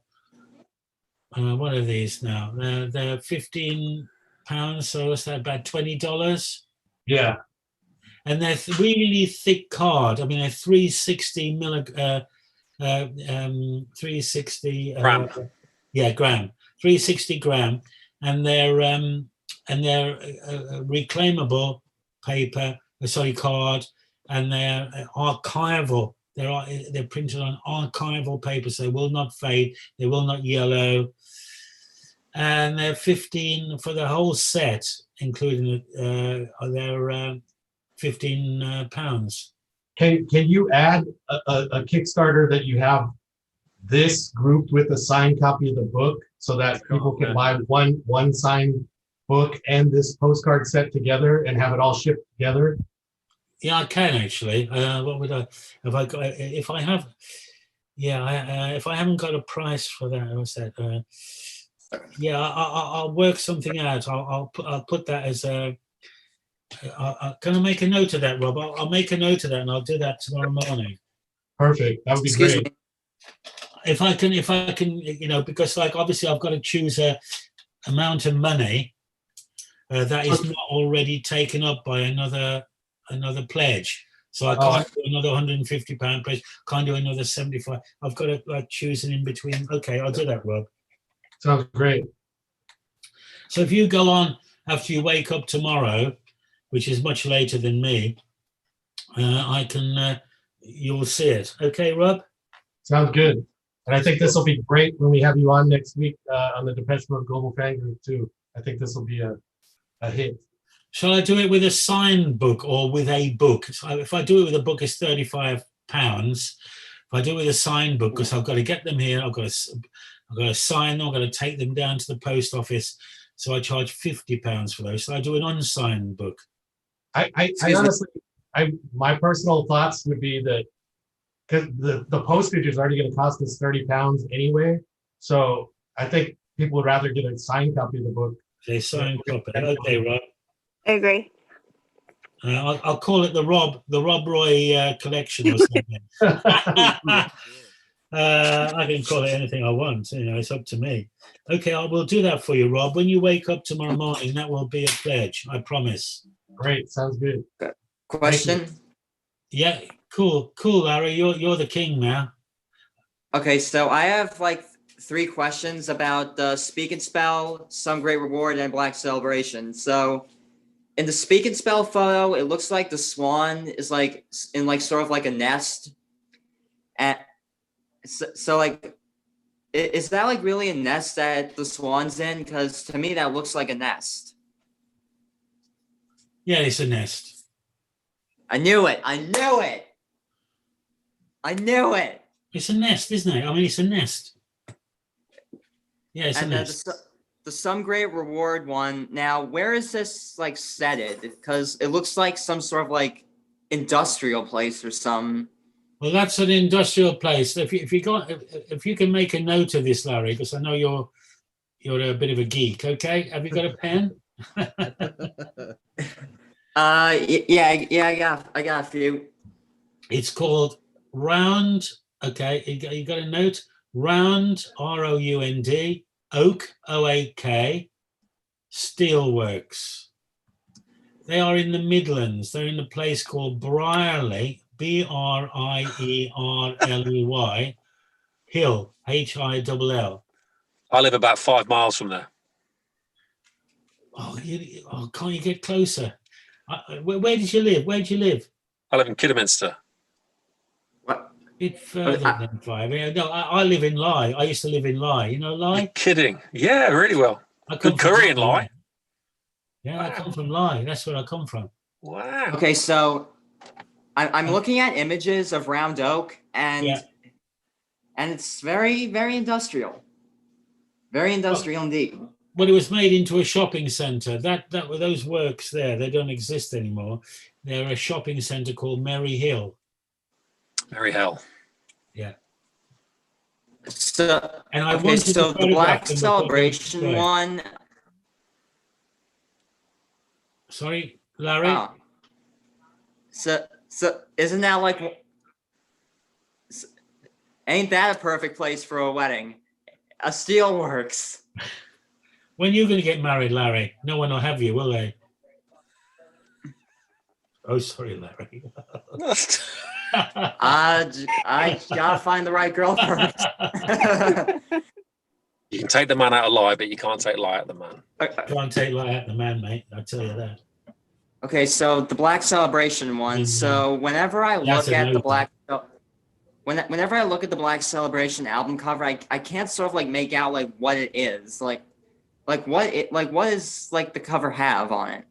What are these now? They're 15 pounds, so what's that, about $20?
Yeah.
And they're really thick card. I mean, they're 360
gram.
Gram, 360 gram, and they're reclaimable paper, card, and they're archival. They're printed on archival paper, so they will not fade, they will not yellow. And they're 15 for the whole set, including they're 15 pounds.
Can you add a Kickstarter that you have this grouped with a signed copy of the book so that people can buy one signed book and this postcard set together and have it all shipped together?
Yeah, I can actually. What would I? If I haven't got a price for that, what's that? I'll work something out. I'll put that as a. Can I make a note of that, Rob? I'll make a note of that, and I'll do that tomorrow morning.
Perfect. That would be great.
If I can, you know, because like obviously I've got to choose a amount of money that is not already taken up by another pledge. So I can't do another £150 pledge. Can't do another 75. I've got to like choose an in between. Okay, I'll do that, Rob.
Sounds great.
So if you go on after you wake up tomorrow, which is much later than me, you'll see it. Okay, Rob?
Sounds good. And I think this will be great when we have you on next week on the Depeche Mode Global Fan Group too. I think this will be a hit.
Shall I do it with a signed book or with a book? So if I do it with a book, it's £35. If I do it with a signed book, because I've got to get them here, I've got to sign them, I've got to take them down to the post office. So I charge £50 for those. So I do an unsigned book.
I honestly, my personal thoughts would be that because the postage is already going to cost us £30 anyway. So I think people would rather get a signed copy of the book.
A signed copy. Okay, Rob.
I agree.
I'll call it the Rob Roy collection or something. I can call it anything I want. You know, it's up to me. Okay, I will do that for you, Rob. When you wake up tomorrow morning, that will be a pledge. I promise.
Great, sounds good.
Question?
Yeah, cool, Larry. You're the king now.
Okay, so I have like 3 questions about the Speak and Spell, Some Great Reward, and Black Celebration. So in the Speak and Spell photo, it looks like the swan is like in like sort of like a nest. And so like, is that like really a nest that the swan's in? Because to me, that looks like a nest.
Yeah, it's a nest.
I knew it. I knew it. I knew it.
It's a nest, isn't it? I mean, it's a nest. Yeah, it's a nest.
The Some Great Reward one. Now, where is this like setted? Because it looks like some sort of like industrial place or some.
Well, that's an industrial place. If you can make a note of this, Larry, because I know you're a bit of a geek. Okay, have you got a pen?
Yeah, I got a few.
It's called Round. Okay, you got a note? Round, ROUND, Oak, OAK, Steelworks. They are in the Midlands. They're in a place called Brierley, BRIERLEY, Hill, HILL.
I live about 5 miles from there.
Oh, can't you get closer? Where did you live? Where did you live?
I live in Kidderminster.
What?
Bit further than 5. No, I live in Lye. I used to live in Lye. You know Lye?
You're kidding? Yeah, really well. Good curry in Lye.
Yeah, wow. I come from Lye. That's where I come from.
Wow.
Okay, so I'm looking at images of Round Oak, and it's very, very industrial. Very industrial indeed.
Well, it was made into a shopping centre. Those works there, they don't exist anymore. They're a shopping centre called Merry Hill.
Merry Hill.
Yeah.
So,
And I
okay,
wanted
so
to
the Black
photograph them before they
Celebration
destroyed.
one.
Sorry, Larry.
Oh. So isn't that like? Ain't that a perfect place for a wedding? A steelworks.
When are you going to get married, Larry? No one will have you, will they? Oh, sorry, Larry.
I gotta find the right girl first.
You can take the man out of lie, but you can't take lie out the man.
Can't take lie out the man, mate. I'll tell you that.
Okay, so the Black Celebration one. So whenever I
That's
look
a
at
no
the Black, whenever I look at the Black Celebration album cover, I can't sort of like make out like what it is, like what is like the cover have on it.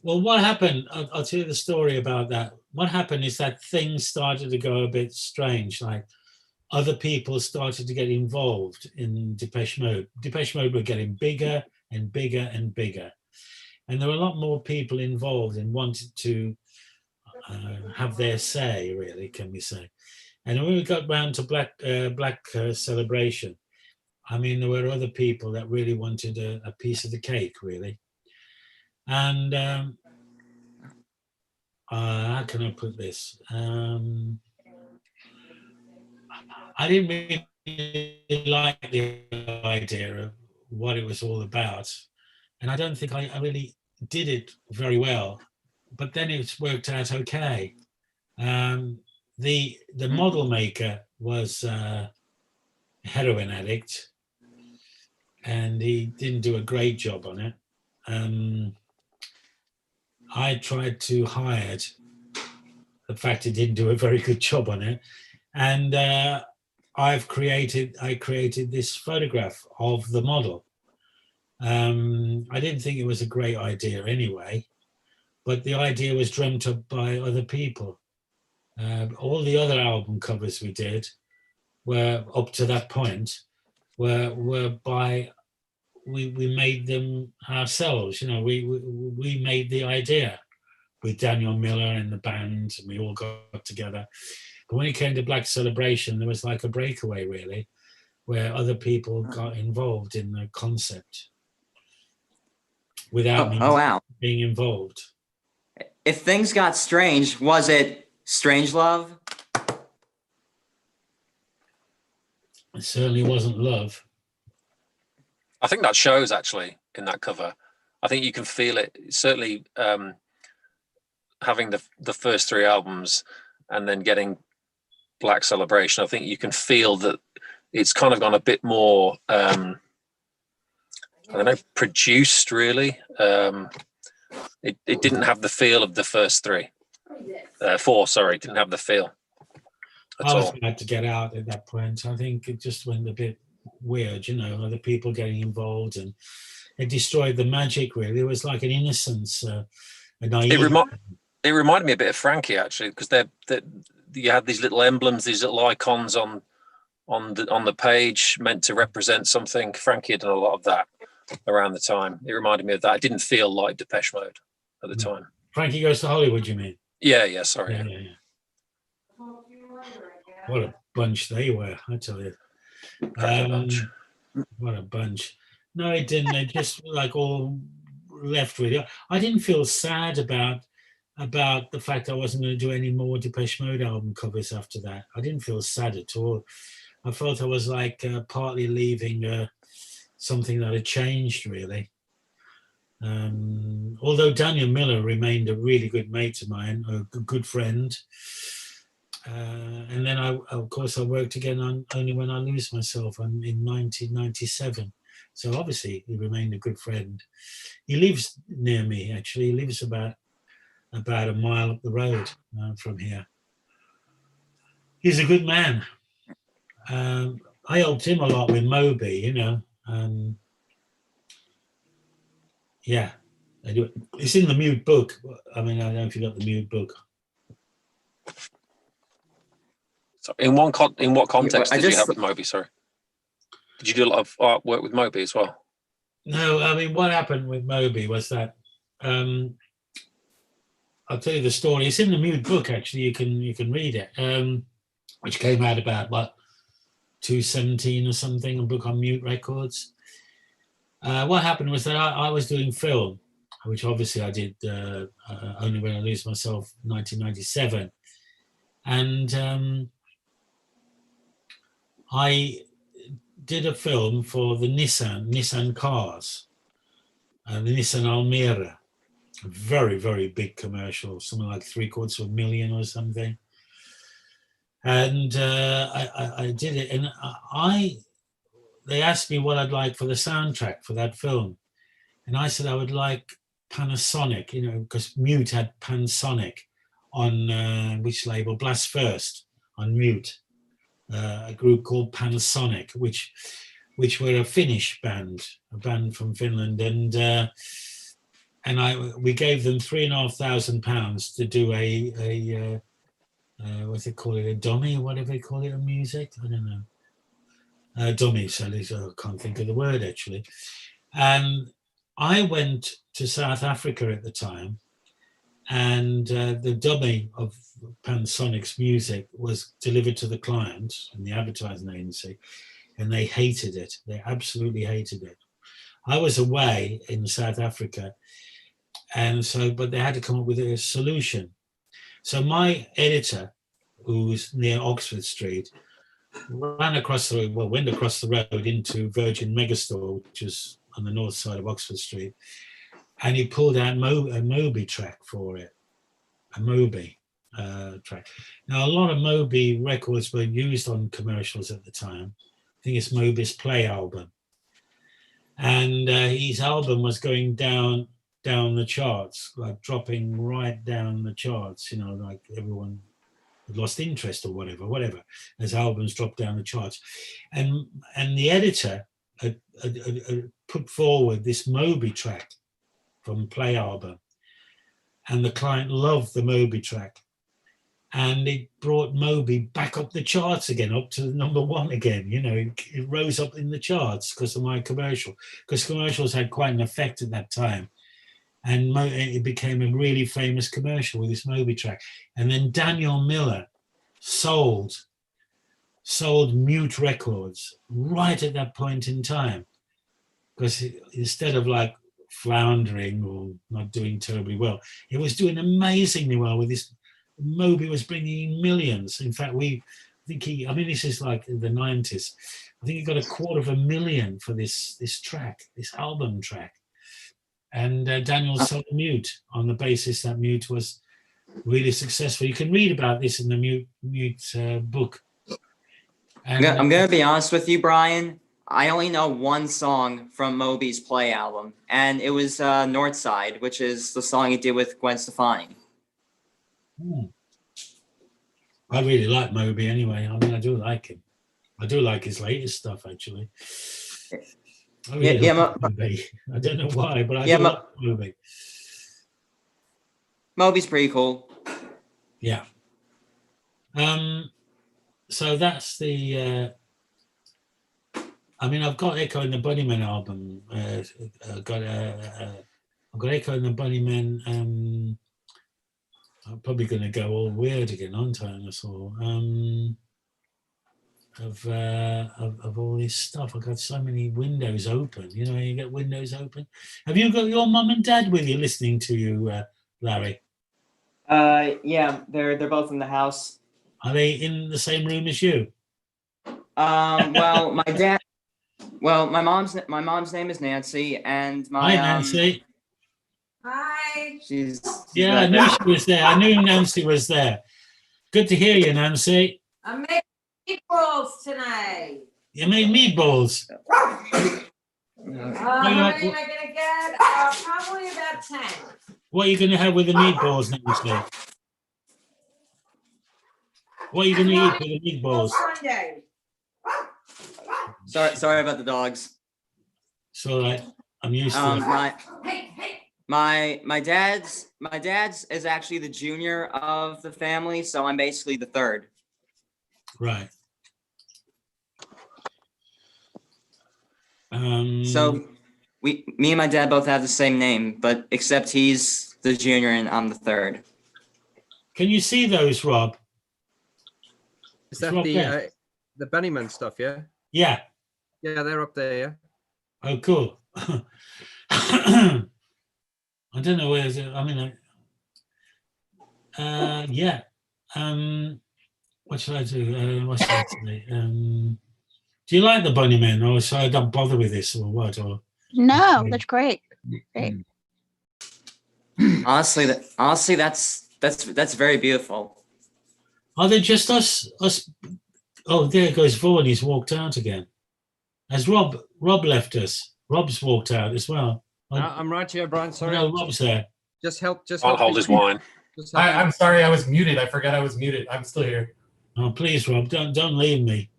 Well, what happened, I'll tell you the story about that. What happened is that things started to go a bit strange, like other people started to get involved in Depeche Mode. Depeche Mode were getting bigger and bigger and bigger. And there were a lot more people involved and wanted to have their say, really, can we say. And when we got round to Black Celebration, I mean, there were other people that really wanted a piece of the cake, really. And how can I put this? I didn't really like the idea of what it was all about. And I don't think I really did it very well. But then it's worked out okay. The model maker was a heroin addict, and he didn't do a great job on it. I tried to hide the fact he didn't do a very good job on it, and I created this photograph of the model. I didn't think it was a great idea anyway, but the idea was dreamt up by other people. All the other album covers we did were up to that point were by we made them ourselves. You know, we made the idea with Daniel Miller and the band, and we all got together. But when it came to Black Celebration, there was like a breakaway, really, where other people got involved in the concept without me being involved.
If things got strange, was it Strange Love?
It certainly wasn't love.
I think that shows actually in that cover. I think you can feel it. Certainly, having the first three albums and then getting Black Celebration, I think you can feel that it's kind of gone a bit more, I don't know, produced really. It didn't have the feel of the first four, sorry, didn't have the feel at
I was
all.
glad to get out at that point. I think it just went a bit weird, you know, other people getting involved, and it destroyed the magic, really. It was like an innocence, a naive.
It reminded me a bit of Frankie, actually, because you had these little emblems, these little icons on the page meant to represent something. Frankie had done a lot of that around the time. It reminded me of that. It didn't feel like Depeche Mode at the time.
Frankie Goes to Hollywood, you mean?
Yeah, sorry.
Yeah. What a bunch they were, I tell you.
Bunch.
What a bunch. No, it didn't. They just like all left with it. I didn't feel sad about the fact I wasn't going to do any more Depeche Mode album covers after that. I didn't feel sad at all. I felt I was like partly leaving something that had changed, really. Although Daniel Miller remained a really good mate of mine, a good friend. And then of course I worked again on Only When I Lose Myself in 1997. So obviously he remained a good friend. He lives near me, actually. He lives about a mile up the road from here. He's a good man. I helped him a lot with Moby, you know. Yeah, it's in the Mute book. I mean, I don't know if you got the Mute book.
So in what context did you have with Moby? Sorry, did you do a lot of artwork with Moby as well?
No, I mean, what happened with Moby was that I'll tell you the story. It's in the Mute book, actually. You can read it, which came out about 217 or something, a book on Mute Records. What happened was that I was doing film, which obviously I did Only When I Lose Myself, 1997. And I did a film for the Nissan cars, the Nissan Almera, a very, very big commercial, something like $750,000 or something. And I did it, and they asked me what I'd like for the soundtrack for that film. And I said I would like Panasonic, you know, because Mute had Pansonic on which label? Blast First on Mute, a group called Panasonic, which were a Finnish band, a band from Finland, and we gave them £3,500 to do a what's it called, a dummy, whatever they call it in music, I don't know. Dummy, so I can't think of the word actually. And I went to South Africa at the time, and the dummy of Pansonic's music was delivered to the client and the advertising agency, and they hated it. They absolutely hated it. I was away in South Africa, and so, but they had to come up with a solution. So my editor, who's near Oxford Street, went across the road into Virgin Megastore, which is on the north side of Oxford Street, and he pulled out a Moby track for it, a Moby track. Now, a lot of Moby records were used on commercials at the time. I think it's Moby's Play album. And his album was going down the charts, like dropping right down the charts, you know, like everyone had lost interest or whatever, as albums dropped down the charts. And the editor had put forward this Moby track from Play album, and the client loved the Moby track, and it brought Moby back up the charts again, up to #1 again. You know, it rose up in the charts because of my commercial, because commercials had quite an effect at that time. And it became a really famous commercial with this Moby track. And then Daniel Miller sold Mute Records right at that point in time, because instead of like floundering or not doing terribly well, it was doing amazingly well with this. Moby was bringing in millions. In fact, this is like in the 90s. I think he got $250,000 for this track, this album track. And Daniel sold Mute on the basis that Mute was really successful. You can read about this in the Mute book. And,
I'm going to be honest with you, Brian. I only know one song from Moby's Play album, and it was Northside, which is the song he did with Gwen Stefani.
I really like Moby anyway. I mean, I do like him. I do like his latest stuff, actually. I really like Moby. I don't know why, but I do like Moby.
Moby's pretty cool.
Yeah. So that's the. I mean, I've got Echo and the Bunnymen album. I've got Echo and the Bunnymen. I'm probably going to go all weird again, aren't I? Of all this stuff. I've got so many windows open. You know, you get windows open. Have you got your mum and dad with you listening to you, Larry?
Yeah, they're both in the house.
Are they in the same room as you?
Well, my dad. Well, my mom's name is Nancy, and my
Hi, Nancy.
Hi.
Yeah, I knew she was there. I knew Nancy was there. Good to hear you, Nancy.
I'm making meatballs tonight.
You made meatballs.
How many am I going to get? Probably about 10.
What are you going to have with the meatballs, Nancy? What are you going to eat with the meatballs?
Sunday.
Sorry about the dogs.
It's all right. I'm used to it.
My dad's is actually the junior of the family, so I'm basically the third.
Right.
So me and my dad both have the same name, but except he's the junior and I'm the third.
Can you see those, Rob?
Is that The Bunnyman stuff, yeah.
Yeah.
Yeah, they're up there. Yeah.
Oh, cool. I don't know where is it. I mean, yeah. What should I do? What should I say? Do you like the Bunnymen, or should I not bother with this, or what? Or
No, that's great. Great.
Honestly, that's very beautiful.
are they just us? Oh, there goes Vaughn. He's walked out again. Has Rob left us? Rob's walked out as well.
I'm right here, Brian. Sorry.
No, Rob's there.
Just help.
I'll hold his wine.
I'm sorry, I was muted. I forgot I was muted. I'm still here.
Oh, please, Rob, don't leave me.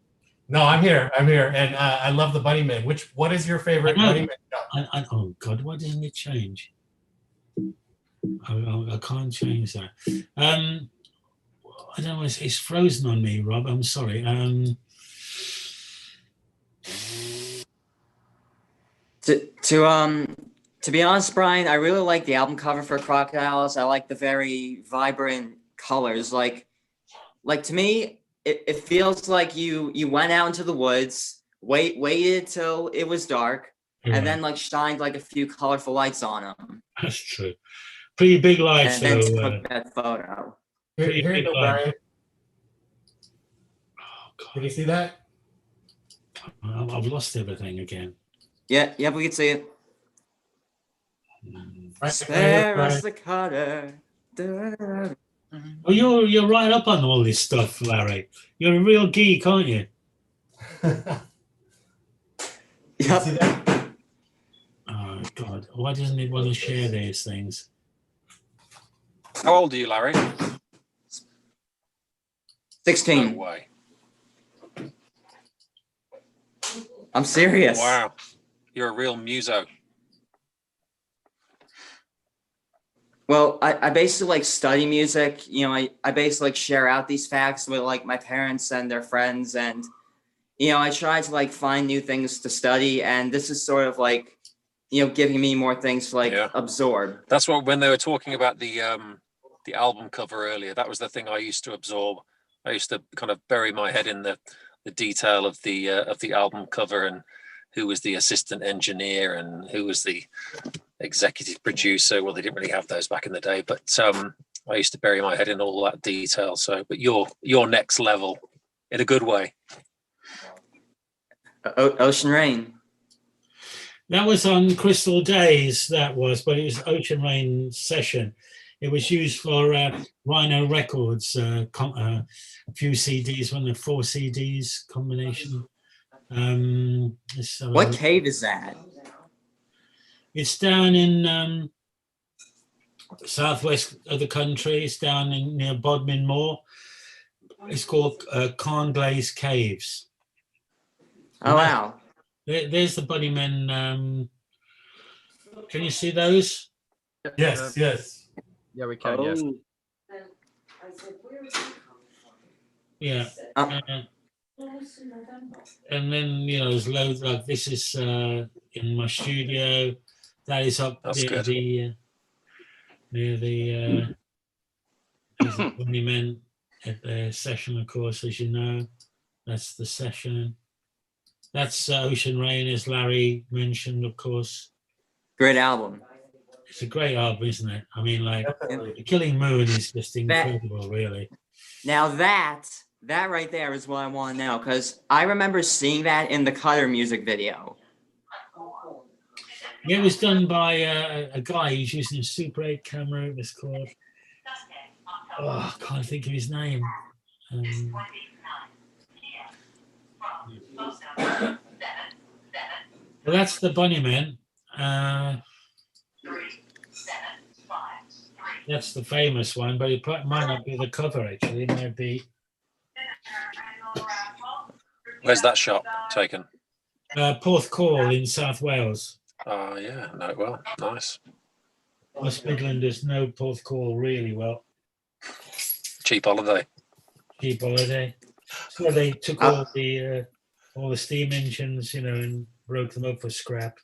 No, I'm here, and I love the Bunnyman. What is your favorite Bunnyman shot?
Oh God, why doesn't it change? I can't change that. I don't know. It's frozen on me, Rob. I'm sorry.
To be honest, Brian, I really like the album cover for Crocodiles. I like the very vibrant colors. Like to me, it feels like you went out into the woods, waited till it was dark, and then like shined like a few colorful lights on them.
That's true. Pretty big lights,
and then
though.
took that photo.
Here you go, Brian.
Oh,
Did you see that?
I've lost everything again.
Yeah, we can see it. Spare us the cutter.
Oh, you're right up on all this stuff, Larry. You're a real geek, aren't you?
Yep.
Oh God, why doesn't it want to share these things?
How old are you, Larry?
16.
No way.
I'm serious.
Wow. You're a real muso.
Well, I basically like study music. You know, I basically like share out these facts with like my parents and their friends. And, you know, I try to like find new things to study. And this is sort of like, you know, giving me more things to like absorb.
That's what, when they were talking about the album cover earlier, that was the thing I used to absorb. I used to kind of bury my head in the detail of the album cover and who was the assistant engineer and who was the executive producer. Well, they didn't really have those back in the day, but I used to bury my head in all that detail. So, but you're next level in a good way.
Ocean Rain.
That was on Crystal Days, that was, but it was Ocean Rain Session. It was used for Rhino Records, a few CDs, one of the 4 CDs combination.
What cave is that?
It's down in southwest of the country. It's down near Bodmin Moor. It's called Carnglaze Caves.
Oh, wow.
There's the Bunnymen. Can you see those?
Yes, yes.
Yeah, we can, yes.
Yeah. And then, you know, there's loads like this is in my studio. That is up near the Bunnymen at their session, of course, as you know. That's the session. That's Ocean Rain, as Larry mentioned, of course.
Great album.
It's a great album, isn't it? I mean, like, The Killing Moon is just incredible, really.
Now that right there is what I want to know, because I remember seeing that in the Cutter music video.
Yeah, it was done by a guy who's using a Super 8 camera. It was called, I can't think of his name. Well, that's the Bunnymen. That's the famous one, but it might not be the cover, actually. It might be.
Where's that shot taken?
Porthcawl in South Wales.
Oh, yeah. No, well, nice.
West Midlanders know Porthcawl really well.
Cheap holiday.
Cheap holiday. So they took all the steam engines, you know, and broke them up for scrap.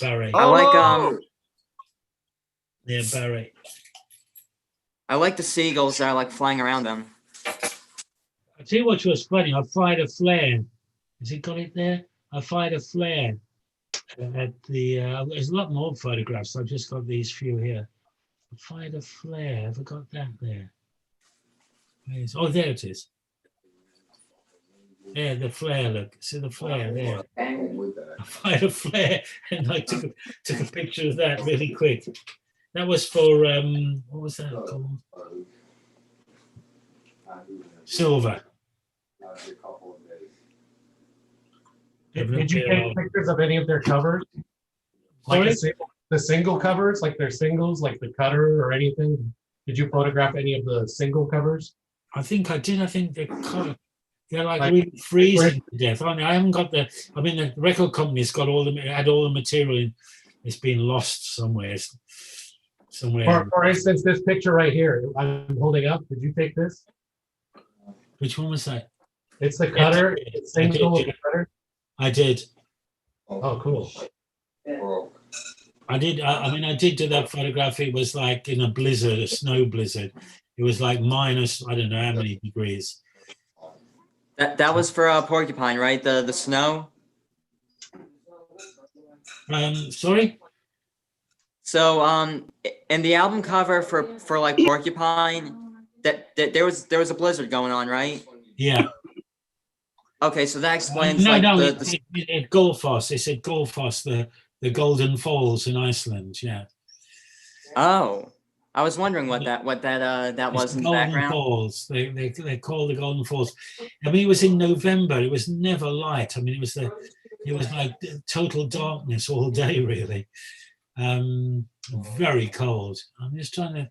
Barry.
I like
Yeah, Barry.
I like the seagulls that are like flying around them.
I see what was funny. I fired a flare. Has it got it there? I fired a flare at the. There's a lot more photographs. I've just got these few here. I fired a flare. Have I got that there? Oh, there it is. There, the flare. Look, see the flare there. I fired a flare, and I took a picture of that really quick. That was for what was that called? Silver.
Did you take pictures of any of their covers? Like the single covers, like their singles, like the cutter or anything? Did you photograph any of the single covers?
I think I did. I think they're like really freezing to death. I mean, I haven't got the. I mean, the record company's got had all the material. It's been lost somewhere.
For instance, this picture right here, I'm holding up. Did you take this?
Which one was that?
It's the cutter. It's single with the cutter.
I did.
Oh, cool.
I did. I mean, I did do that photograph. It was like in a blizzard, a snow blizzard. It was like minus, I don't know how many degrees.
That was for Porcupine, right? The snow.
Sorry.
So in the album cover for like Porcupine, that there was a blizzard going on, right?
Yeah.
Okay, so that explains.
No,
like,
no, at Gullfoss. They said Gullfoss, the Golden Falls in Iceland. Yeah.
Oh, I was wondering what that was in the background.
Falls. They call the Golden Falls. I mean, it was in November. It was never light. I mean, it was like total darkness all day, really. Very cold. I'm just trying to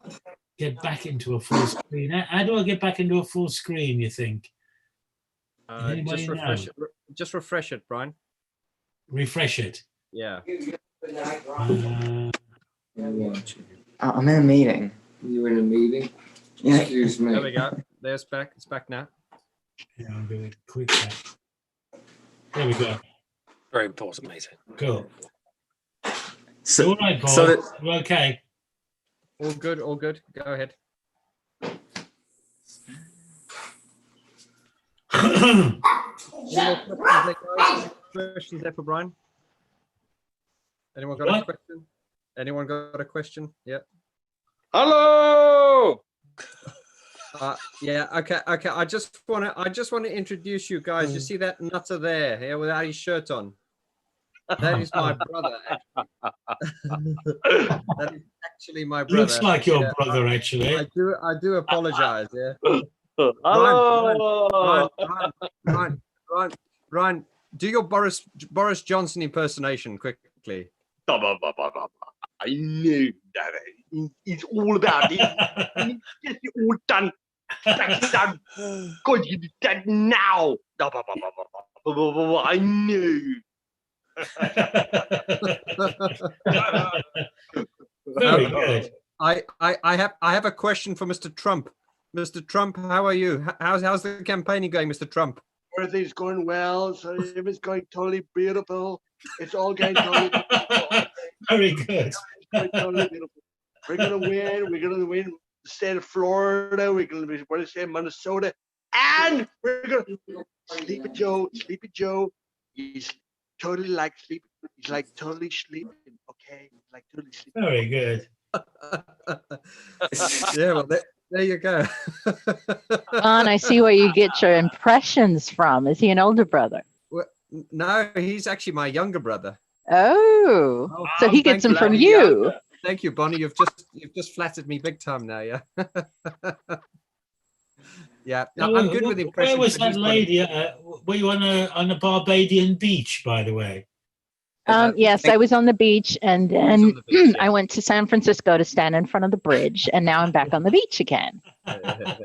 get back into a full screen. How do I get back into a full screen, you think?
Just refresh it, Brian.
Refresh it.
Yeah.
I'm in a meeting.
You in a meeting?
Yeah.
Excuse me.
There we go. There's back. It's back now.
Yeah, I'll do it quick. There we go.
Very important meeting.
Cool.
So,
all right, Paul. We're okay.
All good. All good. Go ahead. Any more questions there for Brian? Anyone got a question? Anyone got a question? Yeah.
Hello.
Yeah. Okay. I just want to introduce you guys. You see that nutter there, yeah, without his shirt on? That is my brother. That is actually my brother.
Looks like your brother, actually.
I do apologize. Yeah. Ryan, do your Boris Johnson impersonation quickly.
I knew that it's all about it. Get it all done. That's done. God, you did that now. I knew.
Very good.
I have a question for Mr. Trump. Mr. Trump, how are you? How's the campaigning going, Mr. Trump?
Everything's going well. So it's going totally beautiful. It's all going totally beautiful.
Very good.
Totally beautiful. We're gonna win. We're gonna win the state of Florida. We're gonna be Minnesota, and we're gonna Sleepy Joe. He's totally like sleeping. He's like totally sleeping. Okay, he's like totally sleeping.
Very good.
Yeah, well, there you go.
Vaughn, I see where you get your impressions from. Is he an older brother?
Well, no, he's actually my younger brother.
Oh, so he gets them from you.
Thank you, Bonnie. You've just flattered me big time now. Yeah. Yeah, no, I'm good with impressions.
Where was that lady? Were you on a Barbadian beach, by the way?
Yes, I was on the beach, and then I went to San Francisco to stand in front of the bridge, and now I'm back on the beach again. I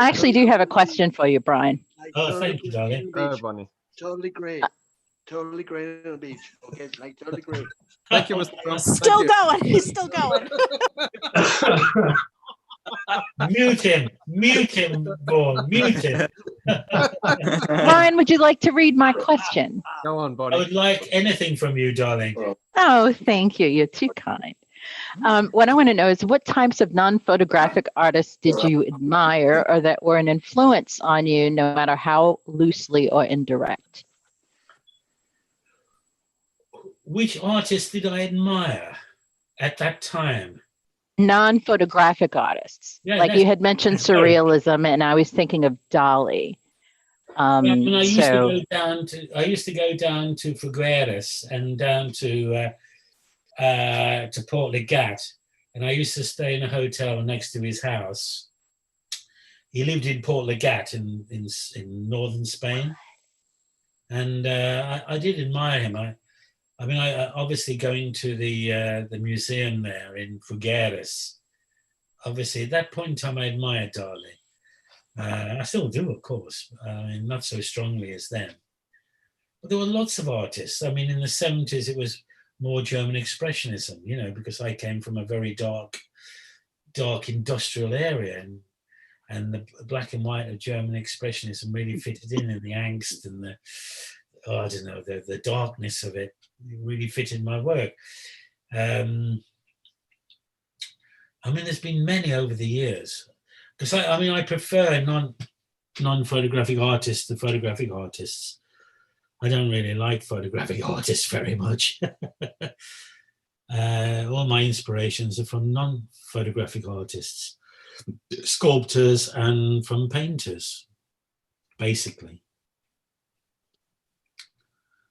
actually do have a question for you, Brian.
Oh, thank you, darling.
Oh, Bonnie.
Totally great. Totally great on the beach. Okay, like totally great.
Thank you, Mr. Trump.
Still going. He's still going.
Mute him, Vaughn, mute him.
Brian, would you like to read my question?
Go on, Bonnie.
I would like anything from you, darling.
Oh, thank you. You're too kind. What I want to know is what types of non-photographic artists did you admire or that were an influence on you, no matter how loosely or indirect?
Which artist did I admire at that time?
Non-photographic artists.
Yeah,
like you had mentioned surrealism, and I was thinking of Dali.
When I used to go down to Figueres and down to Port Legat, and I used to stay in a hotel next to his house. He lived in Port Legat in northern Spain, and I did admire him. I obviously going to the museum there in Figueres. Obviously, at that point in time, I admired Dali. I still do, of course, not so strongly as then. But there were lots of artists. I mean, in the 70s, it was more German expressionism, you know, because I came from a very dark industrial area, and the black and white of German expressionism really fitted in the angst and the darkness of it really fitted my work. I mean, there's been many over the years. Because I prefer non-photographic artists to photographic artists. I don't really like photographic artists very much. All my inspirations are from non-photographic artists, sculptors, and from painters, basically.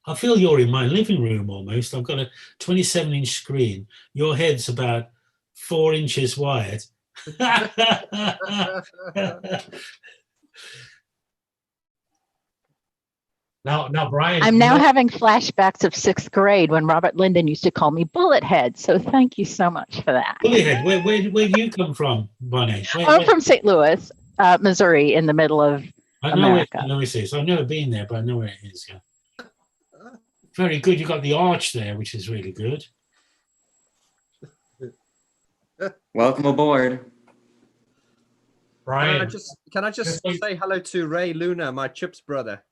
I feel you're in my living room almost. I've got a 27-inch screen. Your head's about 4 inches wide.
Now, Brian.
I'm now having flashbacks of 6th grade when Robert Linden used to call me Bullet Head. So thank you so much for that.
Bullet Head, where do you come from, Bonnie?
I'm from St. Louis, Missouri, in the middle of America.
I know it is. I've never been there, but I know where it is. Yeah. Very good. You got the arch there, which is really good.
Welcome aboard.
Brian.
Can I just say hello to Ray Luna, my Chips brother?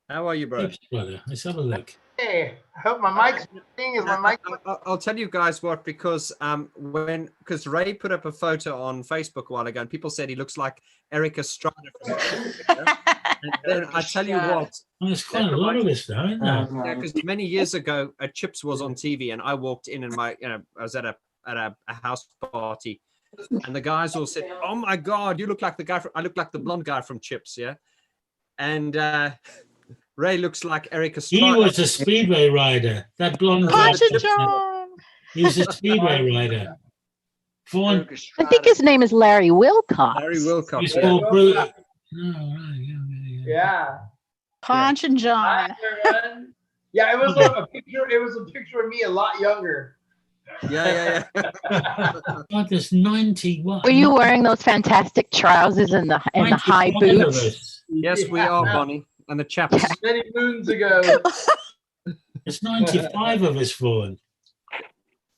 How are you, brother?
Chips brother. Let's have a look.
Hey, I hope my mic's working. Is my mic?
I'll tell you guys what, because because Ray put up a photo on Facebook a while ago, and people said he looks like Eric Estrada. And then I tell you what,
there's quite a lot of this though, isn't there?
Yeah, because many years ago, Chips was on TV, and I walked in, and I was at a house party, and the guys all said, "Oh my God, you look like the guy I look like the blonde guy from Chips," yeah, and Ray looks like Eric Estrada.
He was a speedway rider. That blonde guy. He was a speedway rider.
I think his name is Larry Wilcox.
Larry Wilcox.
He's called Bruce.
Yeah.
Ponch and John.
Yeah, it was a picture. It was a picture of me a lot younger.
Yeah.
God, there's 91.
Were you wearing those fantastic trousers and the high boots?
Yes, we are, Bonnie. And the chaps.
Many moons ago.
There's 95 of us, Vaughn.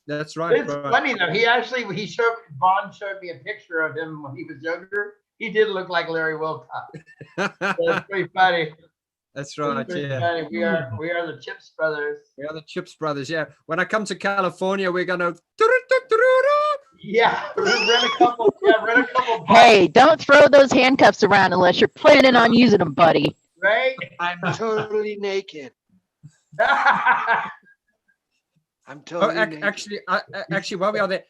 That's right.
It's funny though. Vaughn showed me a picture of him when he was younger. He did look like Larry Wilcox. That's pretty funny.
That's right. Yeah.
Funny. We are the Chips brothers.
We are the Chips brothers. Yeah. When I come to California, we're gonna.
Yeah, rent a couple.
Hey, don't throw those handcuffs around unless you're planning on using them, buddy.
Right?
I'm totally naked. I'm totally naked.
Actually, while we are there,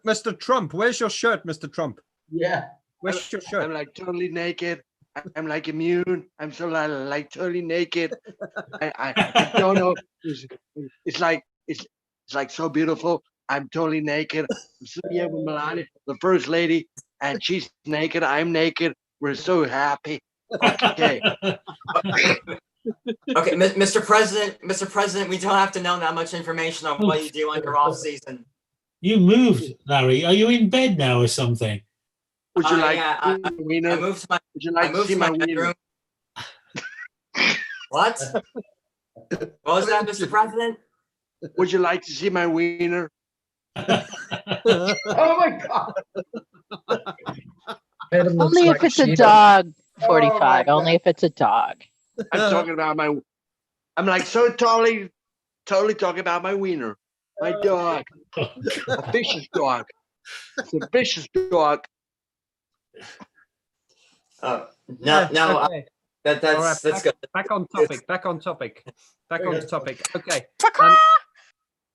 Mr. Trump, where's your shirt, Mr. Trump?
Yeah.
Where's your shirt?
I'm like totally naked. I'm like immune. I'm so like totally naked. I don't know. It's like so beautiful. I'm totally naked. I'm sitting here with Melania, the first lady, and she's naked. I'm naked. We're so happy. Okay.
Okay, Mr. President, we don't have to know that much information on what you do on your off season.
You moved, Larry. Are you in bed now or something?
Would you like
I moved to my bedroom. What? What was that, Mr. President?
Would you like to see my wiener?
Oh my God.
Only if it's a dog, 45. Only if it's a dog.
I'm talking about I'm like so totally talking about my wiener. My dog. A vicious dog. It's a vicious dog.
No,
okay.
that's
All right,
that's good.
Back on topic. Back on topic. Okay.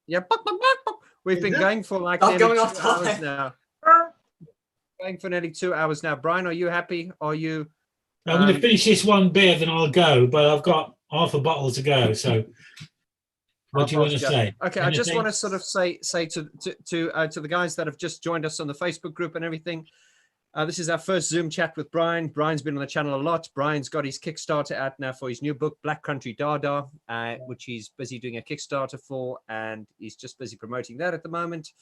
Yeah. We've been going for like
Stop
nearly
going off
2 hours
topic.
now. Going for nearly 2 hours now. Brian, are you happy? Are you?
I'm going to finish this one beer, then I'll go. But I've got half a bottle to go. So, what do you want to say?
Okay, I just want to sort of say to the guys that have just joined us on the Facebook group and everything. This is our first Zoom chat with Brian. Brian's been on the channel a lot. Brian's got his Kickstarter out now for his new book, Black Country Dada, which he's busy doing a Kickstarter for, and he's just busy promoting that at the moment.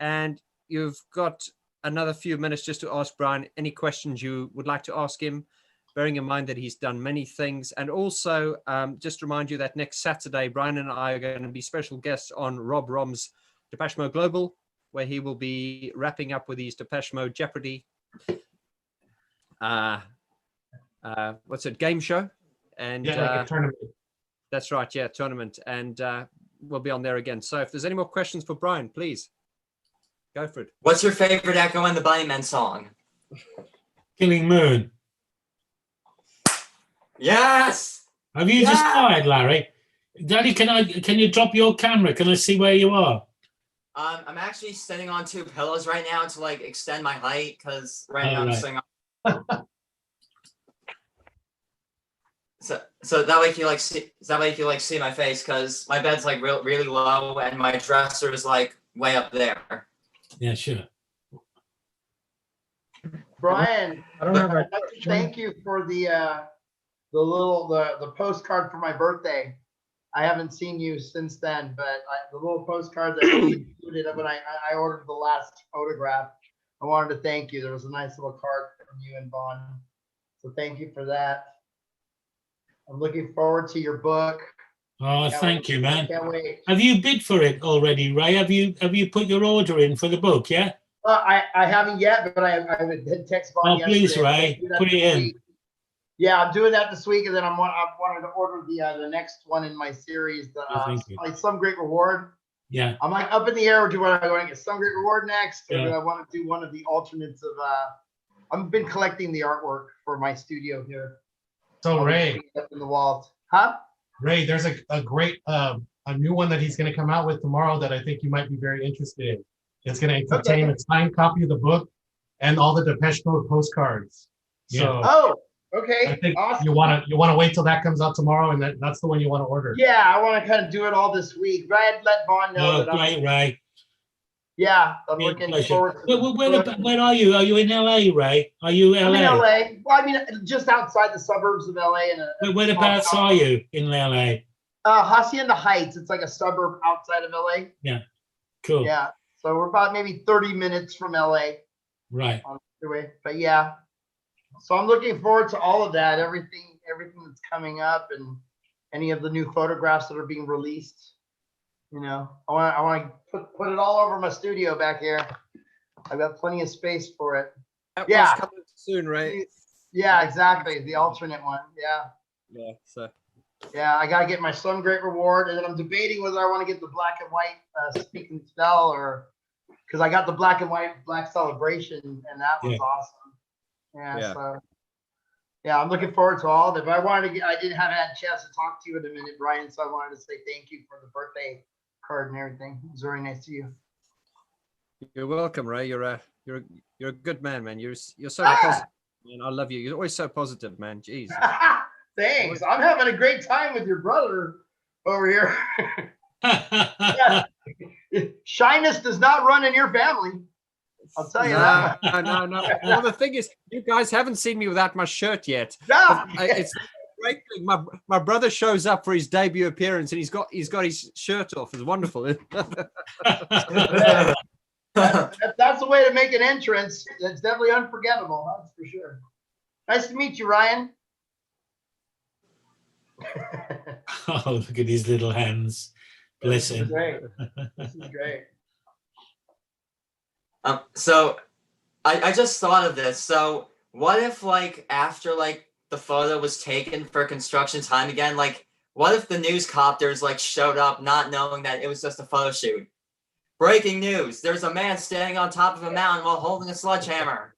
And you've got another few minutes just to ask Brian any questions you would like to ask him, bearing in mind that he's done many things. And also, just remind you that next Saturday, Brian and I are going to be special guests on Rob Rom's Depeche Mode Global, where he will be wrapping up with his Depeche Mode Jeopardy what's it, game show, and
like a tournament.
That's right, yeah, tournament, and we'll be on there again. So if there's any more questions for Brian, please go for it.
What's your favorite Echo and the Bunnymen song?
Killing Moon.
Yes.
Have you just fired, Larry? Daddy, can you drop your camera? Can I see where you are?
I'm actually sitting on 2 pillows right now to like extend my height because right now I'm
right.
sitting on. So that way you like see my face because my bed's like really low and my dresser is like way up there.
Yeah, sure.
Brian,
I don't have
I'd like to thank you for the postcard for my birthday. I haven't seen you since then, but the little postcard that you included when I ordered the last photograph, I wanted to thank you. There was a nice little card from you and Vaughn. So thank you for that. I'm looking forward to your book.
Oh, thank you, man.
Can't wait.
Have you bid for it already, Ray? Have you put your order in for the book? Yeah.
I haven't yet, but I would text Vaughn yesterday.
Please, Ray, put it in.
Week. Yeah, I'm doing that this week, and then I wanted to order the next one in my series, like Some Great Reward.
Yeah.
I'm like up in the air. Do I want to get Some Great Reward next, or do I want to do one of the alternates of? I've been collecting the artwork for my studio here.
So Ray,
up in the walls, huh?
Ray, there's a great a new one that he's going to come out with tomorrow that I think you might be very interested in. It's going to contain a signed copy of the book and all the Depeche Mode postcards.
Yeah.
So,
okay.
I think
awesome.
you want to wait till that comes out tomorrow, and that's the one you want to order.
Yeah, I want to kind of do it all this week. Let Vaughn know that
great, Ray.
Yeah, I'm looking forward to
where are you? Are you in LA, Ray? Are you LA?
I'm in LA. Well, I mean, just outside the suburbs of LA.
Whereabouts are you in LA?
Hacienda Heights. It's like a suburb outside of LA.
Yeah, cool.
Yeah, so we're about maybe 30 minutes from LA.
Right.
On the way, but yeah. So I'm looking forward to all of that. Everything that's coming up, and any of the new photographs that are being released. You know, I want to put it all over my studio back here. I've got plenty of space for it.
That coming soon, right?
Yeah, exactly. The alternate one. Yeah.
Yeah. So.
Yeah, I gotta get my Some Great Reward, and then I'm debating whether I want to get the black and white Speak and Spell, or because I got the black and white Black Celebration, and that was awesome. Yeah. So. Yeah, I'm looking forward to all of it. But I didn't have had a chance to talk to you in a minute, Brian. So I wanted to say thank you for the birthday card and everything. It was very nice to you.
You're welcome, Ray. You're a good man. You're so positive, man. I love you. You're always so positive, man. Jeez.
Thanks. I'm having a great time with your brother over here. Yeah. Shyness does not run in your family. I'll tell you that.
No. Well, the thing is, you guys haven't seen me without my shirt yet.
No.
It's great thing. My brother shows up for his debut appearance, and he's got his shirt off. It's wonderful.
That's the way to make an entrance. That's definitely unforgettable. That's for sure. Nice to meet you, Ryan.
Oh, look at his little hands. Bless him.
This is great.
So I just thought of this. So what if like after like the photo was taken for construction time again, like what if the news copters like showed up not knowing that it was just a photo shoot? Breaking news. There's a man standing on top of a mountain while holding a sledgehammer.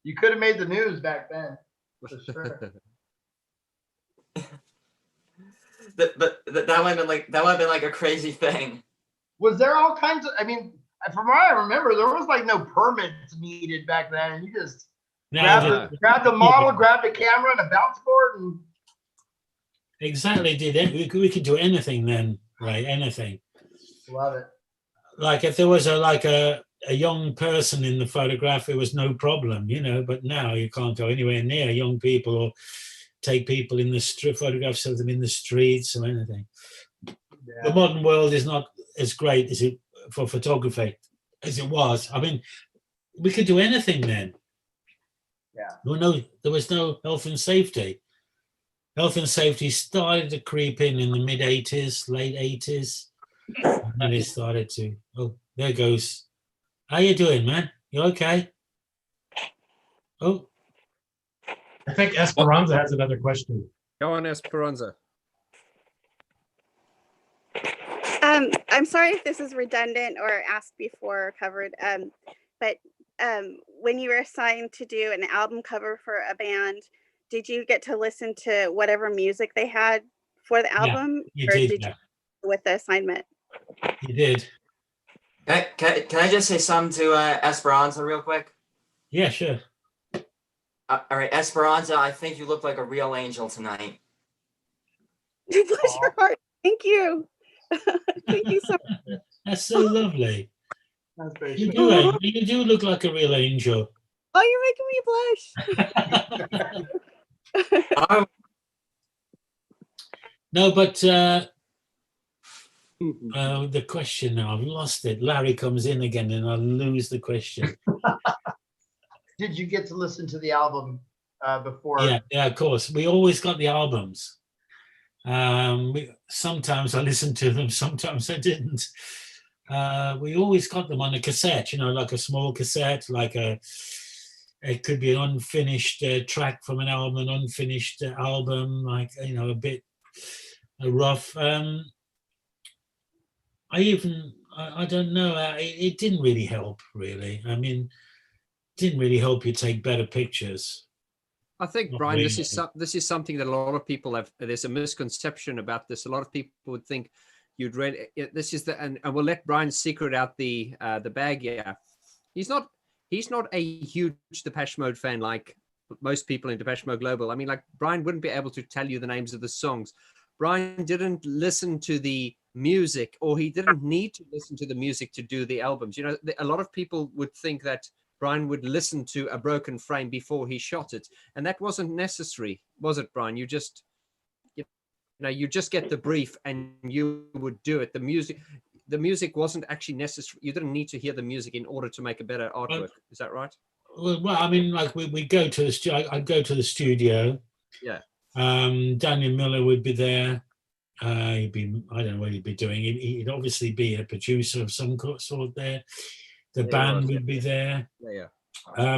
You could have made the news back then, for sure.
That would have been like a crazy thing.
Was there all kinds of? I mean, from what I remember, there was like no permits needed back then, and you just grabbed the model, grabbed a camera and a bounce board, and
exactly did it. We could do anything then, right? Anything.
Love it.
Like if there was a young person in the photograph, it was no problem, you know. But now you can't go anywhere near young people or take people in the street, photographs of them in the streets or anything. Yeah. The modern world is not as great as it for photography as it was. I mean, we could do anything then.
Yeah.
There was no health and safety. Health and safety started to creep in the mid 80s, late 80s. And then it started to, oh, there goes. How you doing, man? You okay? Oh.
I think Esperanza has another question.
Go on, Esperanza.
I'm sorry if this is redundant or asked before or covered, but when you were assigned to do an album cover for a band, did you get to listen to whatever music they had for the album?
Yeah,
or
did
you with the assignment?
You did.
Can I just say something to Esperanza real quick?
Yeah, sure.
All right, Esperanza, I think you look like a real angel tonight.
Bless your heart. Thank you. Thank you so much.
That's so lovely.
That's very
You
sweet.
you do look like a real angel.
Oh, you're making me blush.
No, but the question now, I've lost it. Larry comes in again and I lose the question.
Did you get to listen to the album before?
Yeah, of course. We always got the albums. Sometimes I listened to them, sometimes I didn't. We always got them on a cassette, you know, like a small cassette, it could be an unfinished track from an album, an unfinished album, like, you know, a bit rough. I don't know, it didn't really help, really. I mean, it didn't really help you take better pictures.
I think, Brian, this is something that a lot of people have. There's a misconception about this. A lot of people would think you'd read this is and we'll let Brian secret out the bag. Yeah, he's not a huge Depeche Mode fan like most people in Depeche Mode Global. I mean, like, Brian wouldn't be able to tell you the names of the songs. Brian didn't listen to the music, or he didn't need to listen to the music to do the albums. You know, a lot of people would think that Brian would listen to A Broken Frame before he shot it, and that wasn't necessary, was it, Brian? You just, you just get the brief and you would do it. The music wasn't actually necessary. You didn't need to hear the music in order to make a better artwork. Is that right?
Well, I mean, like we go to the studio. I'd go to the studio.
Yeah.
Daniel Miller would be there. I don't know what he'd be doing. He'd obviously be a producer of some sort there. The band would be there.
Yeah.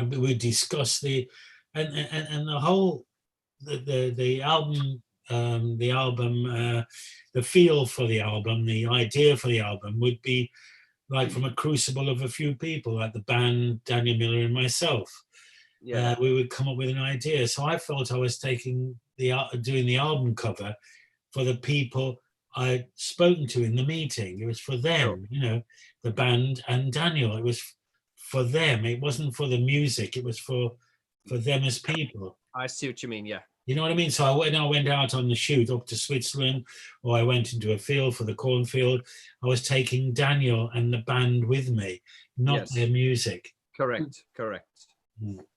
We'd discuss the whole the album, the feel for the album, the idea for the album would be like from a crucible of a few people, like the band, Daniel Miller and myself.
Yeah.
We would come up with an idea. So I felt I was doing the album cover for the people I'd spoken to in the meeting. It was for them, you know, the band and Daniel. It was for them. It wasn't for the music. It was for them as people.
I see what you mean. Yeah.
You know what I mean? So when I went out on the shoot up to Switzerland, or I went into a field for the cornfield, I was taking Daniel and the band with me, not their music.
Correct.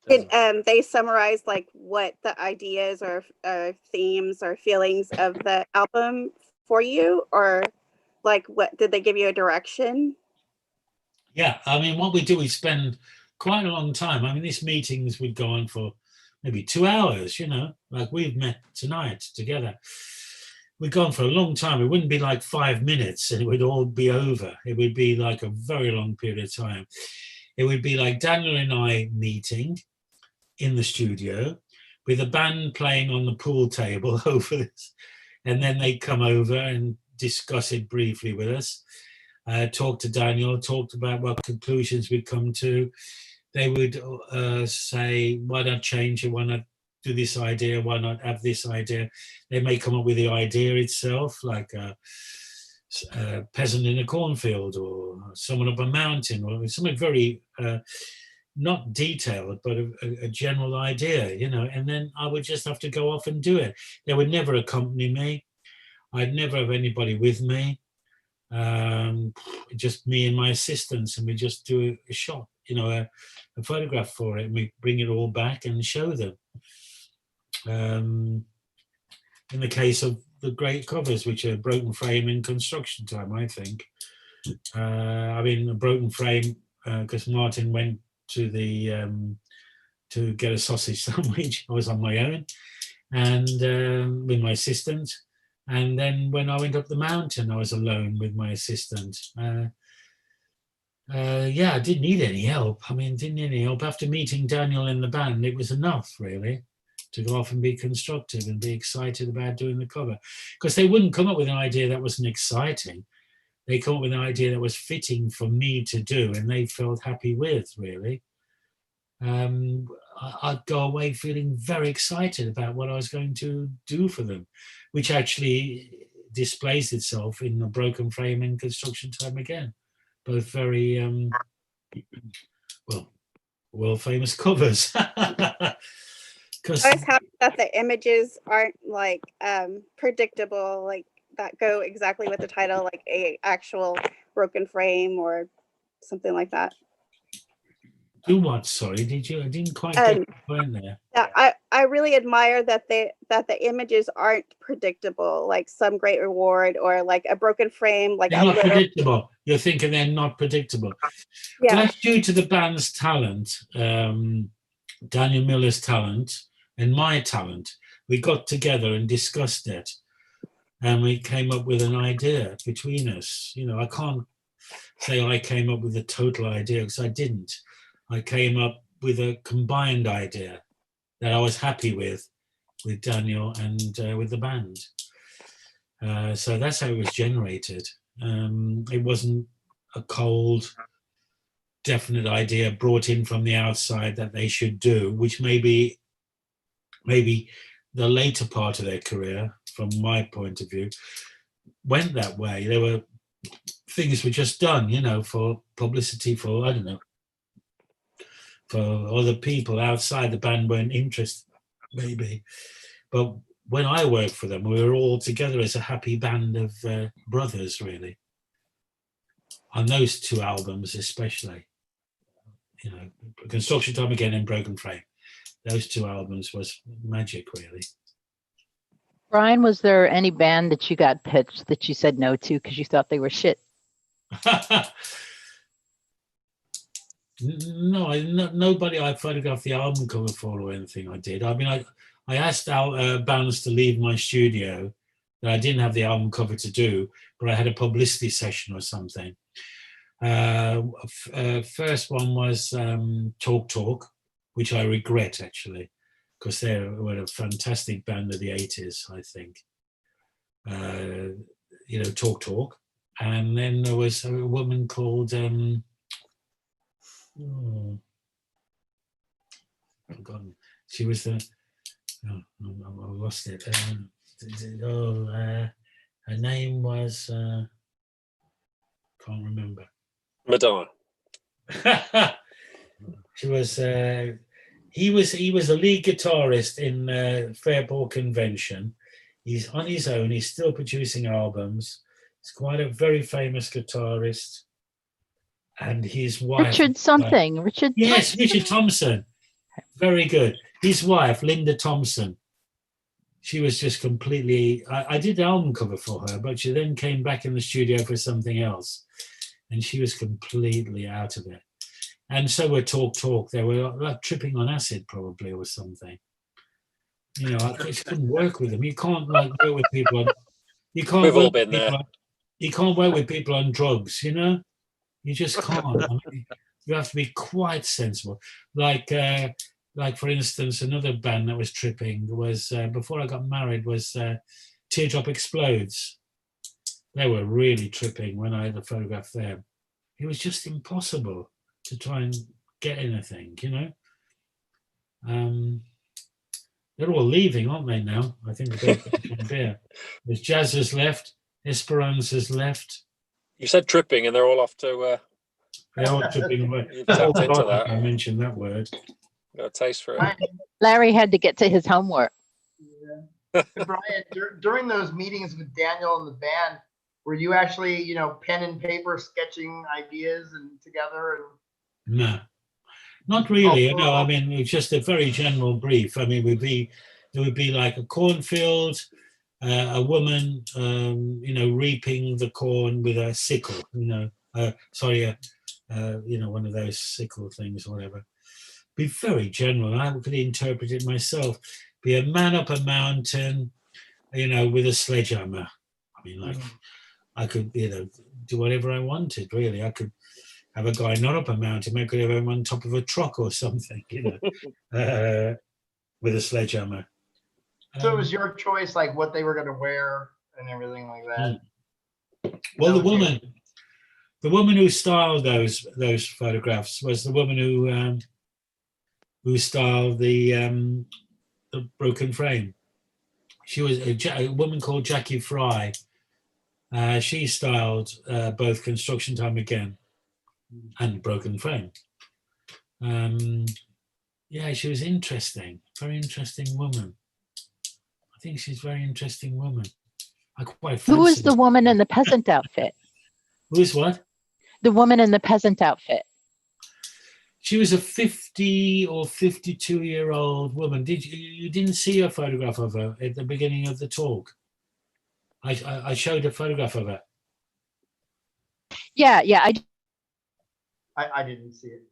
Did they summarize like what the ideas or themes or feelings of the album for you, or like what did they give you a direction?
Yeah, I mean, what we do, we spend quite a long time. I mean, these meetings would go on for maybe 2 hours, you know, like we've met tonight together. We'd go on for a long time. It wouldn't be like 5 minutes and it would all be over. It would be like a very long period of time. It would be like Daniel and I meeting in the studio with a band playing on the pool table over this. And then they'd come over and discuss it briefly with us. Talked to Daniel, talked about what conclusions we'd come to. They would say, why not change it? Why not do this idea? Why not have this idea? They may come up with the idea itself, like a peasant in a cornfield or someone up a mountain, or something very not detailed, but a general idea, you know, and then I would just have to go off and do it. They would never accompany me. I'd never have anybody with me. Just me and my assistants, and we just do a shot, you know, a photograph for it, and we bring it all back and show them. In the case of the great covers, which are Broken Frame in construction time, I think. I mean, a Broken Frame, because Martin went to the to get a sausage sandwich. I was on my own, and with my assistant. And then when I went up the mountain, I was alone with my assistant. Yeah, I didn't need any help. I mean, didn't need any help. After meeting Daniel in the band, it was enough, really, to go off and be constructive and be excited about doing the cover. Because they wouldn't come up with an idea that wasn't exciting. They come up with an idea that was fitting for me to do, and they felt happy with, really. I'd go away feeling very excited about what I was going to do for them, which actually displays itself in the Broken Frame and Construction Time again. Both very, well, world famous covers.
I was happy that the images aren't like predictable, like that go exactly with the title, like a actual broken frame or something like that.
Do what? Sorry, did you? I didn't quite get the point there.
Yeah, I really admire that the images aren't predictable, like Some Great Reward or like a broken frame, like
they're not predictable. You're thinking they're not predictable.
Yeah.
That's due to the band's talent, Daniel Miller's talent, and my talent. We got together and discussed it, and we came up with an idea between us. You know, I can't say I came up with a total idea because I didn't. I came up with a combined idea that I was happy with Daniel and with the band. So that's how it was generated. It wasn't a cold, definite idea brought in from the outside that they should do, which maybe the later part of their career, from my point of view, went that way. There were things were just done, you know, for publicity, for, I don't know, for other people outside the band weren't interested, maybe. But when I worked for them, we were all together as a happy band of brothers, really. On those two albums especially, you know, Construction Time again and Broken Frame. Those two albums was magic, really.
Brian, was there any band that you got pitched that you said no to because you thought they were shit?
No, nobody I photographed the album cover for or anything I did. I mean, I asked bands to leave my studio that I didn't have the album cover to do, but I had a publicity session or something. First one was Talk Talk, which I regret, actually, because they were a fantastic band of the 80s, I think. You know, Talk Talk. And then there was a woman called... forgotten. She was the. Oh, I lost it. Her name was. Can't remember.
Madonna.
She was. He was a lead guitarist in Fairport Convention. He's on his own. He's still producing albums. He's quite a very famous guitarist. And his wife,
Richard something. Richard.
Yes, Richard Thompson. Very good. His wife, Linda Thompson. She was just completely. I did the album cover for her, but she then came back in the studio for something else, and she was completely out of it. And so were Talk Talk. They were like tripping on acid, probably, or something. You know, I just couldn't work with them. You can't like work with people on. You can't.
We've all been there.
You can't work with people on drugs. You know. You just can't. I mean, you have to be quite sensible. Like for instance, another band that was tripping was before I got married was Teardrop Explodes. they were really tripping when I had to photograph them. It was just impossible to try and get anything, you know. They're all leaving, aren't they now? I think they're both there. There's Jazz has left, Esperanza's left.
You said tripping, and they're all off to.
They're all tripping away.
You've tapped into that.
I mentioned that word.
Got a taste for it.
Larry had to get to his homework.
Brian, during those meetings with Daniel and the band, were you actually, you know, pen and paper sketching ideas and together? And
No, not really. No, I mean, it's just a very general brief. I mean, there would be like a cornfield, a woman, you know, reaping the corn with a sickle, you know, you know, one of those sickle things or whatever. Be very general. I could interpret it myself. Be a man up a mountain, you know, with a sledgehammer. I mean, like, I could, you know, do whatever I wanted, really. I could have a guy not up a mountain, maybe could have him on top of a truck or something, you know, with a sledgehammer.
So it was your choice, like what they were going to wear and everything like that.
Well, the woman who styled those photographs was the woman who styled the broken frame. She was a woman called Jackie Fry. She styled both Construction Time Again and Broken Frame. Yeah, she was interesting, very interesting woman. I think she's a very interesting woman. I quite fancy.
Who was the woman in the peasant outfit?
Who is what?
The woman in the peasant outfit.
She was a 50 or 52-year-old woman. You didn't see a photograph of her at the beginning of the talk? I showed a photograph of her.
Yeah,
I didn't see it.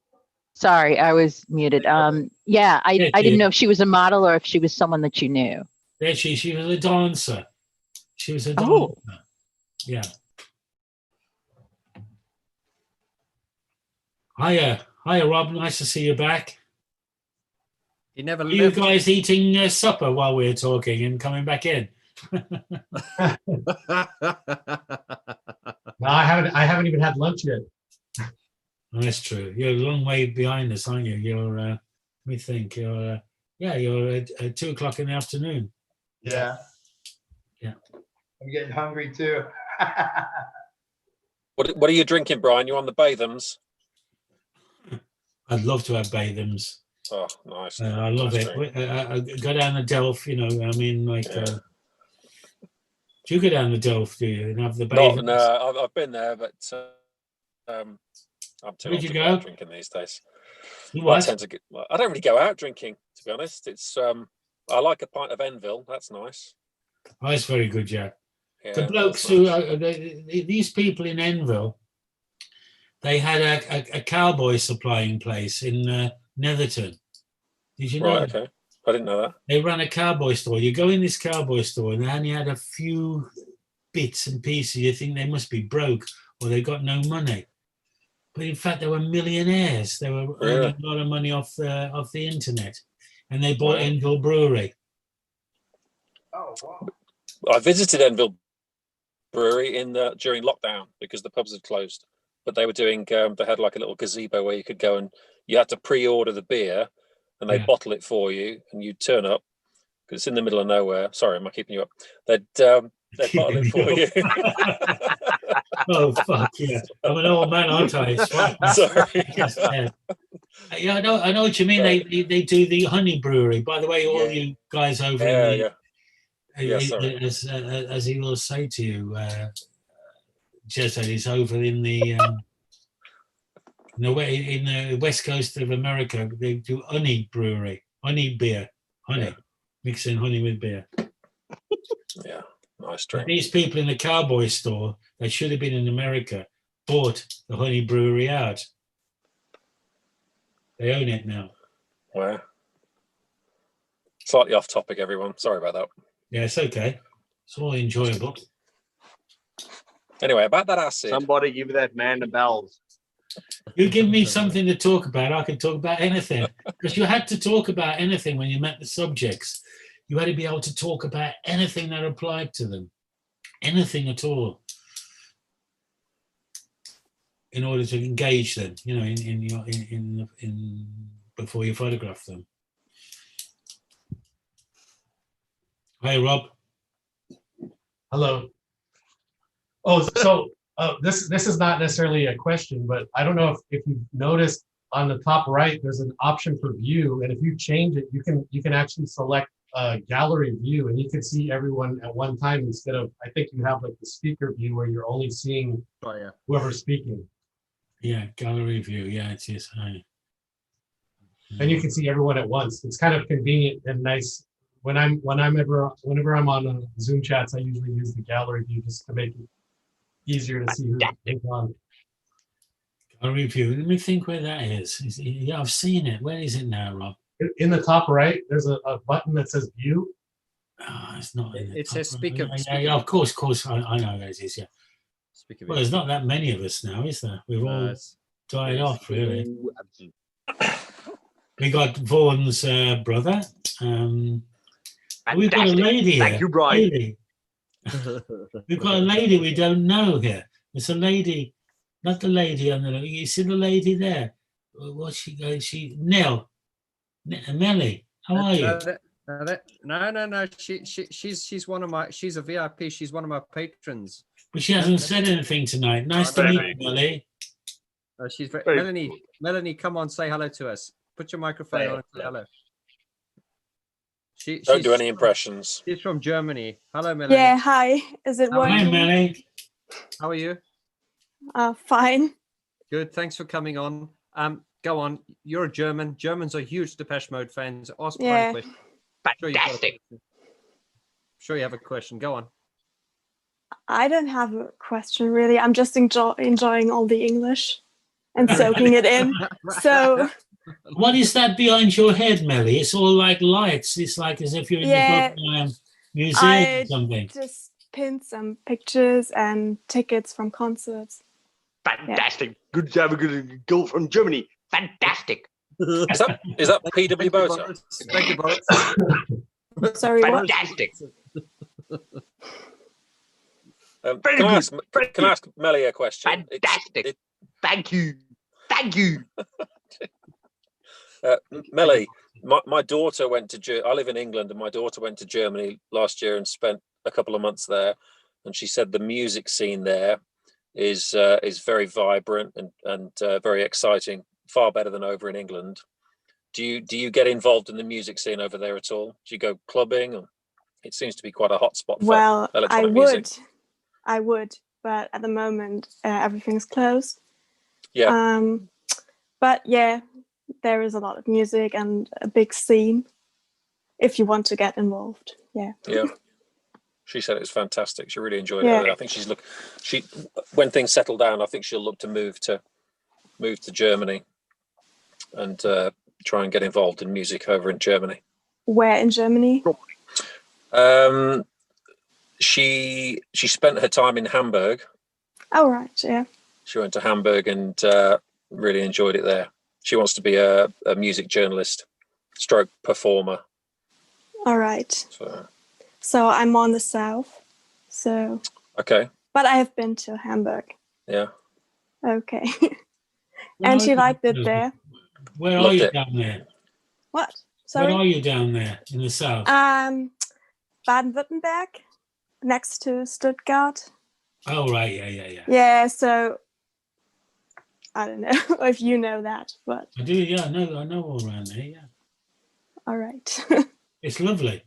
Sorry, I was muted. Yeah, I didn't know if she was a model or if she was someone that you knew.
There she was a dancer. She was a dancer.
Oh.
Yeah. Hiya, Rob. Nice to see you back.
You never.
Are you guys eating supper while we're talking and coming back in?
No, I haven't even had lunch yet.
Oh, that's true. You're a long way behind us, aren't you? You're. Let me think. You're. You're at 2 o'clock in the afternoon.
Yeah.
Yeah.
I'm getting hungry too.
What are you drinking, Brian? You on the Bathams?
I'd love to have Bathams.
Oh, nice.
I love
nice
it. Go down the Delft, you know. I mean, like, do you go down the Delft? Do you and have the Bathams?
No, I've been there, but I'm too
Where'd you
old to
go?
go out drinking these days.
You what?
I don't really go out drinking, to be honest. It's I like a pint of Enville. That's nice.
Oh, it's very good, yeah.
Yeah,
The blokes who these people in Enville, they had a cowboy supplying place in Netherton. Did you know?
Right, okay. I didn't know that.
They ran a cowboy store. You go in this cowboy store and they only had a few bits and pieces. You think they must be broke or they got no money. But in fact, they were millionaires. They were earning a lot of money off the internet. And they bought Enville Brewery.
Oh, wow.
I visited Enville Brewery during lockdown because the pubs had closed. But they were doing, they had like a little gazebo where you could go and you had to pre-order the beer and they bottle it for you and you turn up because it's in the middle of nowhere. Sorry, am I keeping you up? They'd bottle it for you.
Oh, fuck, yeah. I'm an old man, aren't I?
Sorry.
Yeah, I know what you mean. They do the honey brewery. By the way, all you guys over in the, as he will say to you, just that he's over in the west coast of America. They do honey brewery, honey beer, mixing honey with beer.
Yeah, nice drink.
These people in the cowboy store, they should have been in America, bought the honey brewery out. They own it now.
Wow. Slightly off topic, everyone. Sorry about that.
Yeah, it's okay. It's all enjoyable.
Anyway, about that acid.
Somebody give that man the bells.
You give me something to talk about, I can talk about anything. Because you had to talk about anything when you met the subjects. You had to be able to talk about anything that applied to them. Anything at all. in order to engage them, you know, in before you photograph them. Hey, Rob.
Hello. Oh, so this is not necessarily a question, but I don't know if you've noticed on the top right, there's an option for view, and if you change it, you can actually select gallery view, and you can see everyone at one time instead of, I think you have like the speaker view where you're only seeing whoever's speaking.
Yeah, gallery view. Yeah, it is.
And you can see everyone at once. It's kind of convenient and nice. Whenever I'm on Zoom chats, I usually use the gallery view just to make it easier to see who's on.
Gallery view. Let me think where that is. Yeah, I've seen it. Where is it now, Rob?
In the top right, there's a button that says view.
It's not.
It says speaker.
Yeah, of course. I know that is. Yeah.
Speaker
well, there's not that many of us now, is there? We've all died off, really. We got Vaughn's brother. We've got a lady here.
Thank you, Brian.
Lady. We've got a lady we don't know here. There's a lady, not the lady on the. You see the lady there? What's she going? Nell. Melly, how are you?
No. She's one of my. She's a VIP. She's one of my patrons.
But she hasn't said anything tonight. Nice to meet you, Melly.
She's very, Melanie, come on, say hello to us. Put your microphone on and say hello.
Don't do any impressions.
She's from Germany. Hello, Melanie.
Yeah, hi. Is it working?
Hi, Melanie.
How are you?
Fine.
Good. Thanks for coming on. Go on. You're a German. Germans are huge Depeche Mode fans. Ask Brian a question.
Fantastic.
Sure you have a question. Go on.
I don't have a question really. I'm just enjoying all the English and soaking it in. So.
What is that behind your head, Melly? It's all like lights. It's like as if you're in the museum or something.
Just pinned some pictures and tickets from concerts.
Fantastic. Yeah. Good to have a good girl from Germany. Fantastic.
Is that PW Bota?
Thank you, Boris.
Sorry,
fantastic.
Can I ask Melly a question?
Fantastic. Thank you. Thank you.
Melly, my daughter went to I live in England, and my daughter went to Germany last year and spent a couple of months there, and she said the music scene there is very vibrant and very exciting, far better than over in England. Do you get involved in the music scene over there at all? Do you go clubbing? Or, it seems to be quite a hot spot for electronic music.
I would, but at the moment everything's closed.
Yeah.
But yeah, there is a lot of music and a big scene if you want to get involved. Yeah.
Yeah. She said it was fantastic. She really enjoyed it. I think when things settle down, I think she'll look to move to Germany and try and get involved in music over in Germany.
Where in Germany?
She spent her time in Hamburg.
Oh right, yeah.
She went to Hamburg and really enjoyed it there. She wants to be a music journalist, stroke performer.
All right. So I'm on the south. So.
Okay.
But I have been to Hamburg.
Yeah.
Okay. And she liked it there.
Where are you down there?
What? Sorry.
Where are you down there in the south?
Baden-Württemberg, next to Stuttgart.
Oh right, yeah.
Yeah, so I don't know if you know that, but
I do. Yeah, I know all around there. Yeah.
All right.
It's lovely.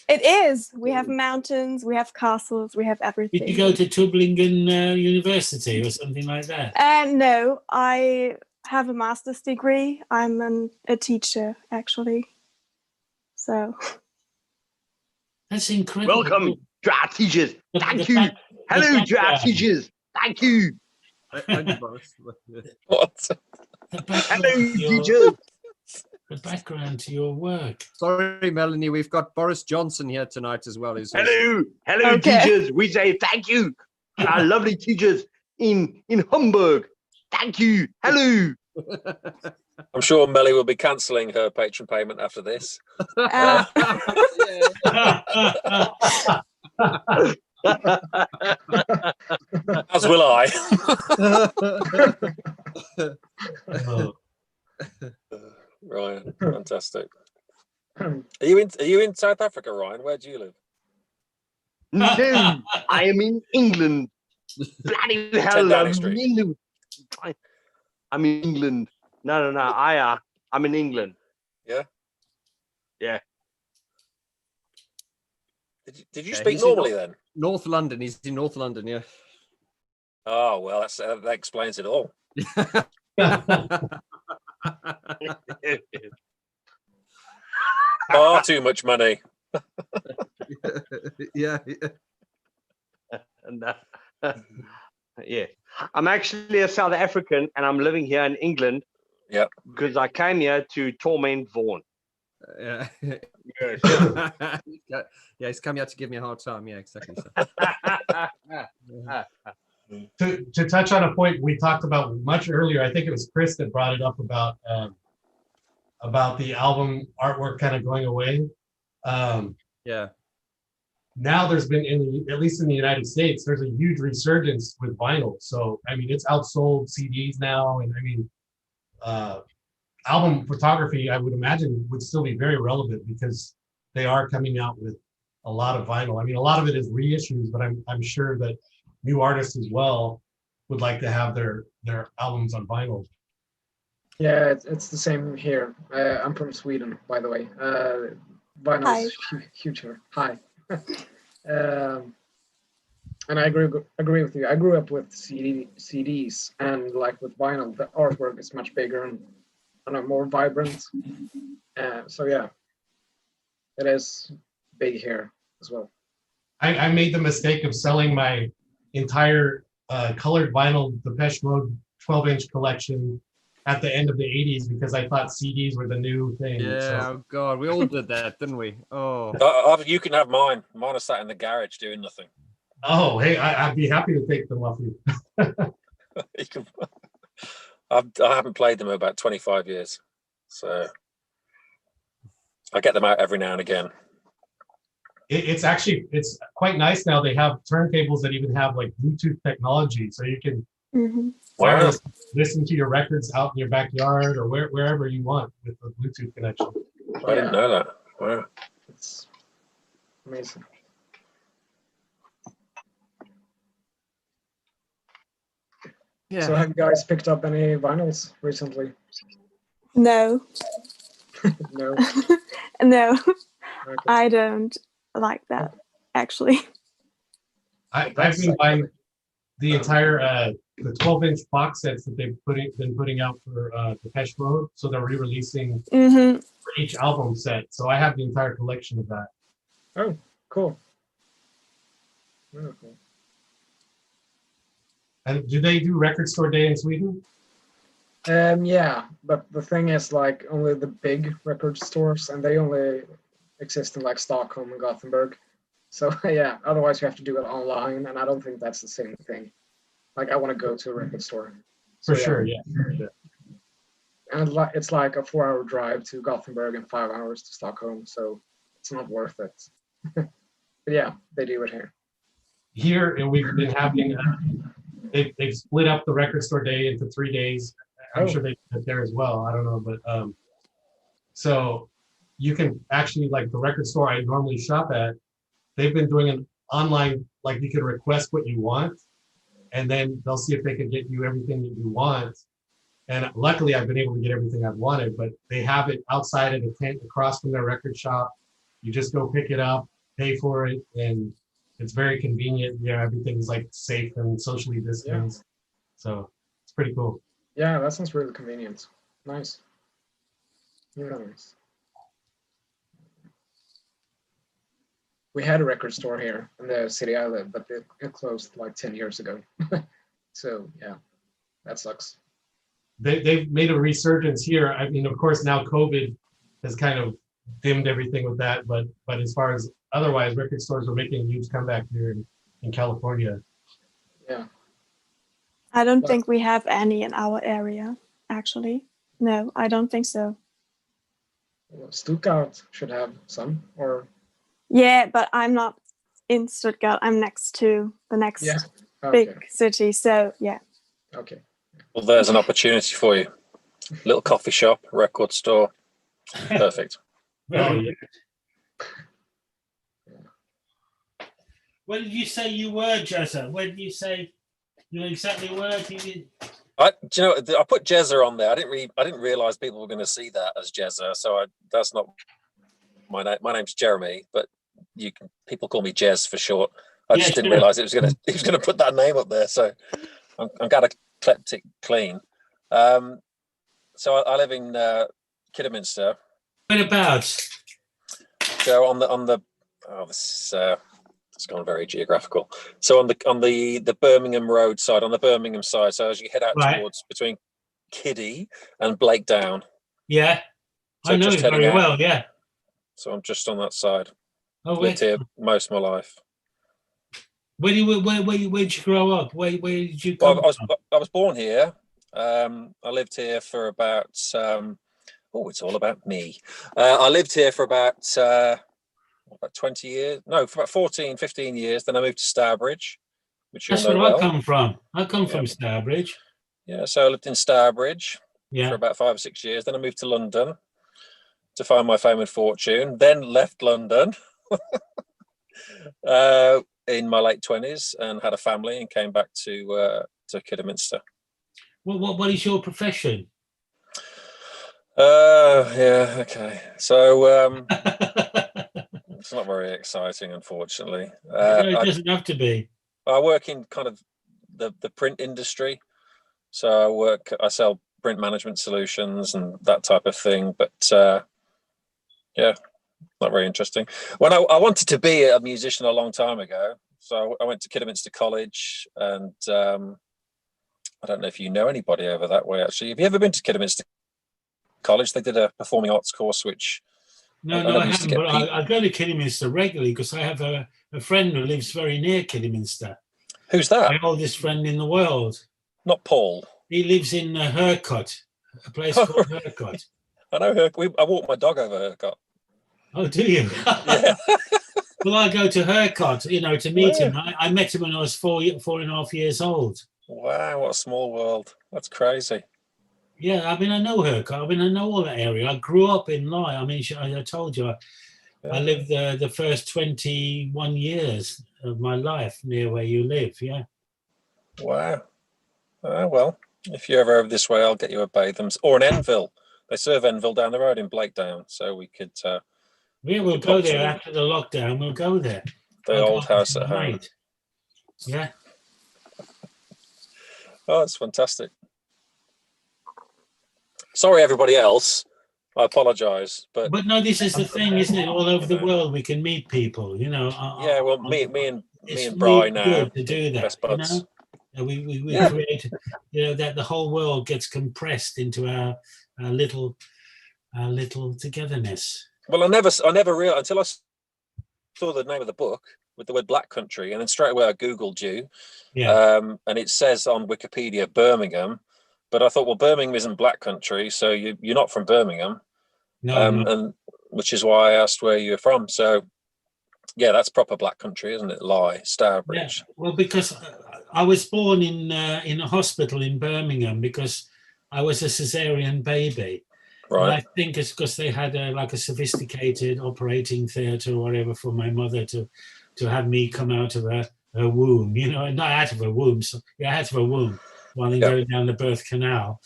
It is. We have mountains, we have castles, we have everything.
Did you go to Tübingen University or something like that?
No, I have a master's degree. I'm a teacher, actually. So.
That's incredible.
Welcome to our teachers. Thank you. Hello to our teachers. Thank you.
What?
Hello, teachers.
The background to your work.
Sorry, Melanie, we've got Boris Johnson here tonight as well.
Hello, teachers. We say thank you to our lovely teachers in Hamburg. Thank you. Hello.
I'm sure Melly will be cancelling her patron payment after this. As will I. Ryan, fantastic. Are you in South Africa, Ryan? Where do you live?
No, I am in England. Bloody hell, I'm in England. I'm in England. No. I'm in England.
Yeah.
Yeah.
Did you speak normally then?
North London. He's in North London. Yeah.
Oh well, that explains it all. Far too much money.
Yeah.
Yeah. I'm actually a South African and I'm living here in England.
Yeah.
Because I came here to torment Vaughn.
Yeah.
Yes.
Yeah, he's come here to give me a hard time. Yeah, exactly.
To touch on a point we talked about much earlier, I think it was Chris that brought it up about the album artwork kind of going away.
Yeah.
Now there's been, at least in the United States, there's a huge resurgence with vinyl. So I mean, it's outsold CDs now, and I mean, album photography, I would imagine, would still be very relevant because they are coming out with a lot of vinyl. I mean, a lot of it is reissues, but I'm sure that new artists as well would like to have their albums on vinyl.
Yeah, it's the same here. I'm from Sweden, by the way. Vinyl is huge here. Hi. And I agree with you. I grew up with CDs, and like with vinyl, the artwork is much bigger and more vibrant. So yeah, it is big here as well.
I made the mistake of selling my entire colored vinyl Depeche Mode 12-inch collection at the end of the 80s because I thought CDs were the new thing.
Yeah,
so.
oh God, we all did that, didn't we? Oh.
You can have mine. Mine are sat in the garage doing nothing.
Oh, hey, I'd be happy to take them off you.
You can, I haven't played them in about 25 years, so I get them out every now and again.
It's quite nice now. They have turntables that even have like Bluetooth technology, so you can wireless listen to your records out in your backyard or wherever you want with a Bluetooth connection.
I didn't know that. Wow,
it's amazing.
Yeah.
So have you guys picked up any vinyls recently?
No.
No.
No.
Okay.
I don't like that, actually.
I've been buying the entire the 12-inch box sets that they've been putting out for Depeche Mode. So they're re-releasing for each album set. So I have the entire collection of that.
Oh, cool. Really cool.
And do they do Record Store Day in Sweden?
Yeah, but the thing is, like, only the big record stores, and they only exist in like Stockholm and Gothenburg. So yeah, otherwise you have to do it online, and I don't think that's the same thing. Like, I want to go to a record store.
For sure, yeah.
And it's like a 4-hour drive to Gothenburg and 5 hours to Stockholm, so it's not worth it. But yeah, they do it here.
Here, and we've been having, they've split up the Record Store Day into 3 days. I'm sure they did it there as well. I don't know, but so you can actually, like the record store I normally shop at, they've been doing an online, like you can request what you want, and then they'll see if they can get you everything that you want. And luckily, I've been able to get everything I've wanted, but they have it outside of the tent across from their record shop. You just go pick it up, pay for it, and it's very convenient. Yeah, everything's like safe and socially distanced. So it's pretty cool.
Yeah, that sounds really convenient. Nice. Really nice. We had a record store here in the city I live, but it closed like 10 years ago. So yeah, that sucks.
They've made a resurgence here. I mean, of course, now COVID has kind of dimmed everything with that, but as far as otherwise, record stores are making a huge comeback here in California.
Yeah.
I don't think we have any in our area, actually. No, I don't think so.
Stuttgart should have some, or...
Yeah, but I'm not in Stuttgart. I'm next to the next
Yeah. Okay.
big city. So yeah.
Okay.
Well, there's an opportunity for you. Little coffee shop, record store. Perfect.
Oh, yeah. Where did you say you were, Jessa? Where did you say you exactly were?
Do you know? I put Jezza on there. I didn't realize people were going to see that as Jezza. So that's not my name. My name's Jeremy, but people call me Jez for short. I just didn't realize he was going to put that name up there. So I'm glad I kept it clean. So I live in Kidderminster.
Whereabouts?
So on the this it's gone very geographical. So on the Birmingham Road side, on the Birmingham side. So as you head out towards between Kiddie and Blakedown.
Yeah,
so
I know it very well. Yeah.
So I'm just on that side.
Oh,
lived here most of my life.
Where did you grow up? Where did you come from?
I was born here. I lived here for about. It's all about me. I lived here for about 20 years. No, for about 14, 15 years. Then I moved to Stourbridge, which
That's where I come from. I come from Stourbridge.
Yeah, so I lived in Stourbridge
for
about 5 or 6 years. Then I moved to London to find my fame and fortune. Then left London in my late 20s and had a family and came back to Kidderminster.
What is your profession?
Okay. So it's not very exciting, unfortunately.
It doesn't have to be.
I work in kind of the print industry. So I sell print management solutions and that type of thing. But not very interesting. When I wanted to be a musician a long time ago, so I went to Kidderminster College, and I don't know if you know anybody over that way. Actually, have you ever been to Kidderminster College? They did a performing arts course, which
I haven't. But I go to Kidderminster regularly because I have a friend who lives very near Kidderminster.
Who's that?
My oldest friend in the world.
Not Paul.
He lives in Hercott, a place called Hercott.
I know Hercott. I walk my dog over Hercott.
Oh, do you?
Yeah.
Well, I go to Hercott, to meet him. I met him when I was 4.5 years old.
Wow, what a small world. That's crazy.
Yeah, I know Hercott. I know all that area. I grew up in Lye. I told you, I lived the first 21 years of my life near where you live, yeah.
Wow. Well, if you're ever over this way, I'll get you a Bathams or an Enville. They serve Enville down the road in Blakedown, so we could...
we'll go there after the lockdown. We'll go there.
The old house at home.
Yeah.
Oh, it's fantastic. Sorry, everybody else. I apologise, but
no, this is the thing, isn't it? All over the world, we can meet people. Me
and
it's
Bri
really
now
good to do that.
best buds.
We create, that the whole world gets compressed into our little togetherness.
Well, I never realized until I saw the name of the book with the word Black Country, and then straight away I googled you.
Yeah.
And it says on Wikipedia Birmingham, but I thought, well, Birmingham isn't Black Country, so you're not from Birmingham.
No.
And which is why I asked where you're from. So yeah, that's proper Black Country, isn't it? Lye, Stourbridge.
Yeah. Well, because I was born in a hospital in Birmingham because I was a cesarean baby.
Right.
And I think it's because they had a sophisticated operating theatre or whatever for my mother to have me come out of her womb, not out of her womb, out of her womb, while they go down the birth canal.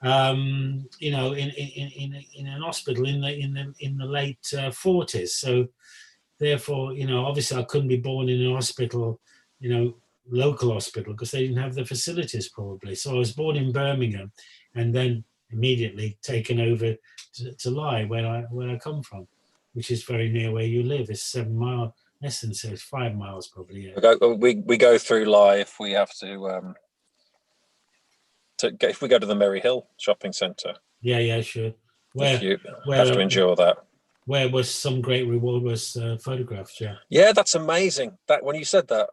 In an hospital in the late 40s. So therefore, obviously I couldn't be born in a hospital, local hospital, because they didn't have the facilities probably. So I was born in Birmingham and then immediately taken over to Lye, where I come from, which is very near where you live. It's 7 miles, less than 5 miles probably. Yeah.
We go through Lye if we have to. If we go to the Merry Hill shopping centre.
Yeah, sure.
Where you have to endure that.
Where was some great reward was photographed, yeah.
Yeah, that's amazing. That when you said that,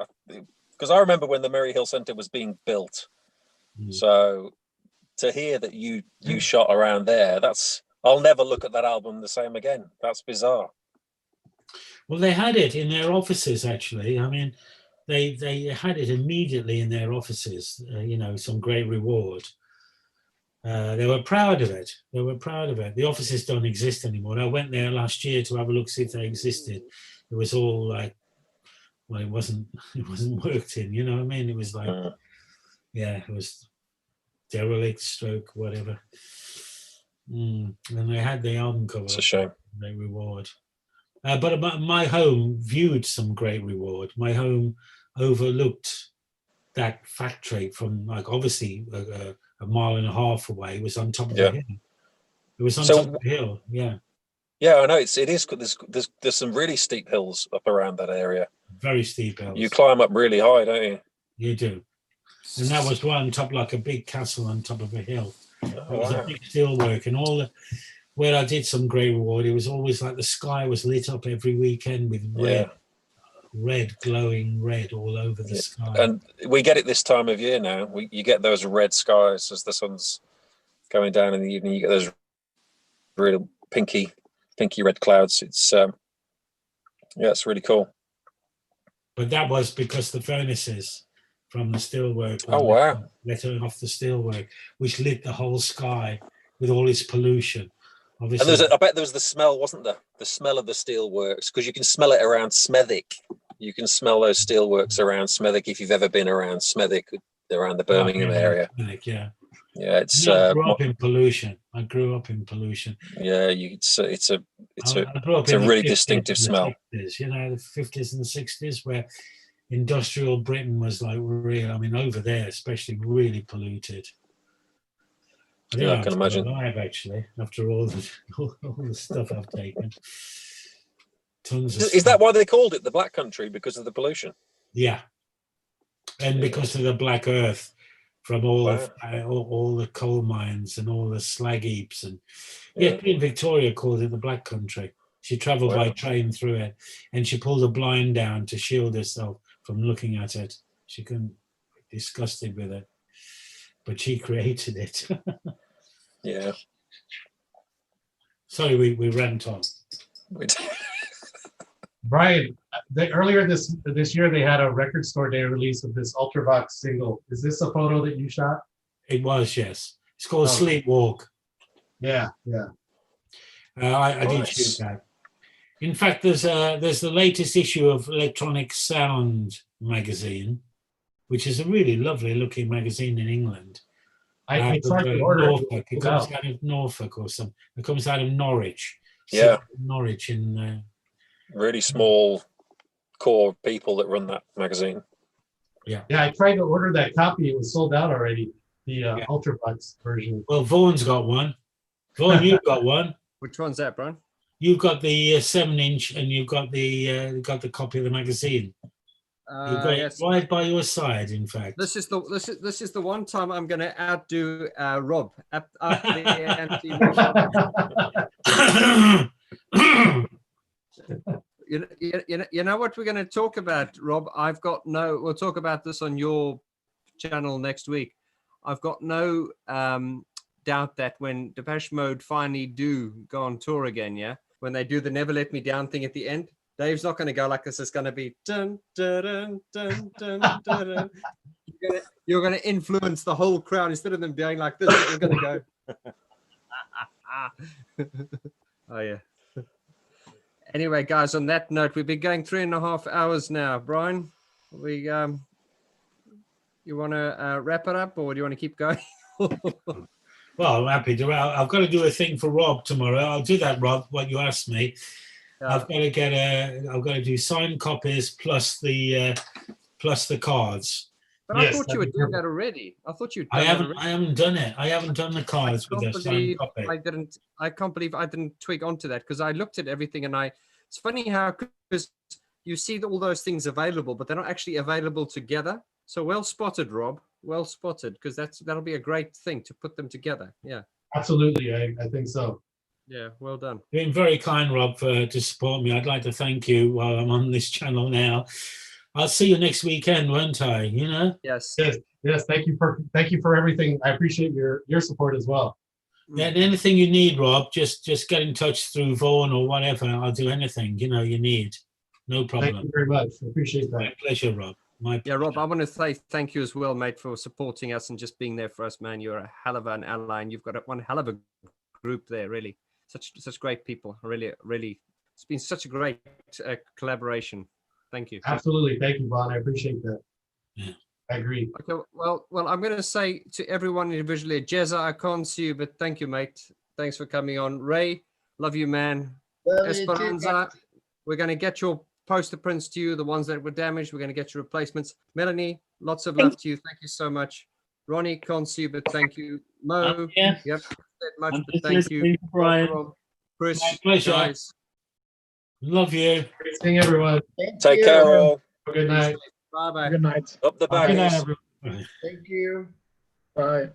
because I remember when the Merry Hill Centre was being built. So to hear that you shot around there, I'll never look at that album the same again. That's bizarre.
Well, they had it in their offices, actually. I mean, they had it immediately in their offices, you know, some great reward. They were proud of it. They were proud of it. The offices don't exist anymore. I went there last year to have a look, see if they existed. It was all like, well, it wasn't worked in, you know what I mean? It was like, yeah, it was derelict stroke, whatever. And they had the album cover.
It's a shame.
Great reward. But my home viewed some great reward. My home overlooked that factory from, like, obviously a mile and a half away. It was on top of the hill. It was on top of the hill, yeah.
Yeah, I know it is. There's some really steep hills up around that area.
Very steep hills.
You climb up really high, don't you?
You do. And that was one on top, like a big castle on top of a hill. It was a big steelwork, and all the where I did some great reward, it was always like the sky was lit up every weekend with red, glowing red all over the sky.
And we get it this time of year now. You get those red skies as the sun's going down in the evening. You get those really pinky red clouds. It's it's really cool.
But that was because the furnaces from the steelwork lit off the steelwork, which lit the whole sky with all its pollution. Obviously.
And I bet there was the smell, wasn't there? The smell of the steelworks, because you can smell it around Smethwick. You can smell those steelworks around Smethwick if you've ever been around Smethwick, around the Birmingham area.
Yeah.
Yeah, it's.
I grew up in pollution.
Yeah, it's a really distinctive smell.
60s, you know, the 50s and 60s, where industrial Britain was like real. I mean, over there, especially, really polluted.
I can imagine.
Alive, actually, after all the stuff I've taken. Tons of
Is that why they called it the Black Country, because of the pollution?
Yeah, and because of the black earth from all the coal mines and all the slag heaps, and Queen Victoria called it the Black Country. She travelled by train through it, and she pulled a blind down to shield herself from looking at it. She couldn't be disgusted with it, but she created it.
Yeah.
Sorry, we rant on.
Brian, earlier this year they had a Record Store Day release of this Ultravox single. Is this a photo that you shot?
It was, yes. It's called Sleepwalk.
Yeah.
I did shoot that. In fact, there's the latest issue of Electronic Sound magazine, which is a really lovely looking magazine in England.
I tried to order
Norfolk. It comes out of Norfolk or something. It comes out of Norwich.
Yeah.
Norwich in
really small core people that run that magazine.
Yeah.
Yeah, I tried to order that copy. It was sold out already. The Ultravox version.
Well, Vaughn's got one. Vaughn, you've got one.
Which one's that, Brian?
You've got the 7-inch, and you've got the copy of the magazine. You've got it right by your side. In fact,
this is the one time I'm going to outdo Rob at the You know what we're going to talk about, Rob? We'll talk about this on your channel next week. I've got no doubt that when Depeche Mode finally do go on tour again, when they do the Never Let Me Down thing at the end, Dave's not going to go like this. It's going to be dun, dun, dun, dun, dun, dun. You're going to influence the whole crowd instead of them going like this. You're going to go. Oh yeah. Anyway, guys, on that note, we've been going 3.5 hours now. Brian, you want to wrap it up, or do you want to keep going?
Well, I'm happy to. I've got to do a thing for Rob tomorrow. I'll do that, Rob. What you asked me. I've got to do signed copies plus the cards.
But yes, I thought you were doing that already. I thought you.
I haven't done it. I haven't done the cards with the signed copy.
I can't believe I didn't twig onto that, because I looked at everything and it's funny how, because you see all those things available, but they're not actually available together. So well spotted, Rob. Well spotted, because that'll be a great thing to put them together. Yeah.
Absolutely, I think so.
Yeah, well done.
You've been very kind, Rob, to support me. I'd like to thank you while I'm on this channel now. I'll see you next weekend, won't I?
Yes.
Yes. Thank you for everything. I appreciate your support as well.
Yeah, anything you need, Rob, just get in touch through Vaughn or whatever. I'll do anything you need. No problem.
Thank you very much. I appreciate that.
My pleasure, Rob. My
Yeah, Rob, I want to say thank you as well, mate, for supporting us and just being there for us, man. You're a hell of an ally, and you've got one hell of a group there, really. Such great people. Really, it's been such a great collaboration. Thank you.
Absolutely. Thank you, Vaughn. I appreciate that.
Yeah.
I agree.
Okay, well, I'm going to say to everyone individually, Jezza, I can't see you, but thank you, mate. Thanks for coming on. Ray, love you, man.
Love you too,
Esperanza, we're going to get your poster prints to you, the ones that were damaged. We're going to get your replacements. Melanie, lots of love to you. Thank you so much. Ronnie, can't see you, but thank you. Mo,
yes.
yep, said much,
I'm
but
just
thank you.
listening to Brian.
Rob, Chris,
My pleasure.
guys.
Love you.
Great seeing everyone.
Take care, all.
Good night.
Bye-bye.
Good night.
Up the
Good night,
baggies.
everyone.
Thank you.
Bye.